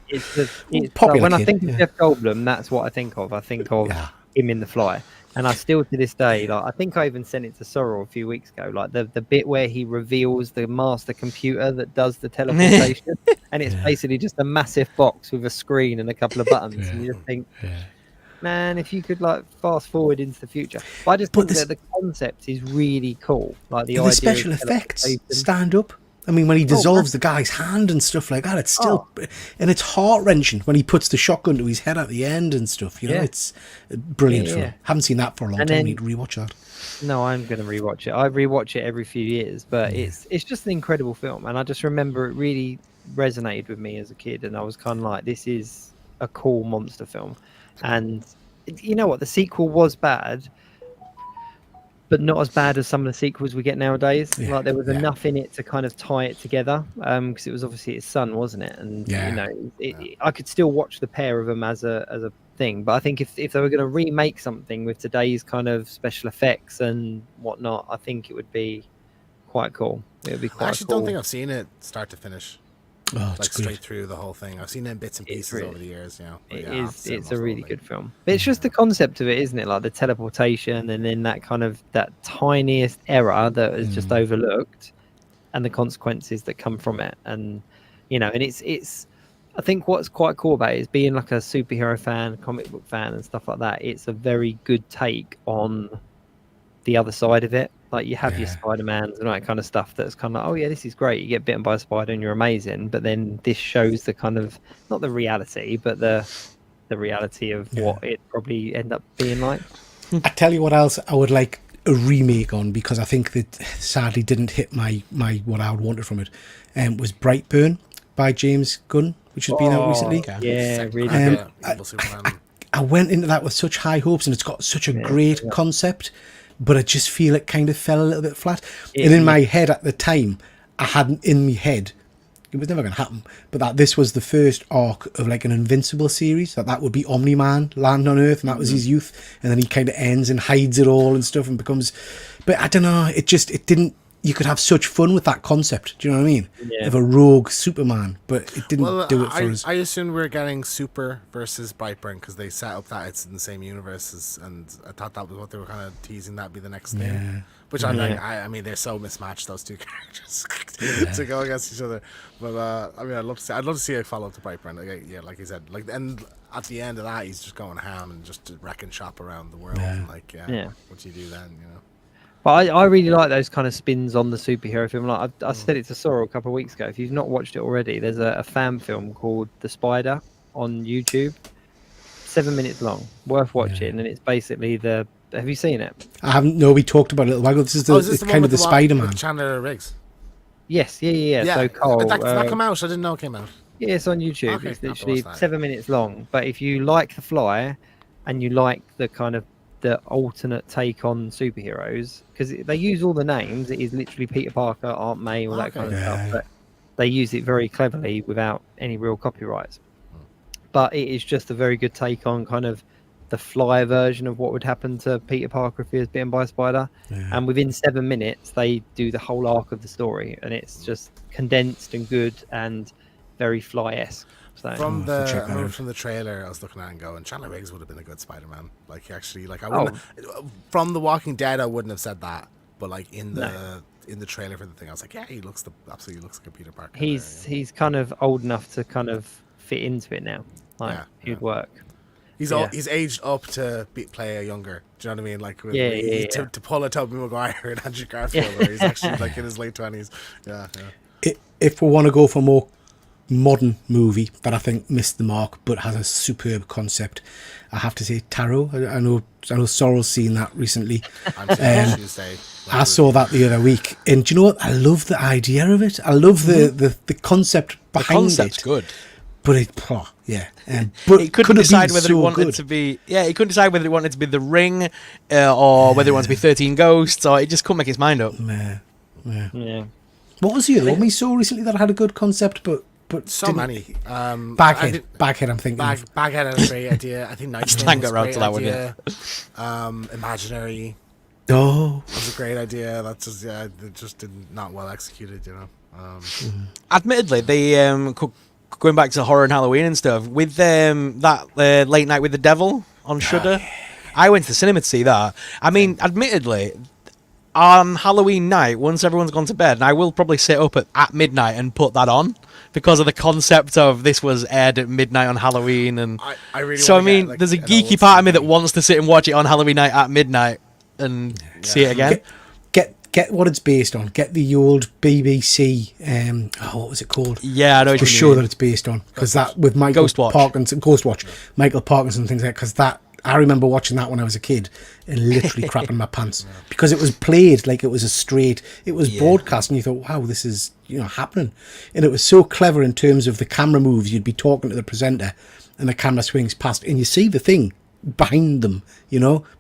Speaker 2: It's when I think of Jeff Goldblum, that's what I think of. I think of him in The Fly, and I still to this day, like, I think I even sent it to Sorrell a few weeks ago, like the bit where he reveals the master computer that does the teleportation, and it's basically just a massive box with a screen and a couple of buttons, and you just think, man, if you could like fast forward into the future. But I just think that the concept is really cool. Like the idea
Speaker 4: special effects stand up. I mean, when he dissolves the guy's hand and stuff like that, it's still, and it's heart wrenching when he puts the shotgun to his head at the end and stuff. You know, it's brilliant film. Haven't seen that for a long time. Need to rewatch that.
Speaker 2: No, I'm going to rewatch it. I rewatch it every few years, but it's just an incredible film, and I just remember it really resonated with me as a kid, and I was kind of like, this is a cool monster film. And you know what? The sequel was bad, but not as bad as some of the sequels we get nowadays.
Speaker 4: Yeah,
Speaker 2: Like there was
Speaker 4: yeah.
Speaker 2: enough in it to kind of tie it together, because it was obviously his son, wasn't it? And
Speaker 4: Yeah.
Speaker 2: you know, I could still watch the pair of them as a thing. But I think if they were going to remake something with today's kind of special effects and whatnot, I think it would be quite cool. It would be quite.
Speaker 5: I actually don't think I've seen it start to finish.
Speaker 4: Oh, it's
Speaker 5: Like
Speaker 4: good.
Speaker 5: straight through the whole thing. I've seen it in bits and pieces over the years, you know. But
Speaker 2: It
Speaker 5: yeah, I'll
Speaker 2: is.
Speaker 5: say
Speaker 2: It's
Speaker 5: most
Speaker 2: a
Speaker 5: of the
Speaker 2: really
Speaker 5: whole
Speaker 2: good
Speaker 5: thing.
Speaker 2: film. But it's just the concept of it, isn't it? Like the teleportation, and then that kind of that tiniest error that is just overlooked, and the consequences that come from it. And you know, and it's. I think what's quite cool about it is being like a superhero fan, comic book fan, and stuff like that. It's a very good take on the other side of it. Like you have your
Speaker 4: Yeah.
Speaker 2: Spider-Mans and all that kind of stuff that's kind of like, oh yeah, this is great. You get bitten by a spider and you're amazing. But then this shows the kind of not the reality, but the reality of what it probably end up being like.
Speaker 4: I tell you what else I would like a remake on, because I think that sadly didn't hit my what I would wanted from it. Was Brightburn by James Gunn, which has been out recently.
Speaker 3: okay.
Speaker 2: Yeah, really
Speaker 4: Um,
Speaker 2: good.
Speaker 5: Evil Superman.
Speaker 4: I went into that with such high hopes, and it's got such a great concept, but I just feel it kind of fell a little bit flat. And in my head at the time, I hadn't in my head, it was never going to happen, but that this was the first arc of like an Invincible series, that would be Omni-Man land on Earth, and that was his youth, and then he kind of ends and hides it all and stuff and becomes, but I don't know, it didn't, you could have such fun with that concept, do you know what I mean?
Speaker 2: Yeah.
Speaker 4: Of a rogue Superman, but it didn't do it for us.
Speaker 5: I assumed we were getting Super versus Brightburn because they set up that it's in the same universe, and I thought that was what they were kind of teasing. That'd be the next thing. Which I'm like, I mean, they're so mismatched, those two characters, to go against each other. But I mean, I'd love to see a follow up to Brightburn. Like you said, like, and at the end of that, he's just going ham and just wrecking shop around the world. And like, what do you do then? You know.
Speaker 2: But I really like those kind of spins on the superhero film. Like I said it to Sorrel a couple of weeks ago. If you've not watched it already, there's a fan film called The Spider on YouTube. 7 minutes long, worth watching, and it's basically the. Have you seen it?
Speaker 4: I haven't. No, we talked about it a little while ago. This is it's kind of the Spider-Man.
Speaker 5: Chandler Riggs.
Speaker 2: Yes, yeah. So Cole,
Speaker 5: Did that come out? I didn't know it came out.
Speaker 2: yeah, it's on YouTube.
Speaker 5: Okay,
Speaker 2: It's
Speaker 5: I'll have to
Speaker 2: literally
Speaker 5: watch that.
Speaker 2: 7 minutes long. But if you like The Fly, and you like the kind of the alternate take on superheroes, because they use all the names. It is literally Peter Parker, Aunt May, all that kind of stuff. But they use it very cleverly without any real copyrights. But it is just a very good take on kind of the Fly version of what would happen to Peter Parker if he was bitten by a spider. And within 7 minutes, they do the whole arc of the story, and it's just condensed and good and very Fly-esque. So
Speaker 5: From the trailer, I was looking at it and going, Chandler Riggs would have been a good Spider-Man. Like actually, like I wouldn't. From The Walking Dead, I wouldn't have said that, but like in the trailer for the thing, I was like, yeah, he absolutely looks like a Peter Parker.
Speaker 2: He's kind of old enough to kind of fit into it now. Like he'd work.
Speaker 5: He's aged up to play a younger. Do you know what I mean? Like to pull a Tobey Maguire and Andrew Garfield, where he's actually like in his late 20s. Yeah.
Speaker 4: If we want to go for more modern movie that I think missed the mark but has a superb concept, I have to say Tarot. I know Sorrel's seen that recently.
Speaker 5: I'm saying Tuesday.
Speaker 4: I saw that the other week, and do you know what? I love the idea of it. I love the concept behind
Speaker 3: The concept's
Speaker 4: it.
Speaker 3: good.
Speaker 4: But but
Speaker 3: It couldn't decide whether it wanted to be. Yeah, it couldn't decide whether it wanted to be The Ring, or whether it wanted to be 13 Ghosts, or it just couldn't make its mind up.
Speaker 2: Yeah.
Speaker 4: What was the other one we saw recently that had a good concept, but
Speaker 5: So
Speaker 4: didn't-
Speaker 5: many.
Speaker 4: Baghead. I'm thinking.
Speaker 5: Baghead had a great idea. I think Nightwing
Speaker 3: can't
Speaker 5: was
Speaker 3: get
Speaker 5: a
Speaker 3: around
Speaker 5: great
Speaker 3: to that one
Speaker 5: idea. Imaginary
Speaker 4: Oh,
Speaker 5: was a great idea. That's just it just not well executed. You know.
Speaker 3: Admittedly, they going back to horror and Halloween and stuff with that Late Night with the Devil on Shudder. I went to the cinema to see that. I mean, admittedly, on Halloween night, once everyone's gone to bed, and I will probably sit up at midnight and put that on because of the concept of this was aired at midnight on Halloween, and
Speaker 5: I really
Speaker 3: so I
Speaker 5: wanna
Speaker 3: mean,
Speaker 5: get, like,
Speaker 3: there's a
Speaker 5: an
Speaker 3: geeky
Speaker 5: old
Speaker 3: part of me that
Speaker 5: TV.
Speaker 3: wants to sit and watch it on Halloween night at midnight and see it again.
Speaker 4: get what it's based on. Get the old BBC. What was it called?
Speaker 3: Yeah, I know what
Speaker 4: The
Speaker 3: you
Speaker 4: show
Speaker 3: mean.
Speaker 4: that it's based on, because that with Michael
Speaker 3: Ghostwatch.
Speaker 4: Parkinson, Ghostwatch, Michael Parkinson, things like that. Because that I remember watching that when I was a kid and literally crapping my pants because it was played like it was it was broadcast, and you thought, wow, this is happening, and it was so clever in terms of the camera moves. You'd be talking to the presenter, and the camera swings past, and you see the thing behind them,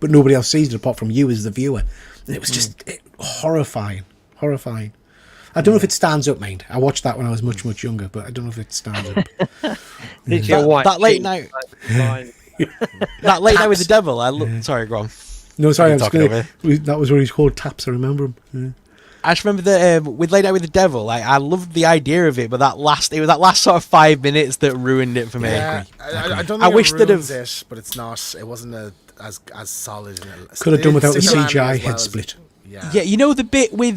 Speaker 4: but nobody else sees it apart from you as the viewer. And it was just horrifying. I don't know if it stands up, mind. I watched that when I was much, much younger, but I don't know if it stands up.
Speaker 2: Did you white
Speaker 3: that late
Speaker 2: sheet,
Speaker 3: night,
Speaker 2: like,
Speaker 3: that late night with the devil. Sorry, go on.
Speaker 4: No, sorry, I was
Speaker 3: Talking
Speaker 4: gonna, that was where he's called Taps. I remember him. Yeah.
Speaker 3: I just remember that with Late Night with the Devil, like, I loved the idea of it, but it was that last sort of 5 minutes that ruined it for me.
Speaker 5: Yeah, I don't think
Speaker 3: I wish
Speaker 5: it
Speaker 3: they'd
Speaker 5: ruins
Speaker 3: have-
Speaker 5: it, but it's not. It wasn't as solid.
Speaker 4: Could have done without a
Speaker 5: Stick around
Speaker 4: CGI
Speaker 5: as
Speaker 4: head
Speaker 5: well as-
Speaker 4: split.
Speaker 3: Yeah, you know the bit where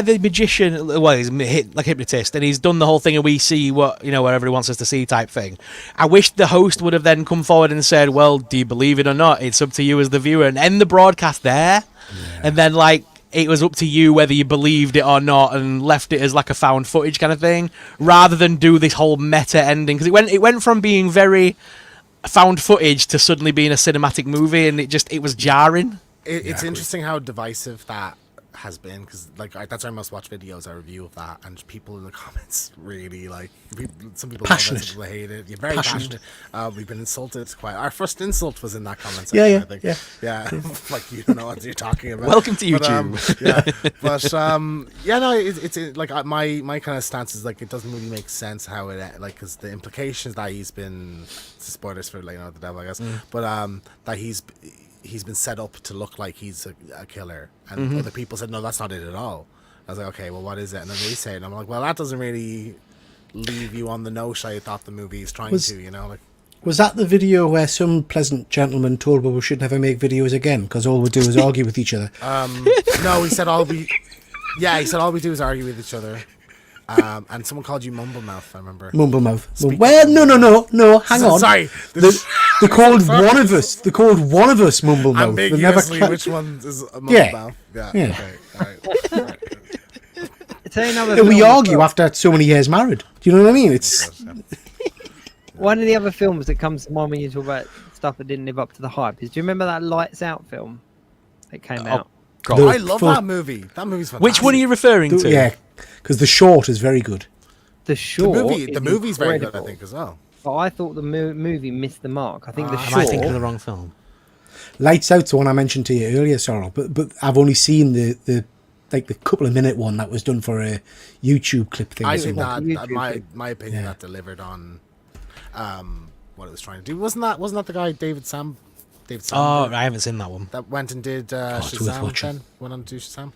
Speaker 3: the magician, well, he's like hypnotist, and he's done the whole thing, and we see whatever he wants us to see type thing. I wish the host would have then come forward and said, "Well, do you believe it or not? It's up to you as the viewer," and end the broadcast there, and then like it was up to you whether you believed it or not, and left it as like a found footage kind of thing, rather than do this whole meta ending, because it went from being very found footage to suddenly being a cinematic movie, and it was jarring.
Speaker 5: It's interesting how divisive that has been, because that's our most watched videos, our review of that, and people in the comments really some people
Speaker 4: Passionate.
Speaker 5: love it, some people hate it. You're very
Speaker 4: Passionate.
Speaker 5: passionate. We've been insulted quite. Our first insult was in that comment
Speaker 4: Yeah,
Speaker 5: section.
Speaker 4: yeah,
Speaker 5: I think. Yeah. Like, you don't know what you're talking about.
Speaker 3: Welcome to
Speaker 5: But,
Speaker 3: YouTube.
Speaker 5: it's like my kind of stance is like it doesn't really make sense how it because the implications that he's been, spoilers for the devil, I guess, but that he's been set up to look like he's a killer, and other people said no, that's not it at all. I was like, okay, well, what is it? And then they say it, and I'm like, well, that doesn't really leave you on the note I thought the movie is trying to, like.
Speaker 4: Was that the video where some pleasant gentleman told me we should never make videos again because all we do is argue with each other?
Speaker 5: No, he said all we do is argue with each other. And someone called you Mumblemouth, I remember.
Speaker 4: Mumblemouth. Well, no, hang on.
Speaker 5: Sorry.
Speaker 4: They called one of us. They called one of us Mumblemouth. They never
Speaker 5: Ambiguously, which one is a
Speaker 4: Yeah.
Speaker 5: Mumblemouth? Yeah.
Speaker 4: Yeah.
Speaker 5: Okay. All right.
Speaker 2: tell you another
Speaker 4: And we
Speaker 2: film as
Speaker 4: argue
Speaker 2: well.
Speaker 4: after so many years married. Do you know what I mean? It's
Speaker 2: One of the other films that comes to mind when you talk about stuff that didn't live up to the hype is, do you remember that Lights Out film that came out?
Speaker 3: God.
Speaker 5: I love that movie. That movie's fantastic.
Speaker 3: Which one are you referring to?
Speaker 4: yeah, because the short is very good.
Speaker 2: The short.
Speaker 5: The movie's very good, I
Speaker 2: incredible,
Speaker 5: think, as well.
Speaker 2: But I thought the movie missed the mark. I think the
Speaker 3: Am I thinking of
Speaker 2: short.
Speaker 3: the wrong film?
Speaker 4: Lights Out's the one I mentioned to you earlier, Sorrel, but I've only seen the couple of minute one that was done for a YouTube clip thing.
Speaker 5: I
Speaker 4: or
Speaker 5: think
Speaker 4: something.
Speaker 5: that my opinion that delivered on what it was trying to do. Wasn't that the guy David Sam?
Speaker 3: Oh, I haven't seen that one.
Speaker 5: That went and did
Speaker 4: it's worth
Speaker 5: Shazam.
Speaker 4: watching.
Speaker 5: Then went on to do Shazam.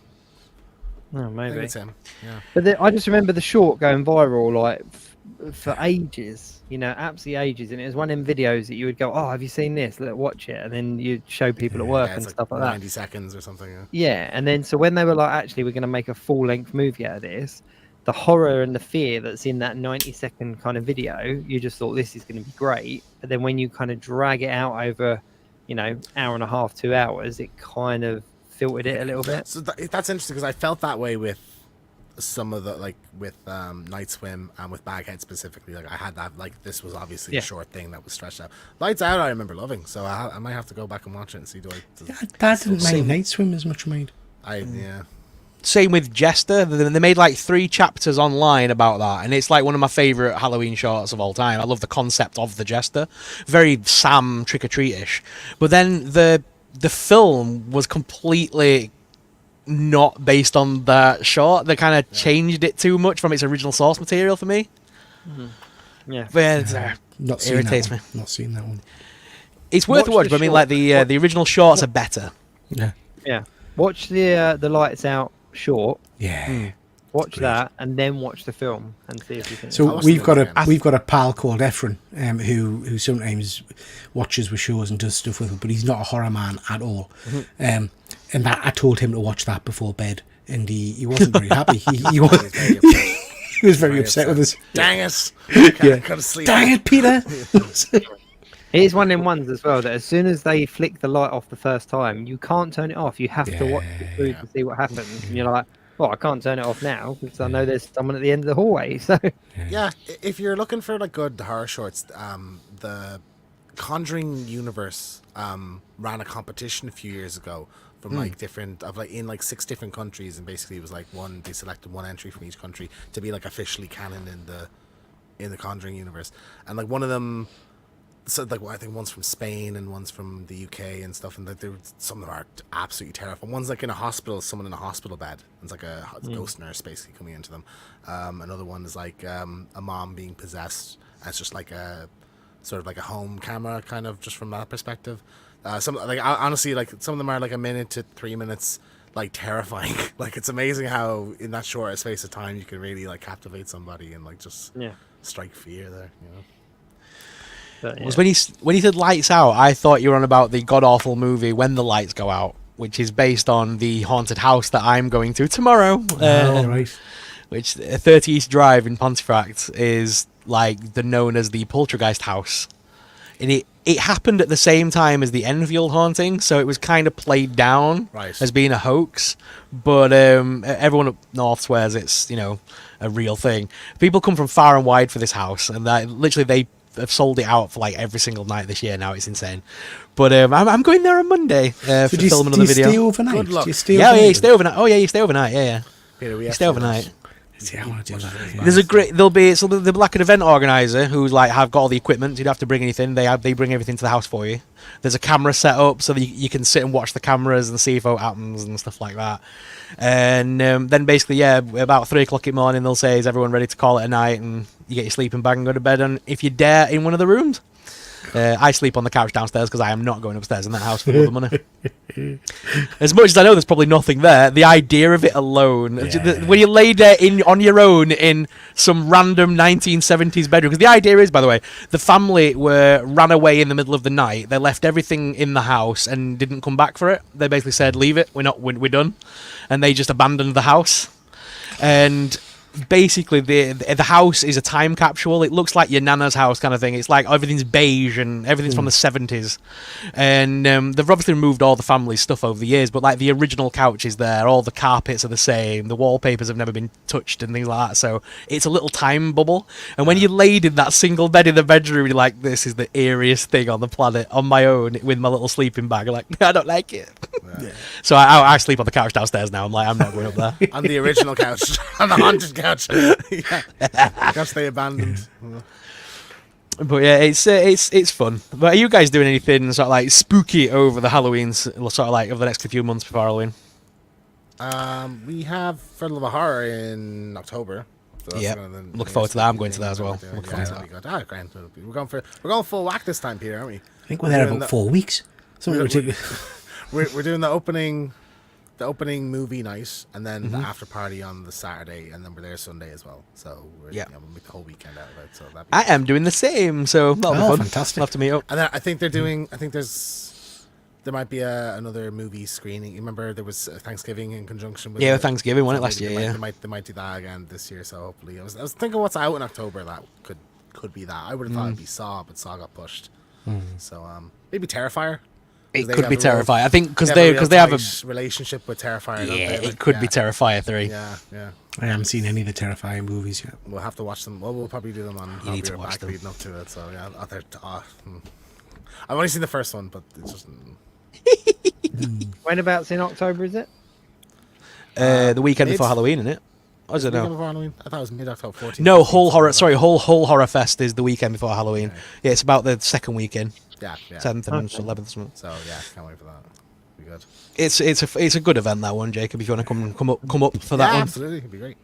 Speaker 2: Oh,
Speaker 5: I think
Speaker 2: maybe.
Speaker 5: it's him. Yeah.
Speaker 2: But I just remember the short going viral like for ages, absolutely ages. And it was one of them videos that you would go, "Oh, have you seen this? Let's watch it." And then you'd show people at work
Speaker 5: Yeah,
Speaker 2: and
Speaker 5: it's
Speaker 2: stuff like
Speaker 5: 90
Speaker 2: that.
Speaker 5: seconds or something. Yeah.
Speaker 2: Yeah, and then so when they were like, "Actually, we're going to make a full-length movie out of this," the horror and the fear that's in that 90-second kind of video, you just thought this is going to be great. But then when you kind of drag it out over, hour and a half, 2 hours, it kind of filtered it a little bit.
Speaker 5: So that's interesting, because I felt that way with some of the with Night Swim and with Baghead specifically. Like I had that, this was obviously a short thing that was stretched out. Lights Out I remember loving, so I might have to go back and watch it and see
Speaker 4: Dad didn't mind Night Swim as much mind.
Speaker 5: yeah.
Speaker 3: Same with Jester. They made 3 chapters online about that, and it's one of my favourite Halloween shorts of all time. I love the concept of the Jester, very Sam trick-or-treat-ish. But then the film was completely not based on that short. They kind of changed it too much from its original source material for me.
Speaker 2: Yeah.
Speaker 3: But
Speaker 4: Not seen
Speaker 3: irritates
Speaker 4: that
Speaker 3: me.
Speaker 4: one. Not seen that one.
Speaker 3: It's worth a
Speaker 2: Watch
Speaker 3: watch,
Speaker 2: the
Speaker 3: but I mean,
Speaker 2: short.
Speaker 3: the original shorts are better.
Speaker 4: Yeah.
Speaker 2: Yeah. Watch the Lights Out short.
Speaker 4: Yeah.
Speaker 2: Watch that, and then watch the film and see if you think.
Speaker 4: So
Speaker 5: watched
Speaker 4: we've
Speaker 5: the
Speaker 4: got
Speaker 5: movie
Speaker 4: a pal called Efren, who sometimes watches with shows and does stuff with it, but he's not a horror man at all. And that I told him to watch that before bed, and he wasn't very happy. He was very upset with us.
Speaker 5: Dang it!
Speaker 4: Yeah.
Speaker 5: Go to sleep.
Speaker 4: Dang it, Peter!
Speaker 2: It is one of them ones as well that as soon as they flick the light off the first time, you can't turn it off. You have to watch it through to see what happens. And you're like, well, I can't turn it off now because I know there's someone at the end of the hallway. So
Speaker 5: Yeah, if you're looking for good horror shorts, the Conjuring universe ran a competition a few years ago from different in 6 different countries, and basically it was they selected one entry from each country to be officially canon in the Conjuring universe, and one of them so like I think one's from Spain and one's from the UK and stuff, and like some of them are absolutely terrifying. One's like in a hospital, someone in a hospital bed. It's like a ghost nurse basically coming into them. Another one is like a mom being possessed, and it's just like a sort of like a home camera kind of just from that perspective. Some like honestly, like some of them are like a minute to 3 minutes, like terrifying. Like it's amazing how in that short space of time you can really like captivate somebody and like just strike fear there, you know.
Speaker 2: But, yeah.
Speaker 3: Was when he said Lights Out, I thought you were on about the god awful movie When the Lights Go Out, which is based on the haunted house that I'm going to tomorrow.
Speaker 4: Right.
Speaker 3: Which 30 East Drive in Pontefract is like known as the Poltergeist house, and it happened at the same time as the Enfield haunting, so it was kind of played down as being a hoax. But everyone up north swears it's, you know, a real thing. People come from far and wide for this house, and that literally they have sold it out for like every single night this year now. It's insane. But I'm going there on Monday for film another video.
Speaker 4: Stay overnight?
Speaker 5: Good luck.
Speaker 4: Do you stay
Speaker 3: Yeah,
Speaker 4: overnight?
Speaker 3: you stay overnight. Oh yeah, you stay overnight. Yeah.
Speaker 5: Peter, we
Speaker 3: You
Speaker 5: have
Speaker 3: stay
Speaker 5: to
Speaker 3: overnight.
Speaker 4: See, I want to do that.
Speaker 3: There's a great. There'll be like an event organizer who's like have got all the equipment. So you don't have to bring anything. They bring everything to the house for you. There's a camera set up so that you can sit and watch the cameras and see if it happens and stuff like that. And then basically, about 3 o'clock in the morning, they'll say, "Is everyone ready to call it a night?" And you get your sleeping bag and go to bed. And if you dare, in one of the rooms. I sleep on the couch downstairs because I am not going upstairs in that house for all the money. As much as I know there's probably nothing there, the idea of it alone, when you lay there on your own in some random 1970s bedroom, because the idea is, by the way, the family ran away in the middle of the night. They left everything in the house and didn't come back for it. They basically said, "Leave it. We're done," and they just abandoned the house. And basically the house is a time capsule. It looks like your nana's house kind of thing. It's like everything's beige and everything's from the 70s, and they've obviously removed all the family stuff over the years, but like the original couch is there, all the carpets are the same, the wallpapers have never been touched and things like that. So it's a little time bubble, and when you laid in that single bed in the bedroom, you're like, this is the eeriest thing on the planet, on my own with my little sleeping bag. I'm like, I don't like it. So I sleep on the couch downstairs now. I'm like, I'm not going up there.
Speaker 5: on the original couch, on the haunted couch. Couch they abandoned.
Speaker 3: But yeah, it's fun. But are you guys doing anything sort of like spooky over the Halloween, sort of like over the next few months before Halloween?
Speaker 5: We have Festival of Horror in October. So
Speaker 3: Yeah, looking forward to that. I'm going to that as well. Looking forward to that.
Speaker 5: Ah, grand. We're going full whack this time, Peter, aren't we?
Speaker 4: I think we're there about 4 weeks. Something ridiculous.
Speaker 5: We're doing the opening movie night, and then the after party on the Saturday, and then we're there Sunday as well. So we'll make the whole weekend out of it. So
Speaker 3: I am doing the same, so that'll be fun.
Speaker 4: Fantastic.
Speaker 3: We'll have to meet up.
Speaker 5: And then I think they're doing. I think there might be another movie screening. You remember there was Thanksgiving in conjunction with
Speaker 3: Thanksgiving, wasn't it, last year?
Speaker 5: They might do that again this year. So hopefully, I was thinking what's out in October that could be that. I would have thought it'd be Saw, but Saw got pushed. So maybe Terrifier.
Speaker 3: It could be Terrifier. I think because
Speaker 5: they
Speaker 3: they have a
Speaker 5: relationship with Terrifier.
Speaker 3: Yeah, it could be Terrifier 3.
Speaker 5: Yeah.
Speaker 4: I haven't seen any of the terrifying movies yet.
Speaker 5: We'll have to watch them. Well, we'll probably do them on.
Speaker 3: You need to watch them.
Speaker 5: Leading up to it. So yeah, I've only seen the first one, but it's just.
Speaker 2: Whenabouts in October is it?
Speaker 3: The weekend before Halloween, isn't it? Or is it
Speaker 5: Weekend
Speaker 3: no?
Speaker 5: before Halloween? I thought it was mid-October 14th.
Speaker 3: No, Hull Horror Fest is the weekend before Halloween. Yeah, it's about the second weekend.
Speaker 5: Yeah.
Speaker 3: 10th and 11th. Something.
Speaker 5: So yeah, can't wait for that. Be good.
Speaker 3: It's a good event, that one, Jacob. If you want to come up for that one,
Speaker 5: absolutely, it'd be great.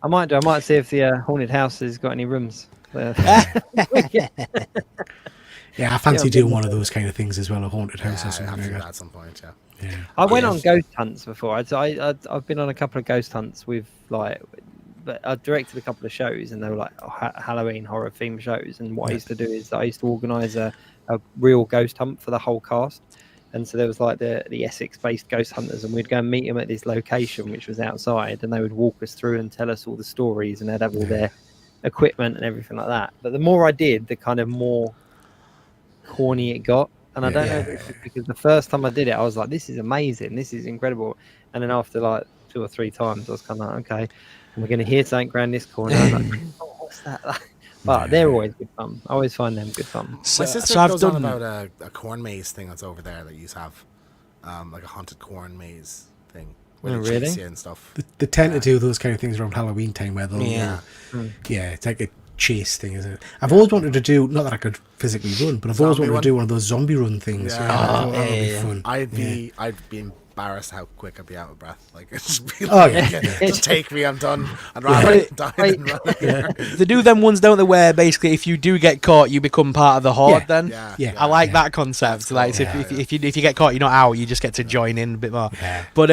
Speaker 2: I might do. I might see if the haunted house has got any rooms.
Speaker 4: Yeah, I fancy doing one of those kind of things as well, a haunted house or
Speaker 5: I
Speaker 4: something
Speaker 5: have to
Speaker 4: like
Speaker 5: do
Speaker 4: that.
Speaker 5: that at some point. Yeah.
Speaker 4: Yeah.
Speaker 2: I went on ghost hunts before. I've been on a couple of ghost hunts with but I directed a couple of shows, and they were like Halloween horror themed shows. And what I used to do is I used to organise a real ghost hunt for the whole cast. And so there was like the Essex-based ghost hunters, and we'd go and meet them at this location, which was outside, and they would walk us through and tell us all the stories, and they'd have all their equipment and everything like that. But the more I did, the kind of more corny it got. And I don't know if it's because the first time I did it, I was like, this is amazing, this is incredible. And then after like 2 or 3 times, I was kind of like, okay, we're going to hear something around this corner. I was like, oh, what's that? But they're always good fun. I always find them good fun.
Speaker 5: My sister goes on about a corn maze thing that's over there that you have, like a haunted corn maze thing. Where they chase you and stuff.
Speaker 4: They tend to do those kind of things around Halloween time where they'll, it's like chase thing, isn't it? I've always wanted to do, not that I could physically run, but I've always wanted to do one of those zombie run things.
Speaker 5: Yeah.
Speaker 4: I thought that would be fun.
Speaker 5: I'd be embarrassed how quick I'd be out of breath. Like, it'd just be
Speaker 4: Oh,
Speaker 5: like,
Speaker 4: yeah.
Speaker 5: just take me, I'm done. I'd rather die than run.
Speaker 3: They do them ones, don't they, where basically if you do get caught, you become part of the horde
Speaker 4: Yeah.
Speaker 3: then?
Speaker 5: Yeah.
Speaker 3: I like that concept. Like,
Speaker 5: cool.
Speaker 3: if you get caught, you're not out. You just get to join in a bit more.
Speaker 4: Yeah.
Speaker 3: But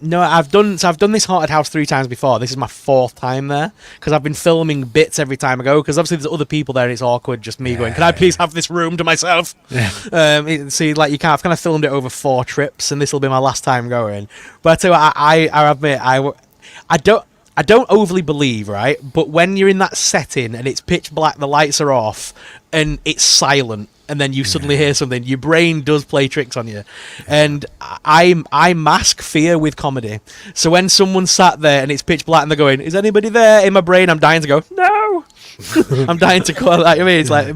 Speaker 3: no, I've done this haunted house 3 times before. This is my 4th time there because I've been filming bits every time I go. Because obviously there's other people there, and it's awkward just me going. Can I please have this room to myself?
Speaker 4: Yeah.
Speaker 3: See, like I've kind of filmed it over 4 trips, and this will be my last time going. But I tell you what, I admit I don't overly believe, right? But when you're in that setting and it's pitch black, the lights are off, and it's silent, and then you suddenly hear something, your brain does play tricks on you. And I mask fear with comedy. So when someone's sat there and it's pitch black and they're going, "Is anybody there?" in my brain, I'm dying to go, "No." I'm dying to call that. I mean, it's like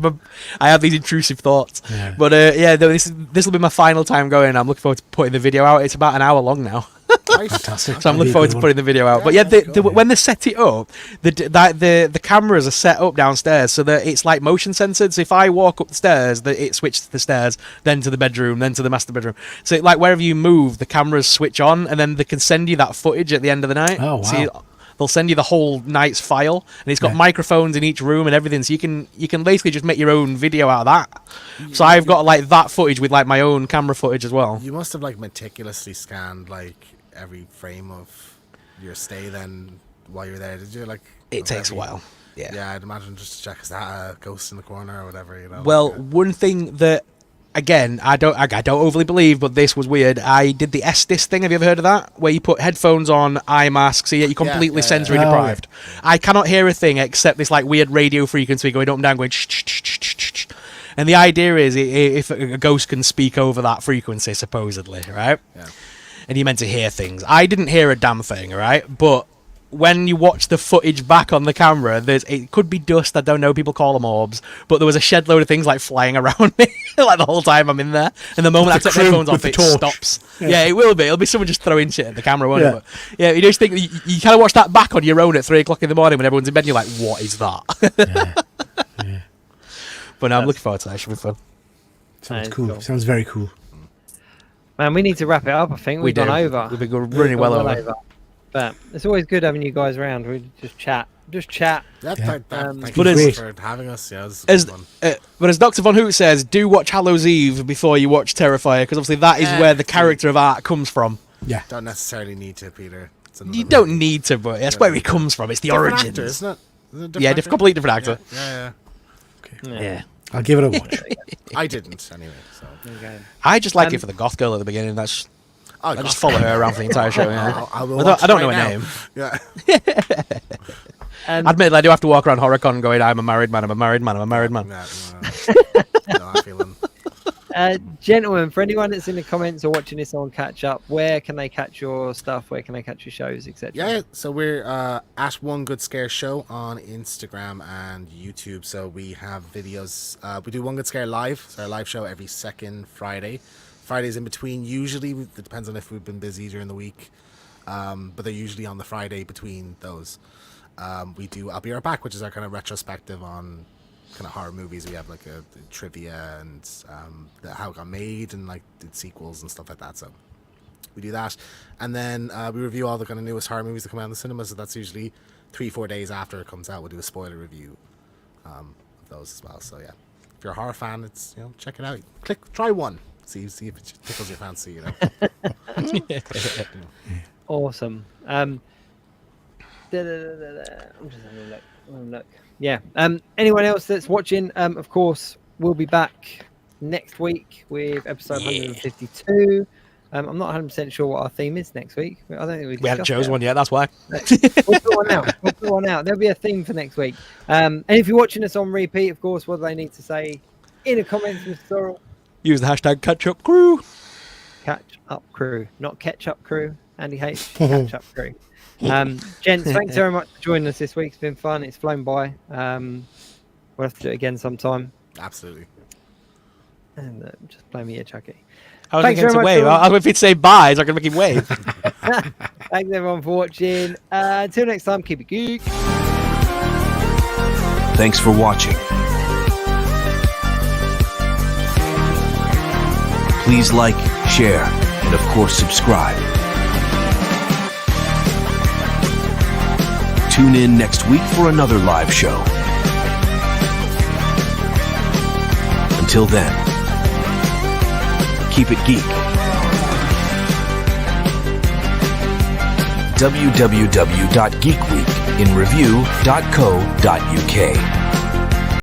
Speaker 3: I have these intrusive thoughts.
Speaker 4: Yeah.
Speaker 3: But this will be my final time going. I'm looking forward to putting the video out. It's about an hour long now.
Speaker 4: Fantastic.
Speaker 3: So I'm looking forward to putting the video out. But yeah, when they set it up, the cameras are set up downstairs so that it's like motion censored. So if I walk up the stairs, it switches to the stairs, then to the bedroom, then to the master bedroom. So like wherever you move, the cameras switch on, and then they can send you that footage at the end of the night.
Speaker 4: Oh, wow.
Speaker 3: So they'll send you the whole night's file, and it's got microphones in each room and everything. So you can basically just make your own video out of that. So I've got like that footage with like my own camera footage as well.
Speaker 5: You must have like meticulously scanned like every frame of your stay then while you're there. Did you like?
Speaker 3: It takes a while.
Speaker 5: Yeah, I'd imagine just to check is that a ghost in the corner or whatever. You know.
Speaker 3: Well,
Speaker 5: like,
Speaker 3: one thing that, again, I don't overly believe, but this was weird. I did the Estes thing. Have you ever heard of that? Where you put headphones on, eye mask, so you're completely sensory deprived. I cannot hear a thing except this like weird radio frequency going up and down, going shh, shh, shh, shh, shh, shh. And the idea is if a ghost can speak over that frequency, supposedly, right?
Speaker 5: Yeah.
Speaker 3: And you're meant to hear things. I didn't hear a damn thing, right? But when you watch the footage back on the camera, it could be dust, I don't know, people call them orbs, but there was a shed load of things like flying around me like the whole time I'm in there, and the moment I take my headphones off, it stops. Yeah, it will be. It'll be someone just throwing shit at the camera, won't it? But yeah, you just think you kind of watch that back on your own at 3 o'clock in the morning when everyone's in bed, and you're like, what is that? But no, I'm looking forward to that. It should be fun.
Speaker 4: Sounds cool. Sounds very cool.
Speaker 2: Man, we need to wrap it up. I think we've gone over.
Speaker 3: We've been running well over.
Speaker 2: But it's always good having you guys around. We just chat.
Speaker 5: Thank
Speaker 3: But
Speaker 5: you
Speaker 3: as-
Speaker 5: for having us. Yeah, it was
Speaker 3: As
Speaker 5: fun.
Speaker 3: but as Dr. Von Hoot says, do watch Hallows Eve before you watch Terrifier, because obviously that is where the character of Art comes from.
Speaker 4: Yeah.
Speaker 5: Don't necessarily need to, Peter. It's
Speaker 3: You
Speaker 5: another
Speaker 3: don't
Speaker 5: movie.
Speaker 3: need to, but that's where he comes from. It's the
Speaker 5: Different
Speaker 3: origins.
Speaker 5: actor, isn't it? Isn't it a
Speaker 3: Yeah,
Speaker 5: different
Speaker 3: completely different actor.
Speaker 5: Yeah.
Speaker 3: Yeah.
Speaker 4: I'll give it a watch.
Speaker 5: I didn't anyway. So.
Speaker 2: Okay.
Speaker 3: I just like it for the goth girl at the beginning. I just follow her around for the entire show. Yeah.
Speaker 5: I
Speaker 3: don't know her name.
Speaker 5: Yeah.
Speaker 3: Admittedly, I do have to walk around HorrorCon going, I'm a married man, I'm a married man, I'm a married man.
Speaker 5: No, I'm feeling.
Speaker 2: Gentlemen, for anyone that's in the comments or watching this on catch up, where can they catch your stuff? Where can they catch your shows, etc.?
Speaker 5: Yeah, so we're at One Good Scare Show on Instagram and YouTube. So we have videos. We do One Good Scare live. So our live show every second Friday. Fridays in between. Usually, it depends on if we've been busy during the week. But they're usually on the Friday between those. We do I'll Be Right Back, which is our kind of retrospective on kind of horror movies. We have like a trivia and how it got made and like did sequels and stuff like that. So we do that, and then we review all the kind of newest horror movies that come out in the cinema. So that's usually 3-4 days after it comes out. We'll do a spoiler review of those as well. So yeah, if you're a horror fan, it's check it out. Try one, see if it tickles your fancy.
Speaker 2: Awesome. I'm just having a look. Yeah. Anyone else that's watching, of course, we'll be back next week with episode 152. I'm not 100% sure what our theme is next week. I don't think
Speaker 3: We haven't chosen one yet, that's why.
Speaker 2: We'll put one out. There'll be a theme for next week. And if you're watching us on repeat, of course, what do they need to say in the comments, Mr. Sorrell?
Speaker 3: Use the hashtag #CatchUpCrew.
Speaker 2: Catch Up Crew, not Catch Up Crew. Andy H. Catch Up Crew. Gents, thanks very much for joining us this week. It's been fun. It's flown by. We'll have to do it again sometime.
Speaker 5: Absolutely.
Speaker 2: And just play me a Chucky.
Speaker 3: I was
Speaker 2: Thanks
Speaker 3: thinking to
Speaker 2: very
Speaker 3: wave.
Speaker 2: much,
Speaker 3: I was if he'd say bye, so I can make him wave.
Speaker 2: Thanks everyone for watching. Until next time, keep it geek.
Speaker 1: Thanks for watching. Please like, share, and of course subscribe. Tune in next week for another live show. Until then, keep it geek. www.geekweekinreview.co.uk